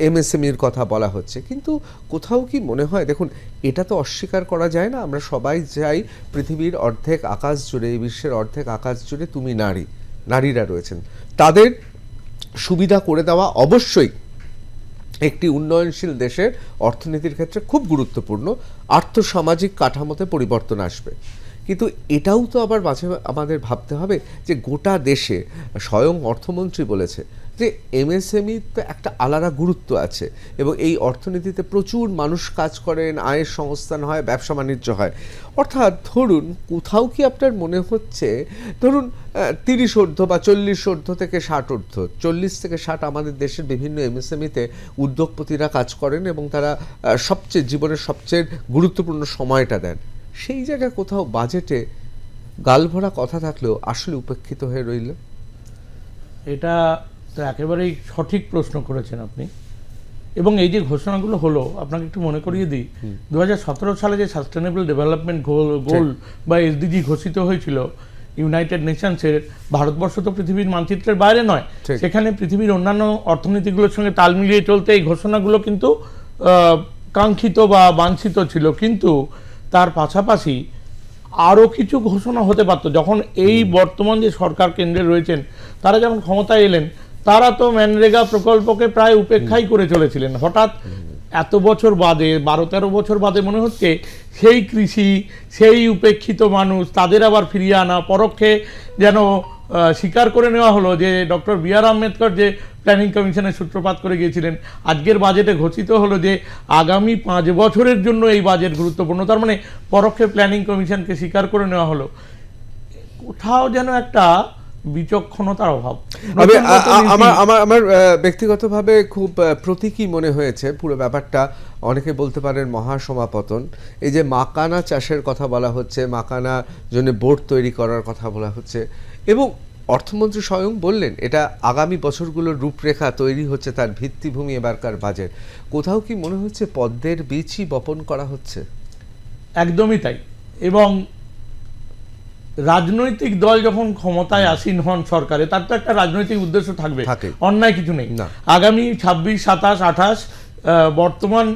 এমএসএমইর কথা বলা হচ্ছে, কিন্তু কোথাও কি মনে হয়, দেখুন এটা তো অস্বীকার করা যায় না, আমরা সবাই চাই পৃথিবীর অর্ধেক আকাশ জুড়ে, এই বিশ্বের অর্ধেক আকাশ জুড়ে তুমি নারীরা রয়েছেন, তাদের সুবিধা করে দেওয়া অবশ্যই একটি উন্নয়নশীল দেশের অর্থনীতির ক্ষেত্রে খুব গুরুত্বপূর্ণ, আর্থসামাজিক কাঠামোতে পরিবর্তন আসবে। কিন্তু এটাও তো আবার মাঝে আমাদের ভাবতে হবে যে গোটা দেশে, স্বয়ং অর্থমন্ত্রী বলেছে যে এমএসএমই তো একটা আলাদা গুরুত্ব আছে এবং এই অর্থনীতিতে প্রচুর মানুষ কাজ করেন, আয়ের সংস্থান হয়, ব্যবসা বাণিজ্য হয়। অর্থাৎ ধরুন কোথাও কি আপনার মনে হচ্ছে, ধরুন 30 ঊর্ধ্ব বা 40 ঊর্ধ্ব থেকে 60 ঊর্ধ্ব, 40 থেকে 60 আমাদের দেশের বিভিন্ন এমএসএমইতে উদ্যোগপতিরা কাজ করেন এবং তারা জীবনের সবচেয়ে গুরুত্বপূর্ণ সময়টা দেন। সেই জায়গায় কোথাও বাজেটে গালভরা কথা থাকলেও আসলে উপেক্ষিত হয়ে রইল। এটা তো একেবারেই সঠিক প্রশ্ন করেছেন আপনি। এবং এই যে ঘোষণাগুলো হলো, আপনাকে একটু মনে করিয়ে দিই, 2017 সালে যে সাস্টেনেবল ডেভেলপমেন্ট গোল বা এসডিজি ঘোষিত হয়েছিল ইউনাইটেড নেশনসের, ভারতবর্ষ তো পৃথিবীর মানচিত্রের বাইরে নয়, সেখানে পৃথিবীর অন্যান্য অর্থনীতিগুলোর সঙ্গে তাল মিলিয়ে চলতে এই ঘোষণাগুলো কিন্তু কাঙ্ক্ষিত বা বাঞ্ছিত ছিল। কিন্তু তার পাশাপাশি আরও কিছু ঘোষণা হতে পারতো। যখন এই বর্তমান যে সরকার কেন্দ্রে রয়েছেন, তারা যখন ক্ষমতায় এলেন, তারা তো ম্যানরেগা প্রকল্পকে প্রায় উপেক্ষাই করে চলেছিলেন। হঠাৎ এত বছর বাদে, 12-13 বছর বাদে মনে হচ্ছে সেই কৃষি, সেই উপেক্ষিত মানুষ, তাদের আবার ফিরিয়ে আনা, পরোক্ষে যেন স্বীকার করে নেওয়া হলো যে ডক্টর বি.আর. আম্বেদকর যে প্ল্যানিং কমিশনের সূত্রপাত করে গিয়েছিলেন, আজকের বাজেটে ঘোষিত হলো যে আগামী 5 বছরের জন্য এই বাজেট গুরুত্বপূর্ণ। তার মানে পরোক্ষে প্ল্যানিং কমিশনকে স্বীকার করে নেওয়া হলো। কোথাও যেন একটা বিচক্ষণতার অভাব। আমার ব্যক্তিগতভাবে খুব প্রতীকী মনে হয়েছে পুরো ব্যাপারটা। অনেকে বলতে পারেন মহাসমাপতন। এই যে মাকানা চাষের কথা বলা হচ্ছে, মাকানা জন্য বোর্ড তৈরি করার কথা বলা হচ্ছে, এবং অর্থমন্ত্রী স্বয়ং বললেন এটা আগামী বছরগুলোর রূপরেখা তৈরি হচ্ছে, তার ভিত্তিভূমি এবারকার বাজেট। কোথাও কি মনে হচ্ছে পদ্মের বীজই বপন করা হচ্ছে? একদমই তাই। এবং রাজনৈতিক দল যখন ক্ষমতায় আসীন হন সরকারে, তার তো একটা রাজনৈতিক উদ্দেশ্য থাকবে, অন্যায় কিছু নেই। আগামী 26, 27, 28 বর্তমান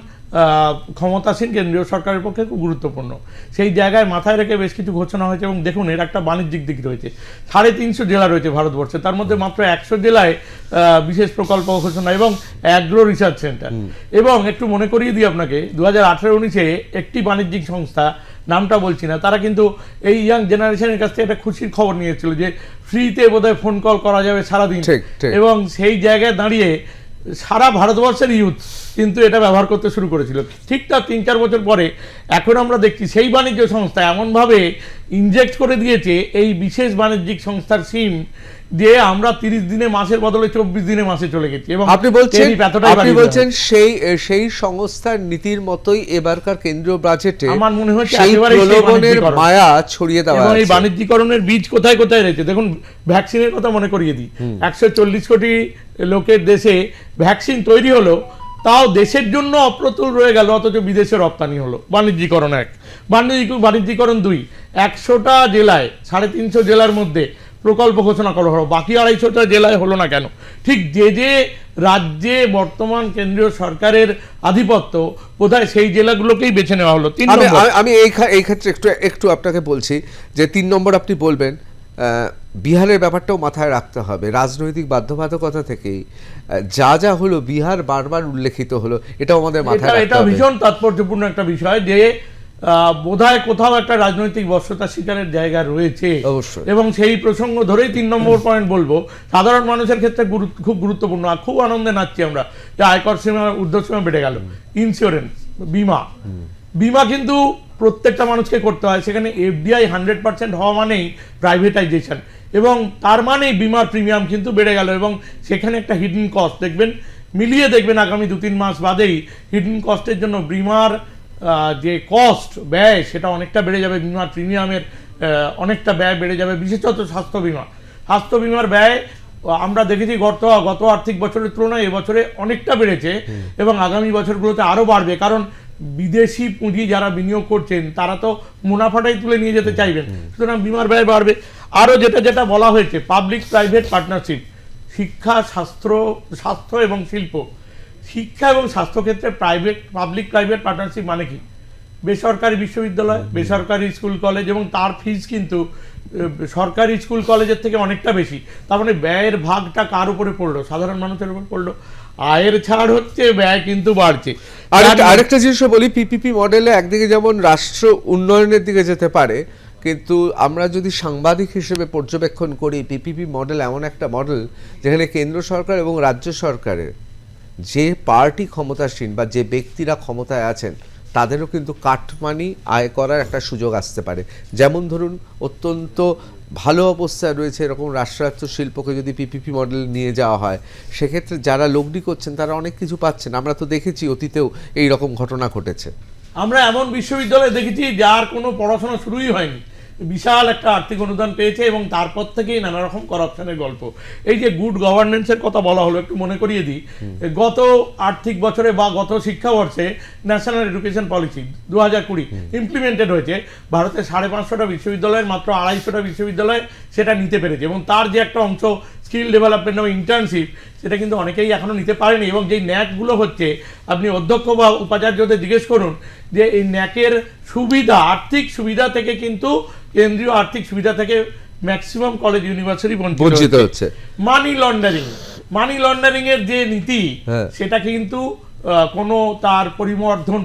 ক্ষমতাসীন কেন্দ্রীয় সরকারের পক্ষে খুব গুরুত্বপূর্ণ। সেই জায়গায় মাথায় রেখে বেশ কিছু ঘোষণা হয়েছে। এবং দেখুন, এর একটা বাণিজ্যিক দিক রয়েছে। 350 জেলা রয়েছে ভারতবর্ষে, তার মধ্যে মাত্র 100 জেলায় বিশেষ প্রকল্প ঘোষণা এবং অ্যাগ্রো রিসার্চ সেন্টার। এবং একটু মনে করিয়ে দিই আপনাকে, 2018-19-এ একটি বাণিজ্যিক সংস্থা, নামটা বলছি না, তারা কিন্তু এই ইয়াং জেনারেশনের কাছ থেকে একটা খুশির খবর নিয়েছিল যে ফ্রিতে বোধহয় ফোন কল করা যাবে সারাদিন। এবং সেই জায়গায় দাঁড়িয়ে সারা ভারতবর্ষের ইউথ কিন্তু এটা ব্যবহার করতে শুরু করেছিল। ঠিক তার 3-4 বছর পরে এখন আমরা দেখছি সেই বাণিজ্য সংস্থা এমনভাবে ইনজেক্ট করে দিয়েছে এই বিশেষ বাণিজ্যিক সংস্থার সিম দিয়ে আমরা 30 দিনে মাসের বদলে 24 দিনে মাসে চলে গেছি। এবং আপনি বলছেন সেই সংস্থার নীতির মতোই এবারকার কেন্দ্রীয় বাজেটে আমার মনে হচ্ছে প্রলোভনের মায়া ছড়িয়ে দেওয়া এবং এই বাণিজ্যিকরণের বীজ কোথায় কোথায় রয়েছে। দেখুন, ভ্যাকসিনের কথা মনে করিয়ে দিই। 140 কোটি লোকের দেশে ভ্যাকসিন তৈরি হলো, তাও দেশের জন্য অপ্রতুল রয়ে গেল, অথচ বিদেশে রপ্তানি হলো। বাণিজ্যিকরণ 1, বাণিজ্যিকরণ 2, 100টা জেলায় 350 জেলার মধ্যে প্রকল্প ঘোষণা করা হলো, বাকি 250টা জেলায় হলো না কেন? ঠিক যে রাজ্যে বর্তমান কেন্দ্রীয় সরকারের আধিপত্য, বোধহয় সেই জেলাগুলোকেই বেছে নেওয়া হলো। আমি এই ক্ষেত্রে একটু আপনাকে বলছি যে 3 নম্বর আপনি বলবেন, বিহারের ব্যাপারটাও মাথায় রাখতে হবে। রাজনৈতিক বাধ্যবাধকতা থেকেই যা হলো, বিহার বারবার উল্লেখিত হলো, এটাও আমাদের মাথায় রাখতে হবে। এটা ভীষণ তাৎপর্যপূর্ণ একটা বিষয় যে বোধহয় কোথাও একটা রাজনৈতিক বশ্যতা শিকারের জায়গা রয়েছে। এবং সেই প্রসঙ্গ ধরেই 3 নম্বর পয়েন্ট বলবো, সাধারণ মানুষের ক্ষেত্রে খুব গুরুত্বপূর্ণ। খুব আনন্দে নাচ্ছি আমরা যে আয়কর সীমা, ঊর্ধ্বসীমা বেড়ে গেল। ইন্স্যুরেন্স, বিমা কিন্তু প্রত্যেকটা মানুষকে করতে হয়। সেখানে এফডিআই 100% হওয়া মানেই প্রাইভেটাইজেশন, এবং তার মানেই বিমার প্রিমিয়াম কিন্তু বেড়ে গেল। এবং সেখানে একটা হিডেন কস্ট মিলিয়ে দেখবেন আগামী 2-3 মাস বাদেই হিডেন কস্টের জন্য বিমার যে কস্ট, ব্যয়, সেটা অনেকটা বেড়ে যাবে। বিমার প্রিমিয়ামের অনেকটা ব্যয় বেড়ে যাবে, বিশেষত স্বাস্থ্য বিমার ব্যয় আমরা দেখেছি গত আর্থিক বছরের তুলনায় এবছরে অনেকটা বেড়েছে এবং আগামী বছরগুলোতে আরও বাড়বে। কারণ বিদেশি পুঁজি যারা বিনিয়োগ করছেন তারা তো মুনাফাটাই তুলে নিয়ে যেতে চাইবেন, সুতরাং বিমার ব্যয় বাড়বে। আরও যেটা বলা হয়েছে পাবলিক প্রাইভেট পার্টনারশিপ, শিক্ষা স্বাস্থ্য এবং শিল্প, শিক্ষা এবং স্বাস্থ্য ক্ষেত্রে পাবলিক প্রাইভেট পার্টনারশিপ মানে কি? বেসরকারি বিশ্ববিদ্যালয়, বেসরকারি স্কুল কলেজ, এবং তার ফিজ কিন্তু সরকারি স্কুল কলেজের থেকে অনেকটা বেশি। তার মানে ব্যয়ের ভাগটা কার উপরে পড়লো? সাধারণ মানুষের উপর পড়লো। আয়ের ছাড় হচ্ছে, ব্যয় কিন্তু বাড়ছে। আরেকটা জিনিস বলি, পিপিপি মডেলে একদিকে যেমন রাষ্ট্র উন্নয়নের দিকে যেতে পারে, কিন্তু আমরা যদি সাংবাদিক হিসেবে পর্যবেক্ষণ করি, পিপিপি মডেল এমন একটা মডেল যেখানে কেন্দ্র সরকার এবং রাজ্য সরকারের যে পার্টি ক্ষমতাসীন বা যে ব্যক্তিরা ক্ষমতায় আছেন তাদেরও কিন্তু কাটমানি আয় করার একটা সুযোগ আসতে পারে। যেমন ধরুন, অত্যন্ত ভালো অবস্থায় রয়েছে এরকম রাষ্ট্রায়ত্ত শিল্পকে যদি পিপিপি মডেল নিয়ে যাওয়া হয়, সেক্ষেত্রে যারা লগ্নি করছেন তারা অনেক কিছু পাচ্ছেন। আমরা তো দেখেছি অতীতেও এই রকম ঘটনা ঘটেছে। আমরা এমন বিশ্ববিদ্যালয় দেখেছি যার কোনো পড়াশোনা শুরুই হয়নি, বিশাল একটা আর্থিক অনুদান পেয়েছে এবং তারপর থেকেই নানা রকম করাপশনের গল্প। এই যে গুড গভর্নেন্সের কথা বলা হলো, একটু মনে করিয়ে দিই, গত আর্থিক বছরে বা গত শিক্ষাবর্ষে ন্যাশনাল এডুকেশন পলিসি 2020 ইমপ্লিমেন্টেড হয়েছে। ভারতের 550টা বিশ্ববিদ্যালয়ের মাত্র 250টা বিশ্ববিদ্যালয় সেটা নিতে পেরেছে, এবং তার যে একটা অংশ স্কিল ডেভেলপমেন্ট এবং ইন্টার্নশিপ, সেটা কিন্তু অনেকেই এখনও নিতে পারেনি। এবং যেই ন্যাকগুলো হচ্ছে, আপনি অধ্যক্ষ বা উপাচার্যদের জিজ্ঞেস করুন যে এই ন্যাকের সুবিধা, আর্থিক সুবিধা থেকে কিন্তু কেন্দ্রীয় আর্থিক সুবিধা থেকে ম্যাক্সিমাম কলেজ ইউনিভার্সিটি বঞ্চিত হচ্ছে। মানি লন্ডারিং এর যে নীতি, সেটা কিন্তু কোনো তার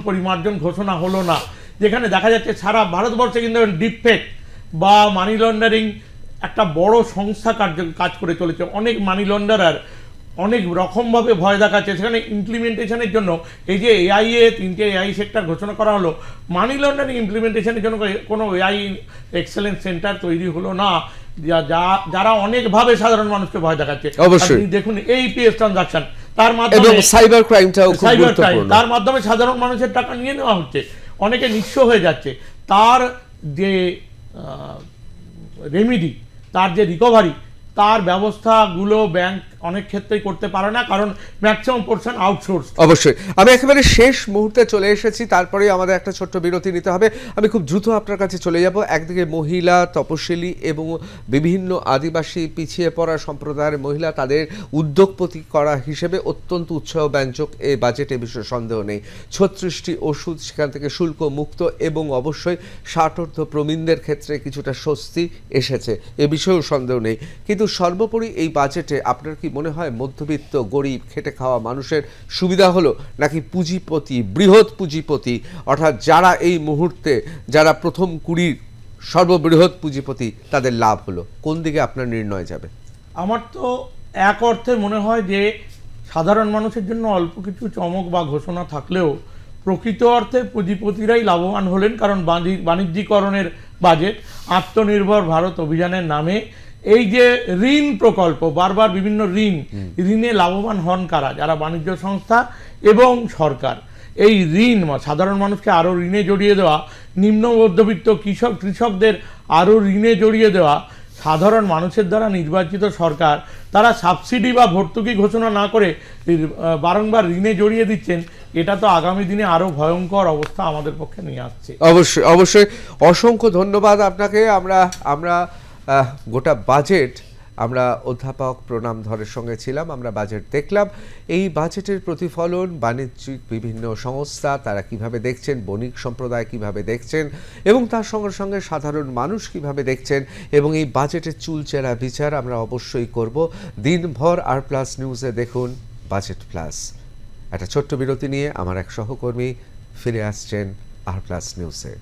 পরিমার্জন ঘোষণা হলো না, যেখানে দেখা যাচ্ছে সারা ভারতবর্ষে কিন্তু ডিফেক্ট বা মানি লন্ডারিং একটা বড় সংস্থা কাজ করে চলেছে। অনেক মানি লন্ডারার অনেক রকমভাবে ভয় দেখাচ্ছে। সেখানে ইমপ্লিমেন্টেশনের জন্য এই যে তিনটে এআই সেক্টর ঘোষণা করা হলো, মানি লন্ডারিং ইমপ্লিমেন্টেশনের জন্য কোনো এআই এক্সেলেন্স সেন্টার তৈরি হলো না, যারা অনেকভাবে সাধারণ মানুষকে ভয় দেখাচ্ছে। অবশ্যই দেখুন এইপিএস ট্রানজাকশন, তার মাধ্যমে সাইবার ক্রাইমটাও খুব গুরুত্বপূর্ণ, তার মাধ্যমে সাধারণ মানুষের টাকা নিয়ে নেওয়া হচ্ছে, অনেকে নিঃস্ব হয়ে যাচ্ছে। তার যে রেমিডি, তার যে রিকভারি, তার ব্যবস্থাগুলো ব্যাংক অনেক ক্ষেত্রেই করতে পারে না, কারণ ম্যাক্সিমাম পোরশন আউটসোর্স। অবশ্যই আমি একেবারে শেষ মুহূর্তে চলে এসেছি, তারপরেই আমাদের একটা ছোট্ট বিরতি নিতে হবে। আমি খুব দ্রুত আপনার কাছে চলে যাব। একদিকে মহিলা, তপশিলি এবং বিভিন্ন আদিবাসী পিছিয়ে পড়া সম্প্রদায়ের মহিলা, তাদের উদ্যোগপতি করা হিসেবে অত্যন্ত উৎসাহব্যঞ্জক এই বাজেট, এ বিষয়ে সন্দেহ নেই। 36টি ওষুধ সেখান থেকে শুল্ক মুক্ত, এবং অবশ্যই 60 প্রবীণদের ক্ষেত্রে কিছুটা স্বস্তি এসেছে, এ বিষয়েও সন্দেহ নেই। কিন্তু সর্বোপরি এই বাজেটে আপনার কি মনে হয় মধ্যবিত্ত, গরিব, খেটে খাওয়া মানুষের সুবিধা হলো, নাকি পুঁজিপতি, বৃহৎ পুঁজিপতি, অর্থাৎ যারা এই মুহূর্তে যারা প্রথম 20 সর্ববৃহৎ পুঁজিপতি, তাদের লাভ হলো? কোন দিকে আপনার নির্ণয় যাবে? আমার তো এক অর্থে মনে হয় যে সাধারণ মানুষের জন্য অল্প কিছু চমক বা ঘোষণা থাকলেও প্রকৃত অর্থে পুঁজিপতিরাই লাভবান হলেন, কারণ বাণিজ্যিকরণের বাজেট, আত্মনির্ভর ভারত অভিযানের নামে এই যে ঋণ প্রকল্প, বারবার বিভিন্ন ঋণে লাভবান হন কারা? যারা বাণিজ্য সংস্থা এবং সরকার। এই ঋণ সাধারণ মানুষকে আরও ঋণে জড়িয়ে দেওয়া, নিম্ন মধ্যবিত্ত কৃষকদের আরও ঋণে জড়িয়ে দেওয়া, সাধারণ মানুষের দ্বারা নির্বাচিত সরকার তারা সাবসিডি বা ভর্তুকি ঘোষণা না করে বারংবার ঋণে জড়িয়ে দিচ্ছেন। এটা তো আগামী দিনে আরও ভয়ঙ্কর অবস্থা আমাদের পক্ষে নিয়ে আসছে। অবশ্যই অসংখ্য ধন্যবাদ আপনাকে। আমরা গোটা বাজেট আমরা অধ্যাপক প্রণাম ধরের সঙ্গে ছিলাম, আমরা বাজেট দেখলাম। এই বাজেটের প্রতিফলন বাণিজ্যিক বিভিন্ন সংস্থা তারা কিভাবে দেখছেন, বণিক সম্প্রদায় কিভাবে দেখছেন, এবং তার সঙ্গে সঙ্গে সাধারণ মানুষ কিভাবে দেখছেন, এবং এই বাজেটের চুলচেরা বিচার আমরা অবশ্যই করব। দিনভর আর প্লাস নিউজে দেখুন বাজেট প্লাস। একটা ছোট্ট বিরতি নিয়ে আমার এক সহকর্মী ফিরে আসছেন আর প্লাস নিউজে।